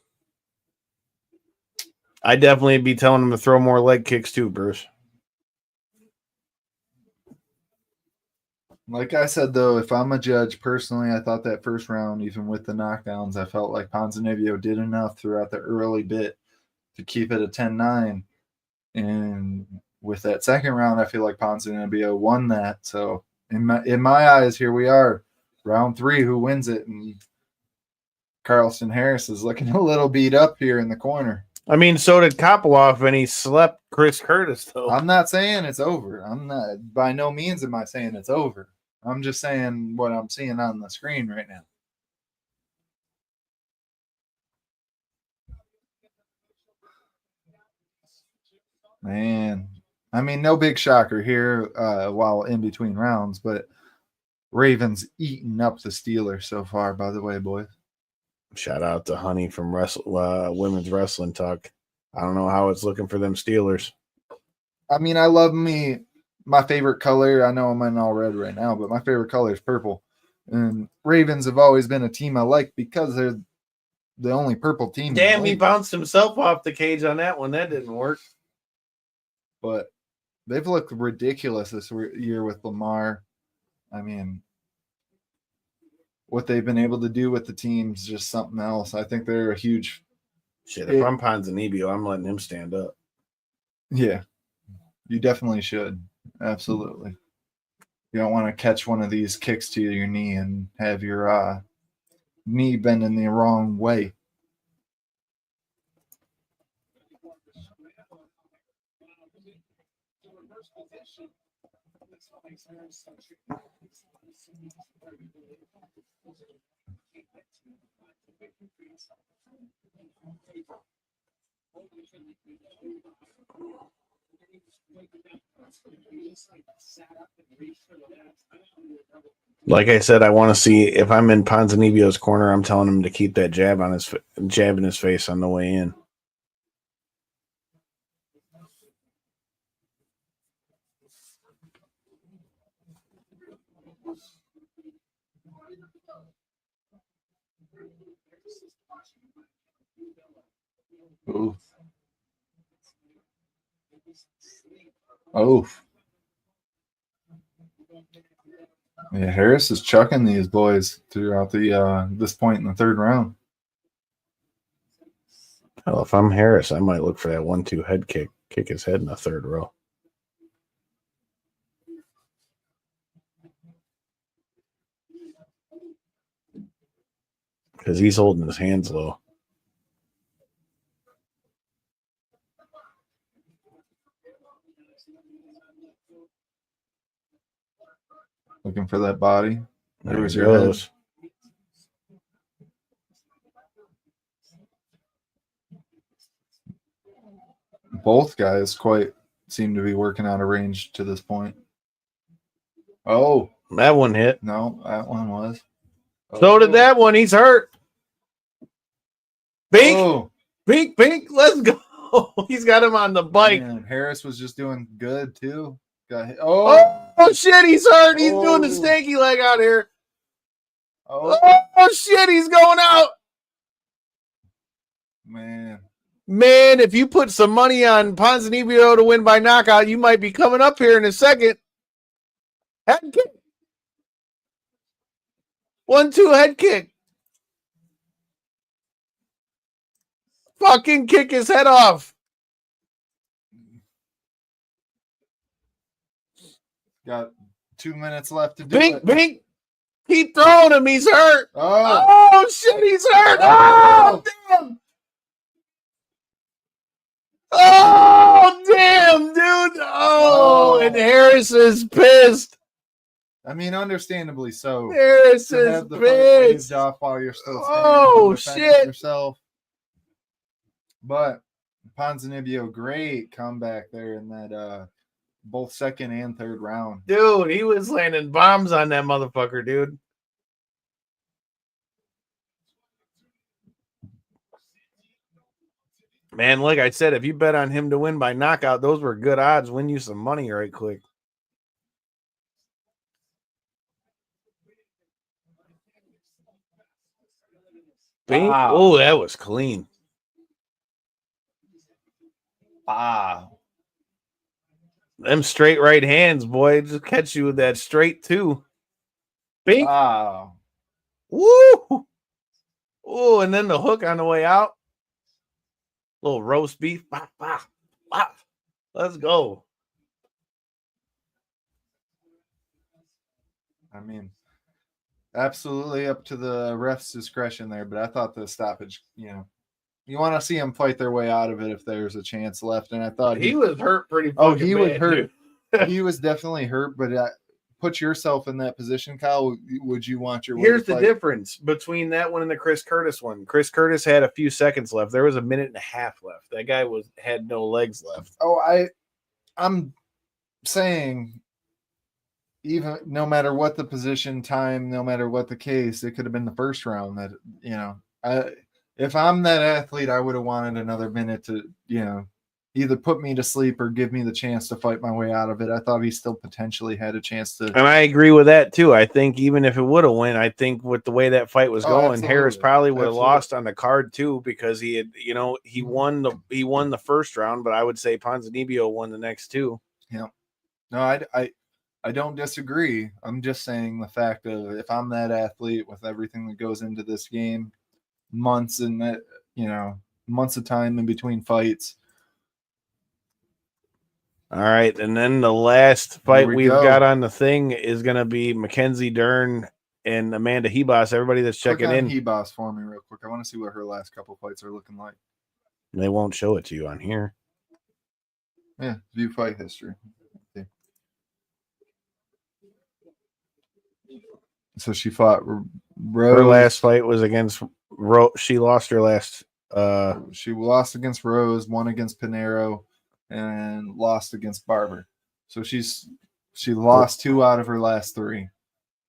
I'd definitely be telling him to throw more leg kicks, too, Bruce. Like I said, though, if I'm a judge, personally, I thought that first round, even with the knockdowns, I felt like Ponzinibbio did enough throughout the early bit to keep it a 10-9. And with that second round, I feel like Ponzinibbio won that. So in my eyes, here we are, round 3. Who wins it? And Carlston Harris is looking a little beat up here in the corner. I mean, so did Kopilov, and he slept Chris Curtis, though. I'm not saying it's over. I'm not. By no means am I saying it's over. I'm just saying what I'm seeing on the screen right now. Man, I mean, no big shocker here while in between rounds, but Ravens eating up the Steelers so far, by the way, boys. Shout out to Honey from Women's Wrestling Talk. I don't know how it's looking for them Steelers. I mean, I love my favorite color. I know I'm in all red right now, but my favorite color is purple. And Ravens have always been a team I like because they're the only purple team. Damn, he bounced himself off the cage on that one. That didn't work. But they've looked ridiculous this year with Lamar. I mean, what they've been able to do with the team's just something else. I think they're a huge shit. If I'm Ponzinibbio, I'm letting him stand up. Yeah, you definitely should. Absolutely. You don't want to catch one of these kicks to your knee and have your knee bending the wrong way. Like I said, I want to see if I'm in Ponzinibbio's corner. I'm telling him to keep that jab in his face on the way in. Oof. Oof. Yeah, Harris is chucking these boys throughout the this point in the third round. Well, if I'm Harris, I might look for that 1-2 head kick his head in the third row. Because he's holding his hands low. Looking for that body. There was he your goes. head. Both guys quite seem to be working out of range to this point. Oh, That one hit. no, that one was. So did that one. He's hurt. Bink, Oh, bink. Let's go. He's got him on the bike. man, Harris was just doing good too. Got hit. Oh, Oh shit, he's hurt. He's doing the Oh. stanky leg out here. oh, Oh shit, he's going out. man. Man, if you put some money on Ponzinibbio to win by knockout, you might be coming up here in a second. Head kick. 1-2 head kick. Fucking kick his head off. Got 2 minutes left to do it. Bink. Keep throwing him. He's hurt. Oh, Oh shit, he's hurt. Oh damn. Oh damn, dude. Oh, and Harris is pissed. I mean, understandably so. Harris To is have the fight waved pissed. off while you're still Oh, defending shit. yourself. But Ponzinibbio, great comeback there in that both second and third round. Dude, he was landing bombs on that motherfucker, dude. Man, like I said, if you bet on him to win by knockout, those were good odds. Win you some money right quick. Wow. Oh, that was clean. Wow. Them straight right hands, boy, just catch you with that straight too. Bink. Wow. Woo! Oh, and then the hook on the way out. Little roast beef. Bah, bah, bah. Let's go. I mean, absolutely up to the ref's discretion there, but I thought the stoppage, you want to see them fight their way out of it if there's a chance left. And I thought He was hurt pretty Oh, fucking he was bad, hurt. dude. He was definitely hurt, but put yourself in that position, Kyle. Would you want your way Here's to the fight? difference between that one and the Chris Curtis one. Chris Curtis had a few seconds left. There was a minute and a half left. That guy had no legs left. Oh, I'm saying even no matter what the position, time, no matter what the case, it could have been the first round that, if I'm that athlete, I would have wanted another minute to, either put me to sleep or give me the chance to fight my way out of it. I thought he still potentially had a chance to. And I agree with that too. I think even if it would have won, I think with the way that fight was going, absolutely. Harris probably would have Absolutely. lost on the card too, because he had, he won the first round, but I would say Ponzinibbio won the next two. Yeah. No, I don't disagree. I'm just saying the fact of if I'm that athlete with everything that goes into this game, months and that, months of time in between fights. All right, and then the last fight we we've go. got on the thing is going to be Mackenzie Dern and Amanda Hebos. Everybody that's checking Click on in, Hebos for me real quick. I want to see what her last couple fights are looking like. they won't show it to you on here. Yeah, view fight history. Okay. So she fought Rose. Her last fight was against Rose. She lost her last. She lost against Rose, won against Pinheiro, and lost against Barber. So she lost 2 out of her last 3,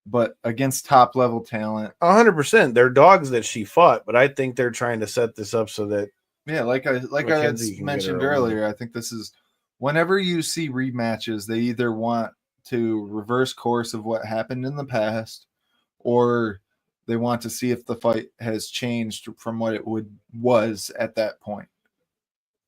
but against top level talent. 100%. They're dogs that she fought, but I think they're trying to set this up so that like I mentioned earlier, I think this is whenever you see rematches, they either want to reverse course of what happened in the past, or they want to see if the fight has changed from what it was at that point.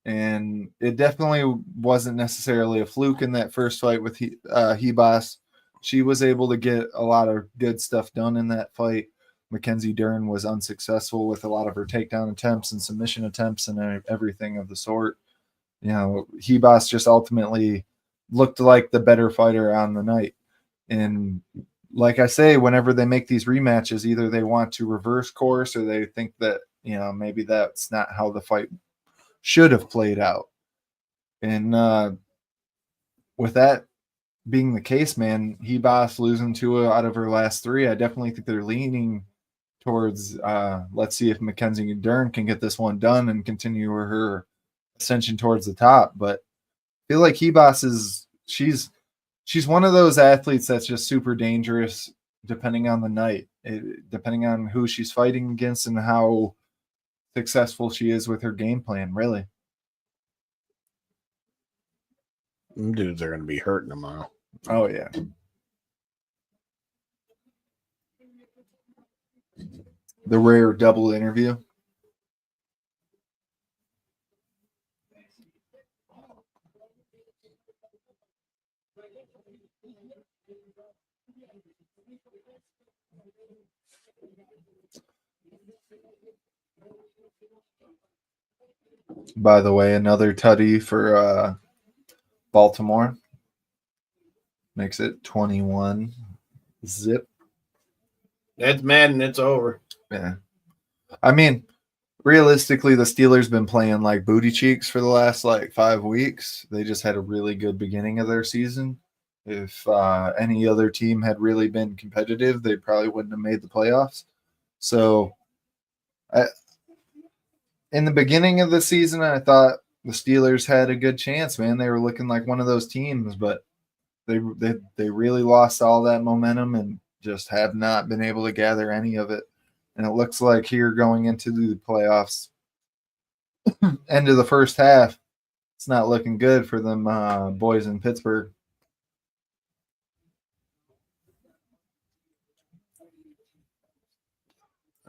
And it definitely wasn't necessarily a fluke in that first fight with Hebos. She was able to get a lot of good stuff done in that fight. Mackenzie Dern was unsuccessful with a lot of her takedown attempts and submission attempts and everything of the sort. Hebos just ultimately looked like the better fighter on the night. And like I say, whenever they make these rematches, either they want to reverse course or they think that, maybe that's not how the fight should have played out. And with that being the case, man, Hebos losing 2 out of her last 3, I definitely think they're leaning towards let's see if Mackenzie Dern can get this one done and continue her ascension towards the top. But I feel like Hebos she's one of those athletes that's just super dangerous depending on the night, depending on who she's fighting against and how successful she is with her game plan, really. dudes are going to be hurting tomorrow. Oh, yeah. The rare double interview. By the way, another tutty for Baltimore. Makes it 21 zip. That's Madden. It's over. Yeah. I mean, realistically, the Steelers been playing like booty cheeks for the last 5 weeks. They just had a really good beginning of their season. If any other team had really been competitive, they probably wouldn't have made the playoffs. So, in the beginning of the season, I thought the Steelers had a good chance, man. They were looking like one of those teams, but they really lost all that momentum and just have not been able to gather any of it. And it looks like here going into the playoffs, end of the first half, it's not looking good for them boys in Pittsburgh.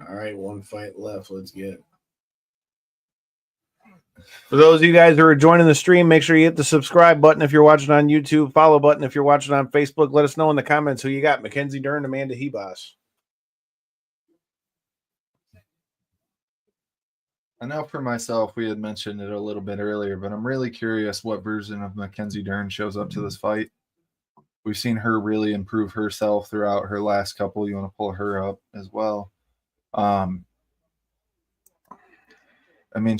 All right, 1 fight left. Let's get it. For those of you guys who are joining the stream, make sure you hit the subscribe button if you're watching on YouTube, follow button if you're watching on Facebook. Let us know in the comments who you got, Mackenzie Dern, Amanda Hebos. I know for myself, we had mentioned it a little bit earlier, but I'm really curious what version of Mackenzie Dern shows up to this fight. We've seen her really improve herself throughout her last couple. You want to pull her up as well. I mean,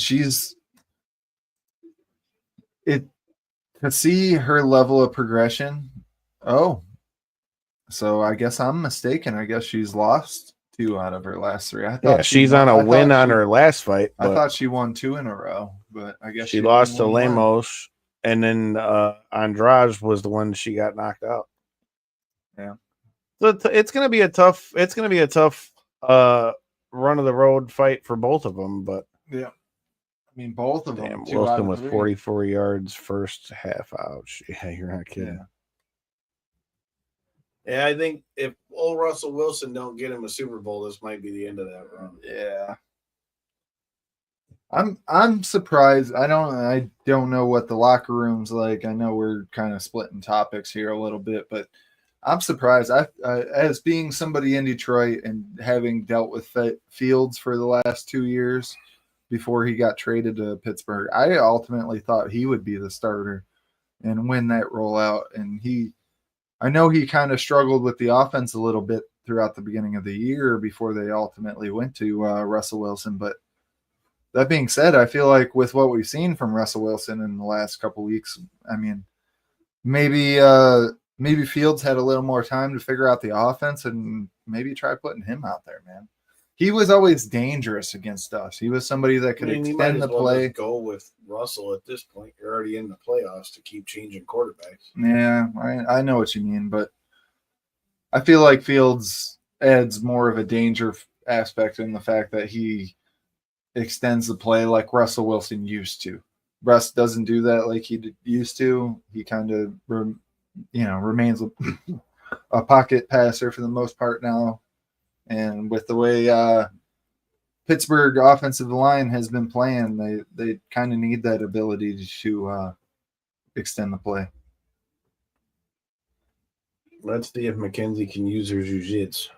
to see her level of progression. Oh, so I guess I'm mistaken. I guess she's lost 2 out of her last 3. I thought she's on a win on her last fight. I thought she won 2 in a row, but I guess she lost to Lemos, and then Andrade was the one she got knocked out. Yeah, so it's gonna be a tough. It's gonna be a tough run of the road fight for both of them. But yeah. I mean, both of them. Wilson with 44 yards first half. Ouch. Yeah, you're not kidding. Yeah, I think if old Russell Wilson don't get him a Super Bowl, this might be the end of that run. Yeah. I'm surprised. I don't know what the locker room's like. I know we're kind of splitting topics here a little bit, but I'm surprised. As being somebody in Detroit and having dealt with Fields for the last 2 years, before he got traded to Pittsburgh, I ultimately thought he would be the starter and win that rollout. And I know he kind of struggled with the offense a little bit throughout the beginning of the year before they ultimately went to Russell Wilson. But that being said, I feel like with what we've seen from Russell Wilson in the last couple weeks, I mean, maybe Fields had a little more time to figure out the offense and maybe try putting him out there, man. He was always dangerous against us. He was somebody that could extend the play. Go with Russell at this point. You're already in the playoffs to keep changing quarterbacks. Yeah, I know what you mean, but I feel like Fields adds more of a danger aspect in the fact that he extends the play like Russell Wilson used to. Russ doesn't do that like he used to. He kind of, remains a pocket passer for the most part now. And with the way Pittsburgh offensive line has been playing, they kind of need that ability to extend the play. Let's see if McKenzie can use her jiu-jitsu.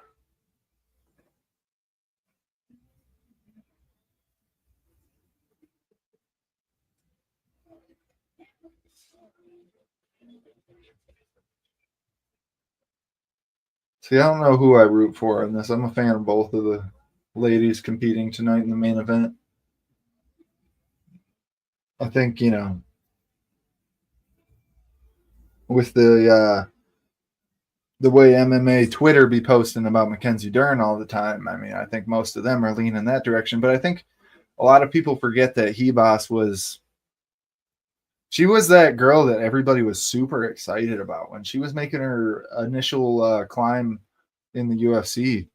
See, I don't know who I root for in this. I'm a fan of both of the ladies competing tonight in the main event. I think, with the way MMA Twitter be posting about Mackenzie Dern all the time, I mean, I think most of them are leaning that direction. But I think a lot of people forget that Hebos was that girl that everybody was super excited about when she was making her initial climb in the UFC.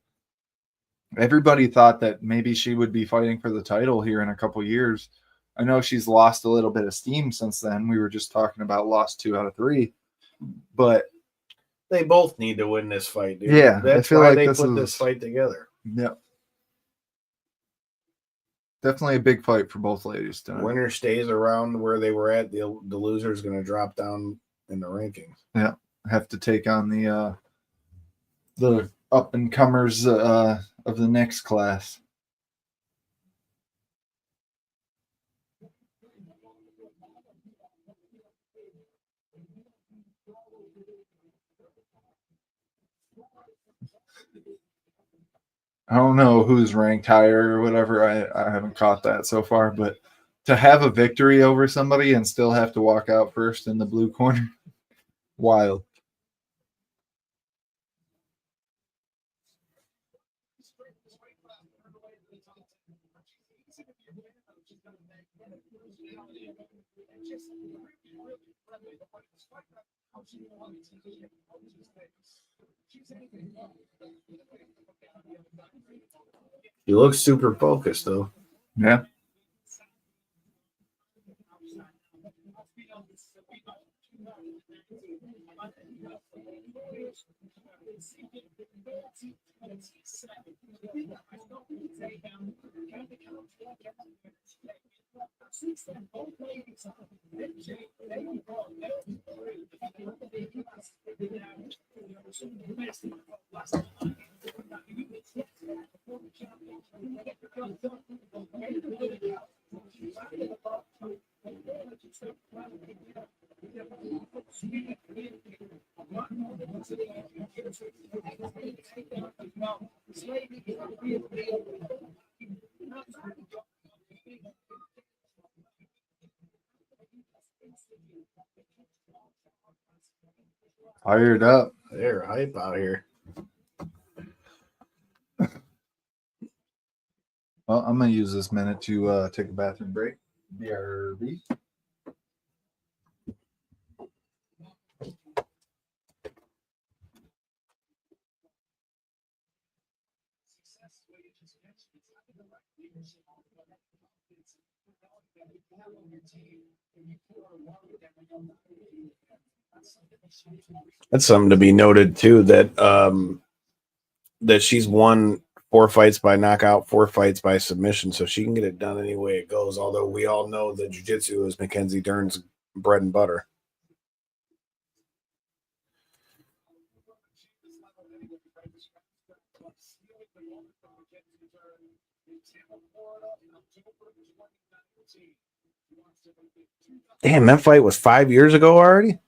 Everybody thought that maybe she would be fighting for the title here in a couple years. I know she's lost a little bit of steam since then. We were just talking about lost 2 out of 3, but they both need to win this fight, dude. Yeah, that's why they put this fight together. Yep. Definitely a big fight for both ladies tonight. Winner stays around where they were at. The loser is going to drop down in the rankings. Yeah, have to take on the up and comers of the next class. I don't know who's ranked higher or whatever. I haven't caught that so far, but to have a victory over somebody and still have to walk out first in the blue corner, wild. He looks super focused, though. Yeah. Fired up. They're hype out here. Well, I'm going to use this minute to take a bathroom break. BRB. That's something to be noted too. That she's won 4 fights by knockout, 4 fights by submission, so she can get it done any way it goes. Although we all know that jiu-jitsu is Mackenzie Dern's bread and butter. Damn, that fight was 5 years ago already?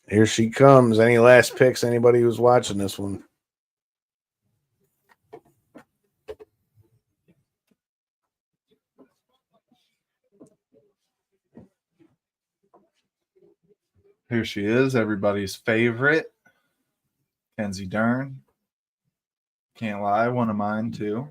Here she comes. Any last picks? Anybody who's watching this one? Here she is, everybody's favorite, Mackenzie Dern. Can't lie, one of mine too.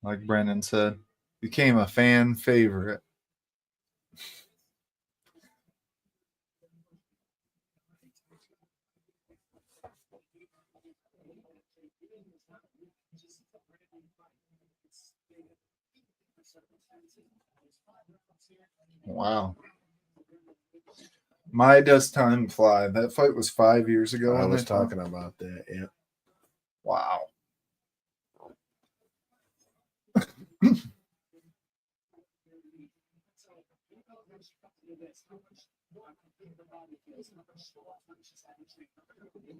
Like Brendan said, became a fan favorite. Wow. My does time fly. That fight was 5 years ago. I was talking about that. Yeah. Wow.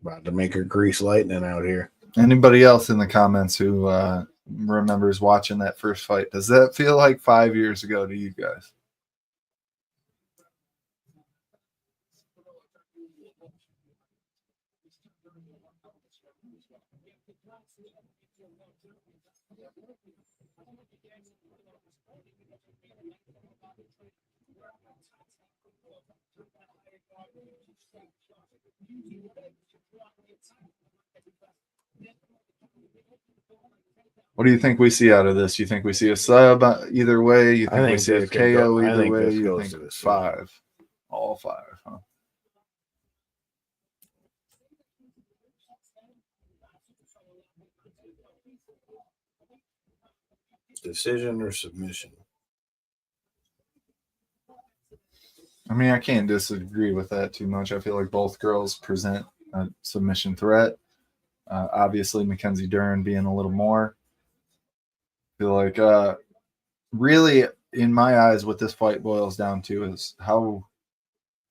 About to make her grease lightning out here. Anybody else in the comments who remembers watching that first fight? Does that feel like 5 years ago to you guys? What do you think we see out of this? You think we see a sub either way? You think we see a KO either way? You think 5? All 5, huh? Decision or submission? I mean, I can't disagree with that too much. I feel like both girls present a submission threat. Obviously, Mackenzie Dern being a little more. I feel like really, in my eyes, what this fight boils down to is how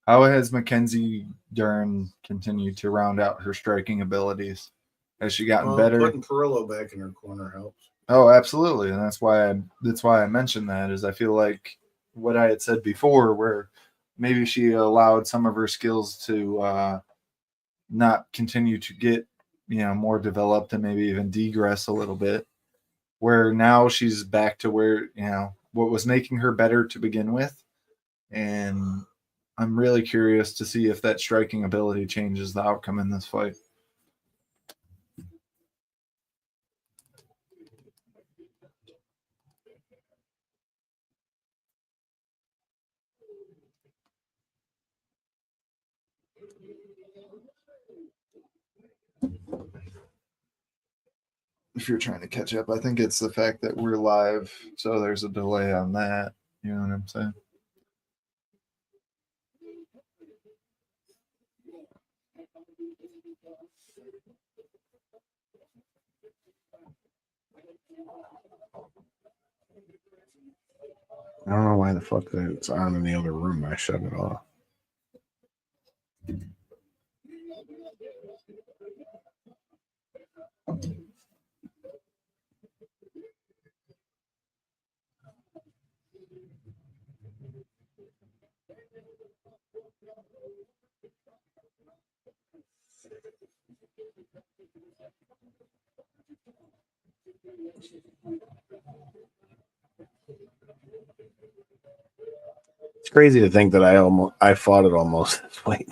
has Mackenzie Dern continued to round out her striking abilities? Has she gotten better? Putting Perillo back in her corner helps. Oh, absolutely, and that's why I mentioned that. Is I feel like what I had said before, where maybe she allowed some of her skills to not continue to get more developed and maybe even degress a little bit. Where now she's back to where what was making her better to begin with, and I'm really curious to see if that striking ability changes the outcome in this fight. If you're trying to catch up, I think it's the fact that we're live, so there's a delay on that. You know what I'm saying? I don't know why the fuck it's on in the other room. I shut it off. It's crazy to think that I fought it almost this weight.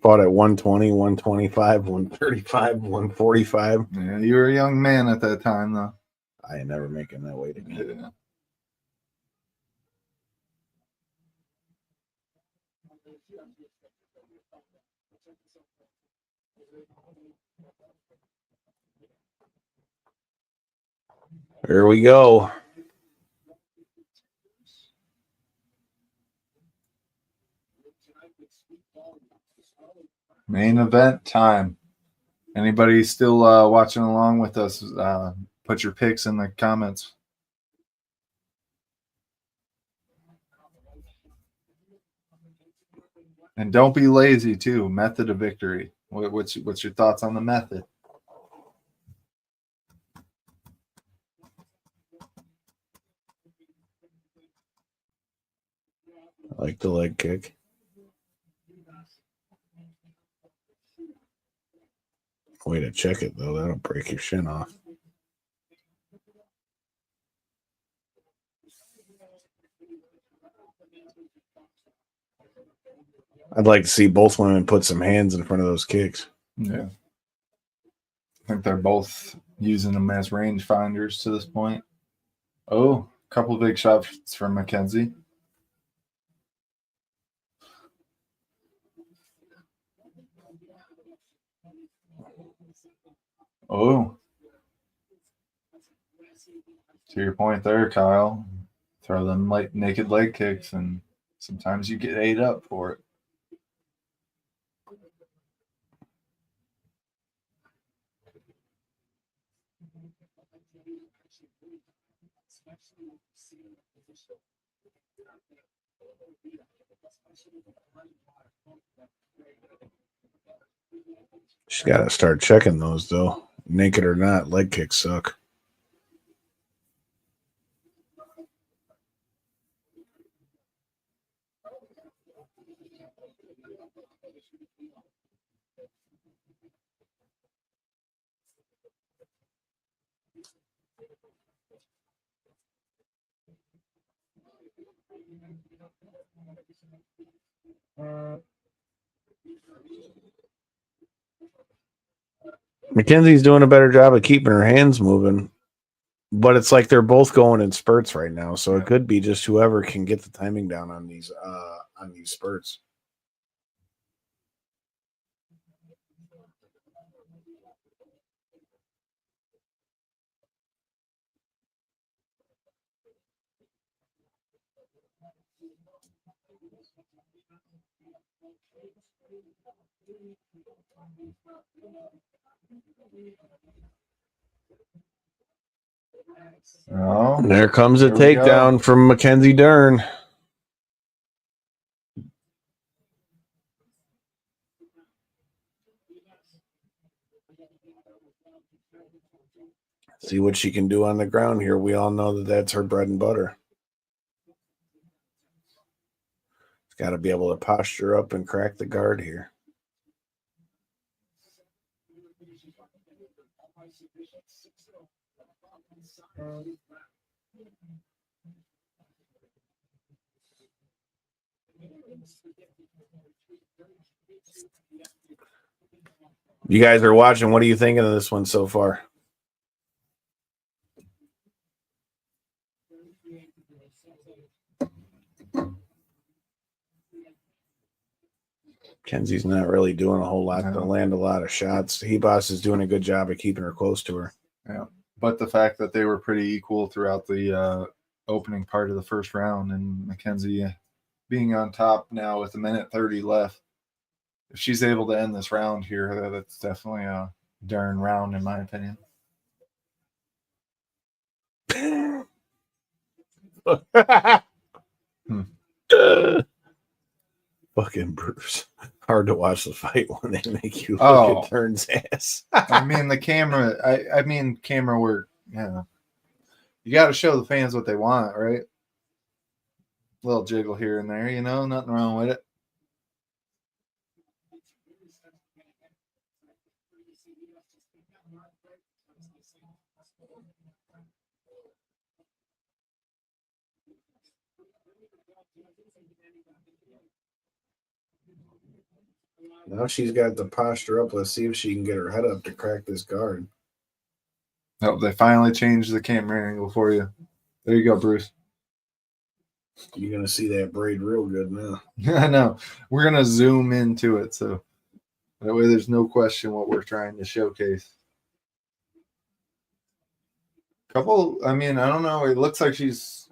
Fought at 120, 125, 135, 145. Yeah, you were a young man at that time, though. I ain't never making that weight again. Yeah. Here we go. Main event time. Anybody still watching along with us? Put your picks in the comments. And don't be lazy too. Method of victory. What's your thoughts on the method? I like the leg kick. Way to check it, though. That'll break your shin off. I'd like to see both women put some hands in front of those kicks. Yeah. I think they're both using them as range finders to this point. Oh, a couple big shots from Mackenzie. Oh. To your point there, Kyle. Throw them like naked leg kicks, and sometimes you get ate up for it. She's got to start checking those, though. Naked or not, leg kicks suck. Mackenzie's doing a better job of keeping her hands moving, but it's like they're both going in spurts right now. So it could be just whoever can get the timing down on these spurts. Oh, There comes a takedown from Mackenzie Dern. See what she can do on the ground here. We all know that that's her bread and butter. It's got to be able to posture up and crack the guard here. You guys are watching. What are you thinking of this one so far? Kenzie's not really doing a whole lot to land a lot of shots. He-Boss is doing a good job of keeping her close to her. Yeah, but the fact that they were pretty equal throughout the opening part of the first round, and Mackenzie being on top now with 1:30 left. If she's able to end this round here, that's definitely a darn round, in my opinion. Fucking Bruce. Hard to watch the fight when they make you look at Dern's ass. I mean, the camera, I mean, camera work. Yeah. You got to show the fans what they want, right? A little jiggle here and there, nothing wrong with it. Now she's got the posture up. Let's see if she can get her head up to crack this guard. Oh, they finally changed the camera angle for you. There you go, Bruce. You're going to see that braid real good now. I know. We're going to zoom into it, so that way there's no question what we're trying to showcase. I mean, I don't know. It looks like she's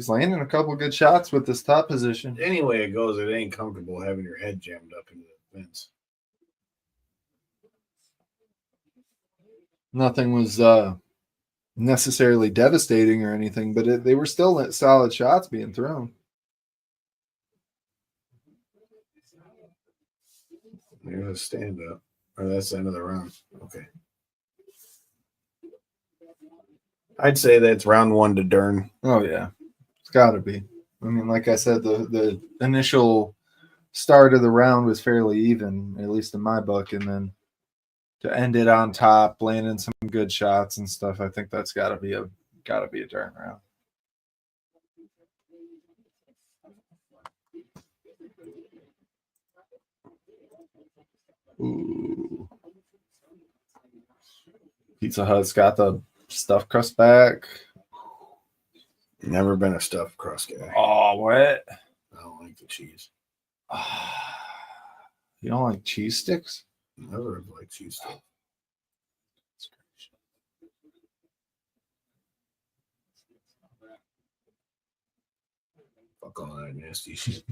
landing a couple good shots with this top position. Anyway it goes, it ain't comfortable having your head jammed up into the fence. Nothing was necessarily devastating or anything, but they were still solid shots being thrown. Maybe a stand up. Or that's the end of the round. Okay. I'd say that's round 1 to Dern. Oh yeah, it's got to be. I mean, like I said, the initial start of the round was fairly even, at least in my book, and then to end it on top, landing some good shots and stuff, I think that's got to be a Dern round. Ooh. Pizza Hut's got the stuffed crust back. Never been a stuffed crust guy. Oh, what? I don't like the cheese. You don't like cheese sticks? Never have liked cheese sticks. Fuck all that nasty shit.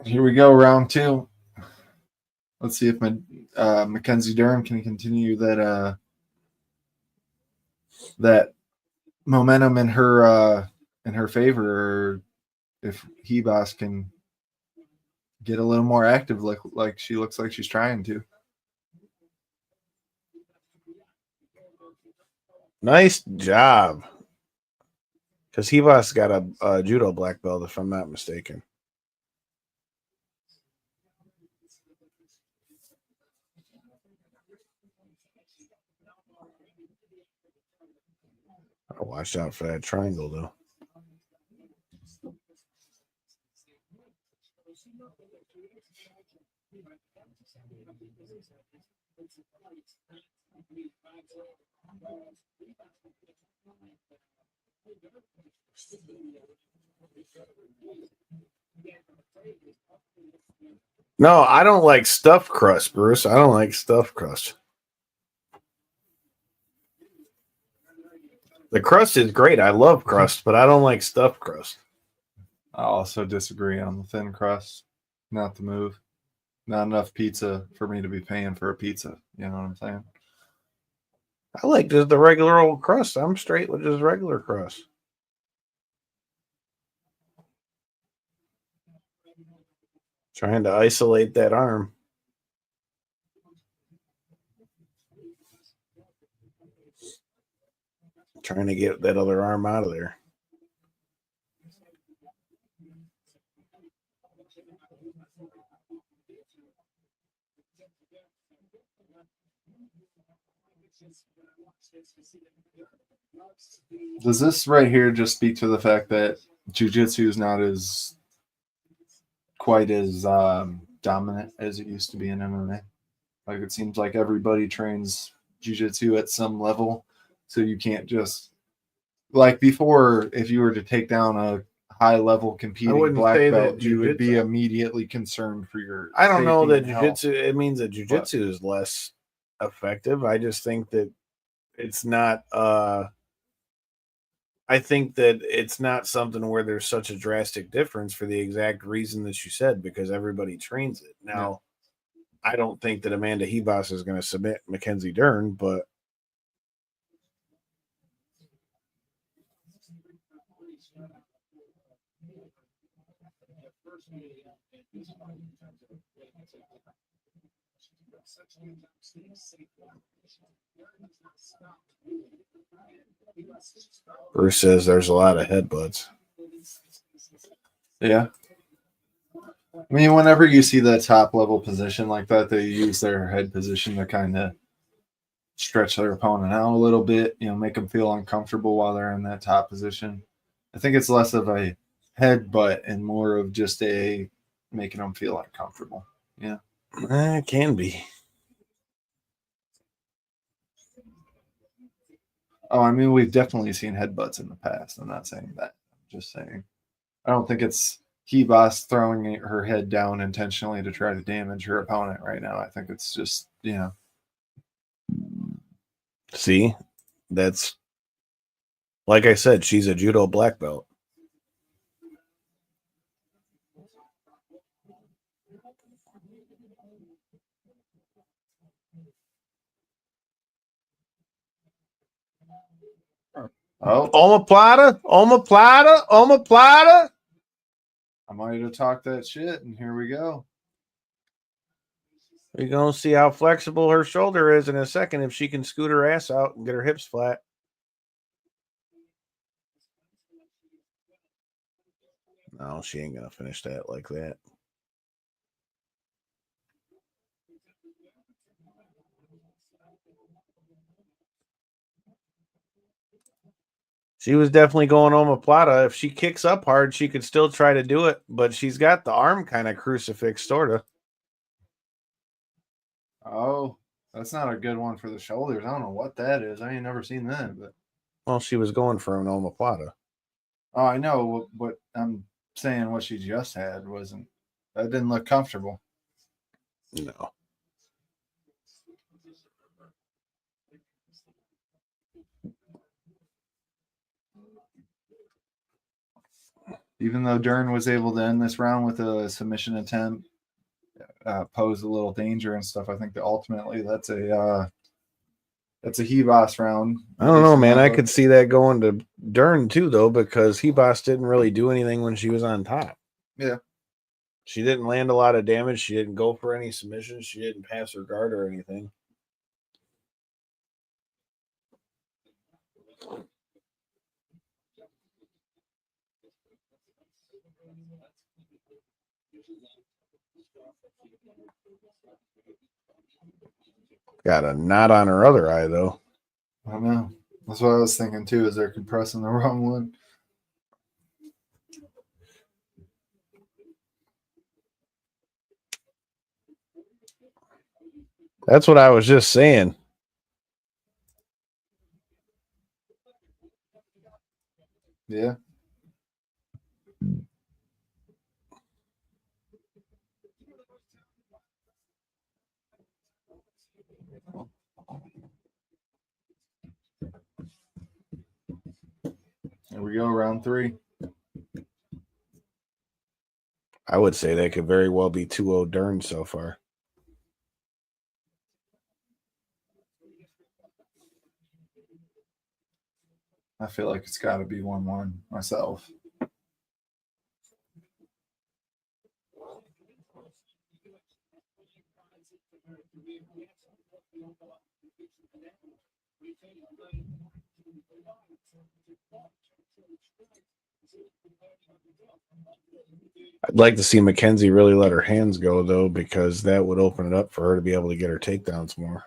Here we go, round 2. Let's see if Mackenzie Dern can continue that that momentum in her favor, or if Hebos can get a little more active, like she looks like she's trying to. Nice job. Because Hebos got a judo black belt, if I'm not mistaken. I'll watch out for that triangle, though. No, I don't like stuffed crust, Bruce. I don't like stuffed crust. The crust is great. I love crust, but I don't like stuffed crust. I also disagree on the thin crust. Not the move. Not enough pizza for me to be paying for a pizza. You know what I'm saying? I like just the regular old crust. I'm straight with just regular crust. Trying to isolate that arm. Trying to get that other arm out of there. Does this right here just speak to the fact that jiu-jitsu is not as quite as dominant as it used to be in MMA? Like, it seems like everybody trains jiu-jitsu at some level, so you can't just, like before, if you were to take down a high-level competing black belt, you would be immediately concerned for your I don't know that safety and jiu-jitsu, it means that jiu-jitsu is less effective. I just think that it's not I think that it's not something where there's such a drastic difference for the exact reason that you said, because everybody trains it. Now, I don't think that Amanda Hebos is going to submit Mackenzie Dern, but Bruce says there's a lot of headbutts. Yeah. I mean, whenever you see that top level position like that, they use their head position to kind of stretch their opponent out a little bit, make them feel uncomfortable while they're in that top position. I think it's less of a headbutt and more of just a making them feel uncomfortable. Yeah. It can be. Oh, I mean, we've definitely seen headbutts in the past. I'm not saying that. I'm just saying. I don't think it's Hebos throwing her head down intentionally to try to damage her opponent right now. I think it's just, See, that's like I said, she's a judo black belt. Oh, Omoplata. I might have talked that shit, and here we go. We're going to see how flexible her shoulder is in a second if she can scoot her ass out and get her hips flat. No, she ain't going to finish that like that. She was definitely going omoplata. If she kicks up hard, she could still try to do it, but she's got the arm kind of crucifix, sort of. Oh, that's not a good one for the shoulders. I don't know what that is. I ain't never seen that. But Well, she was going for an omoplata. oh, I know, but I'm saying what she just had wasn't. That didn't look comfortable. No. Even though Dern was able to end this round with a submission attempt, pose a little danger and stuff, I think that ultimately that's a Hebos round. I don't know, man. I could see that going to Dern too, though, because Hebos didn't really do anything when she was on top. Yeah. She didn't land a lot of damage. She didn't go for any submissions. She didn't pass her guard or anything. Got a knot on her other eye, though. I know. That's what I was thinking too. Is they're compressing the wrong one? That's what I was just saying. Yeah. There we go, round 3. I would say that could very well be 2-0 Dern so far. I feel like it's got to be 1-1 myself. I'd like to see Mackenzie really let her hands go, though, because that would open it up for her to be able to get her takedowns more.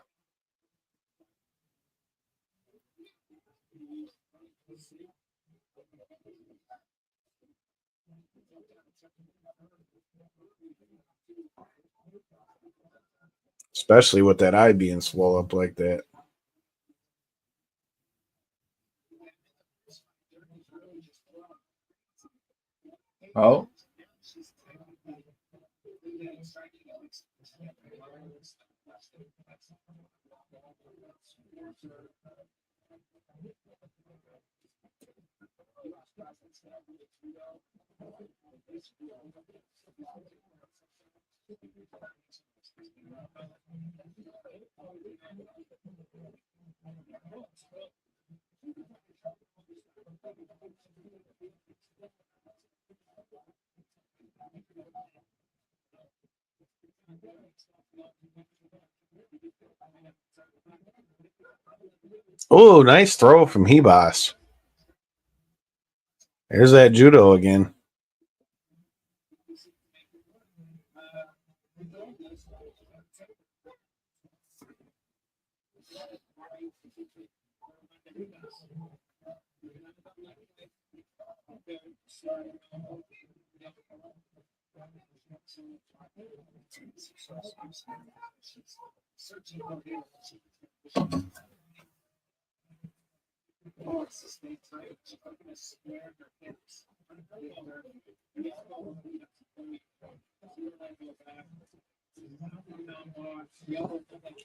Especially with that eye being swollen up like that. Oh. Oh, nice throw from Hebos. There's that judo again.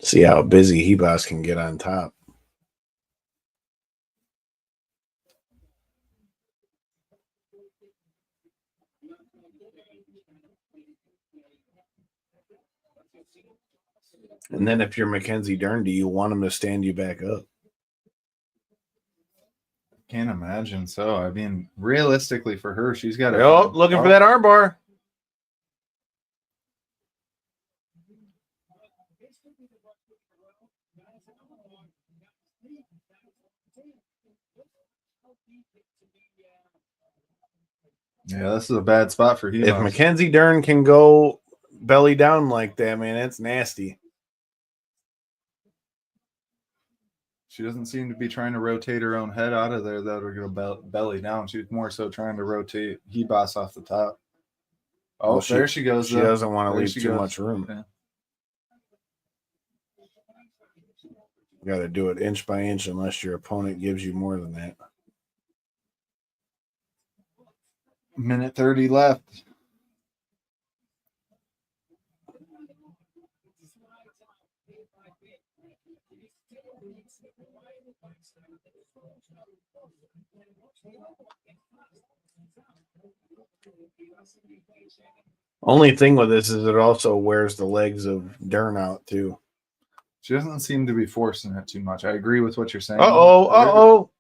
See how busy Hebos can get on top. And then if you're Mackenzie Dern, do you want him to stand you back up? Can't imagine so. I mean, realistically for her, she's got looking for that armbar. Yeah, this is a bad spot for him. If Mackenzie Dern can go belly down like that, man, it's nasty. She doesn't seem to be trying to rotate her own head out of there. That would go belly down. She's more so trying to rotate Hebos off the top. Oh, well, there she goes. She doesn't want to leave too much room. Yeah. You got to do it inch by inch unless your opponent gives you more than that. Minute 30 left. Only thing with this is it also wears the legs of Dern out too. She doesn't seem to be forcing it too much. I agree with what you're saying. Uh-oh.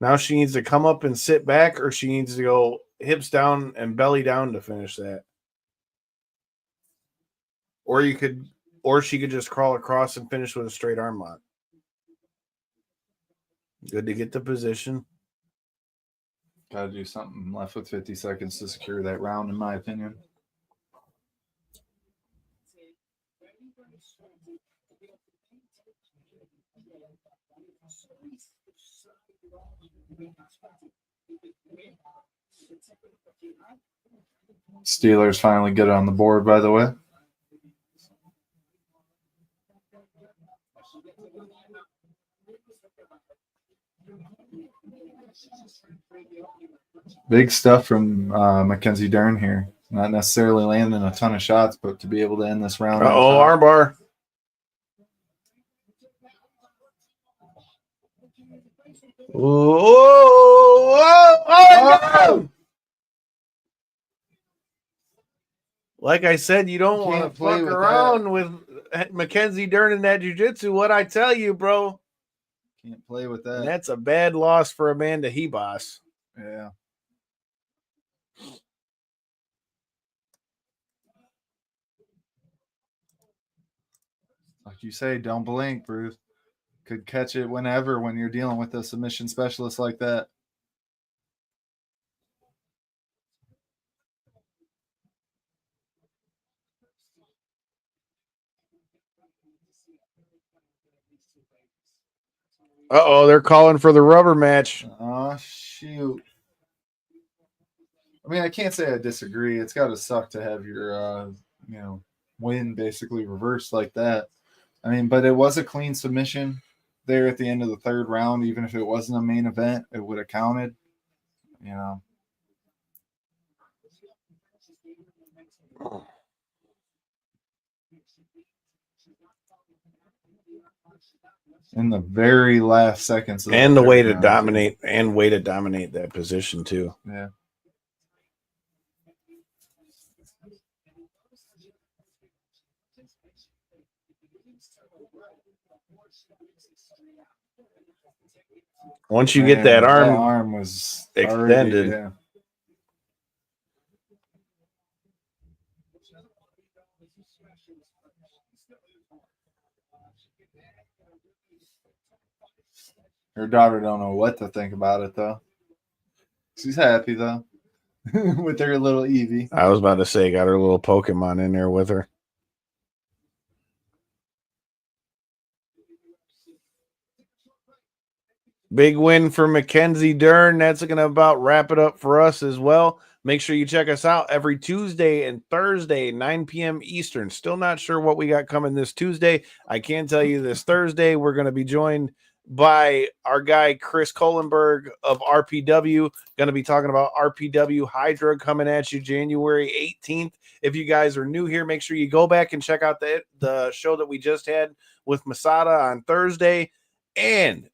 Now she needs to come up and sit back, or she needs to go hips down and belly down to finish that. Or she could just crawl across and finish with a straight arm lock. Good to get the position. Got to do something left with 50 seconds to secure that round, in my opinion. Steelers finally get it on the board, by the way. Big stuff from Mackenzie Dern here. Not necessarily landing a ton of shots, but to be able to end this round. Armbar. Oh! Like I said, you don't want to fuck around with Mackenzie Dern in that jiu-jitsu. What I tell you, bro. Can't play with that. And that's a bad loss for Amanda Hebos. Yeah. Like you say, don't blink, Bruce. Could catch it whenever when you're dealing with a submission specialist like that. Uh-oh, they're calling for the rubber match. Oh, shoot. I mean, I can't say I disagree. It's got to suck to have your, win basically reversed like that. I mean, but it was a clean submission there at the end of the third round. Even if it wasn't a main event, it would have counted, In the very last seconds. And the way to dominate that position too. Yeah. Once you get that arm was extended. Already, yeah. Her daughter don't know what to think about it though. She's happy though with her little Evie. I was about to say, got her little Pokemon in there with her. Big win for Mackenzie Dern. That's going to about wrap it up for us as well. Make sure you check us out every Tuesday and Thursday, 9 p.m. Eastern. Still not sure what we got coming this Tuesday. I can tell you this Thursday, we're going to be joined by our guy, Chris Kohlenberg of RPW. Going to be talking about RPW Hydra coming at you January 18th. If you guys are new here, make sure you go back and check out the show that we just had with Masada on Thursday. And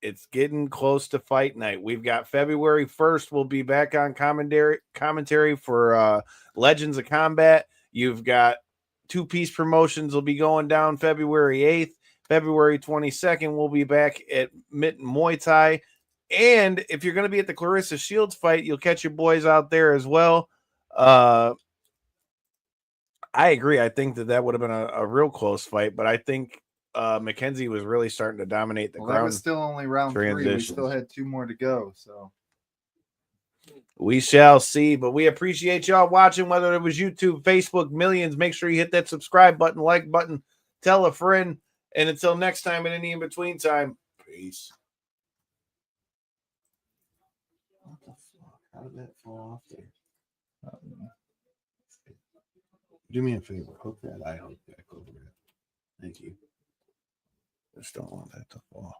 It's getting close to fight night. We've got February 1st. We'll be back on commentary for Legends of Combat. You've got two-piece promotions will be going down February 8th. February 22nd, we'll be back at Mitten Muay Thai. And if you're going to be at the Clarissa Shields fight, you'll catch your boys out there as well. I agree. I think that would have been a real close fight, but I think Mackenzie was really starting to dominate the ground. That was still only round 3. We still had 2 more to go, so we shall see. But we appreciate y'all watching, whether it was YouTube, Facebook, millions. Make sure you hit that subscribe button, like button, tell a friend, and until next time and any in between time, peace. What the fuck? How did that fall off there? Do me a favor, hook that eye hook back over there. Thank you. Just don't want that to fall.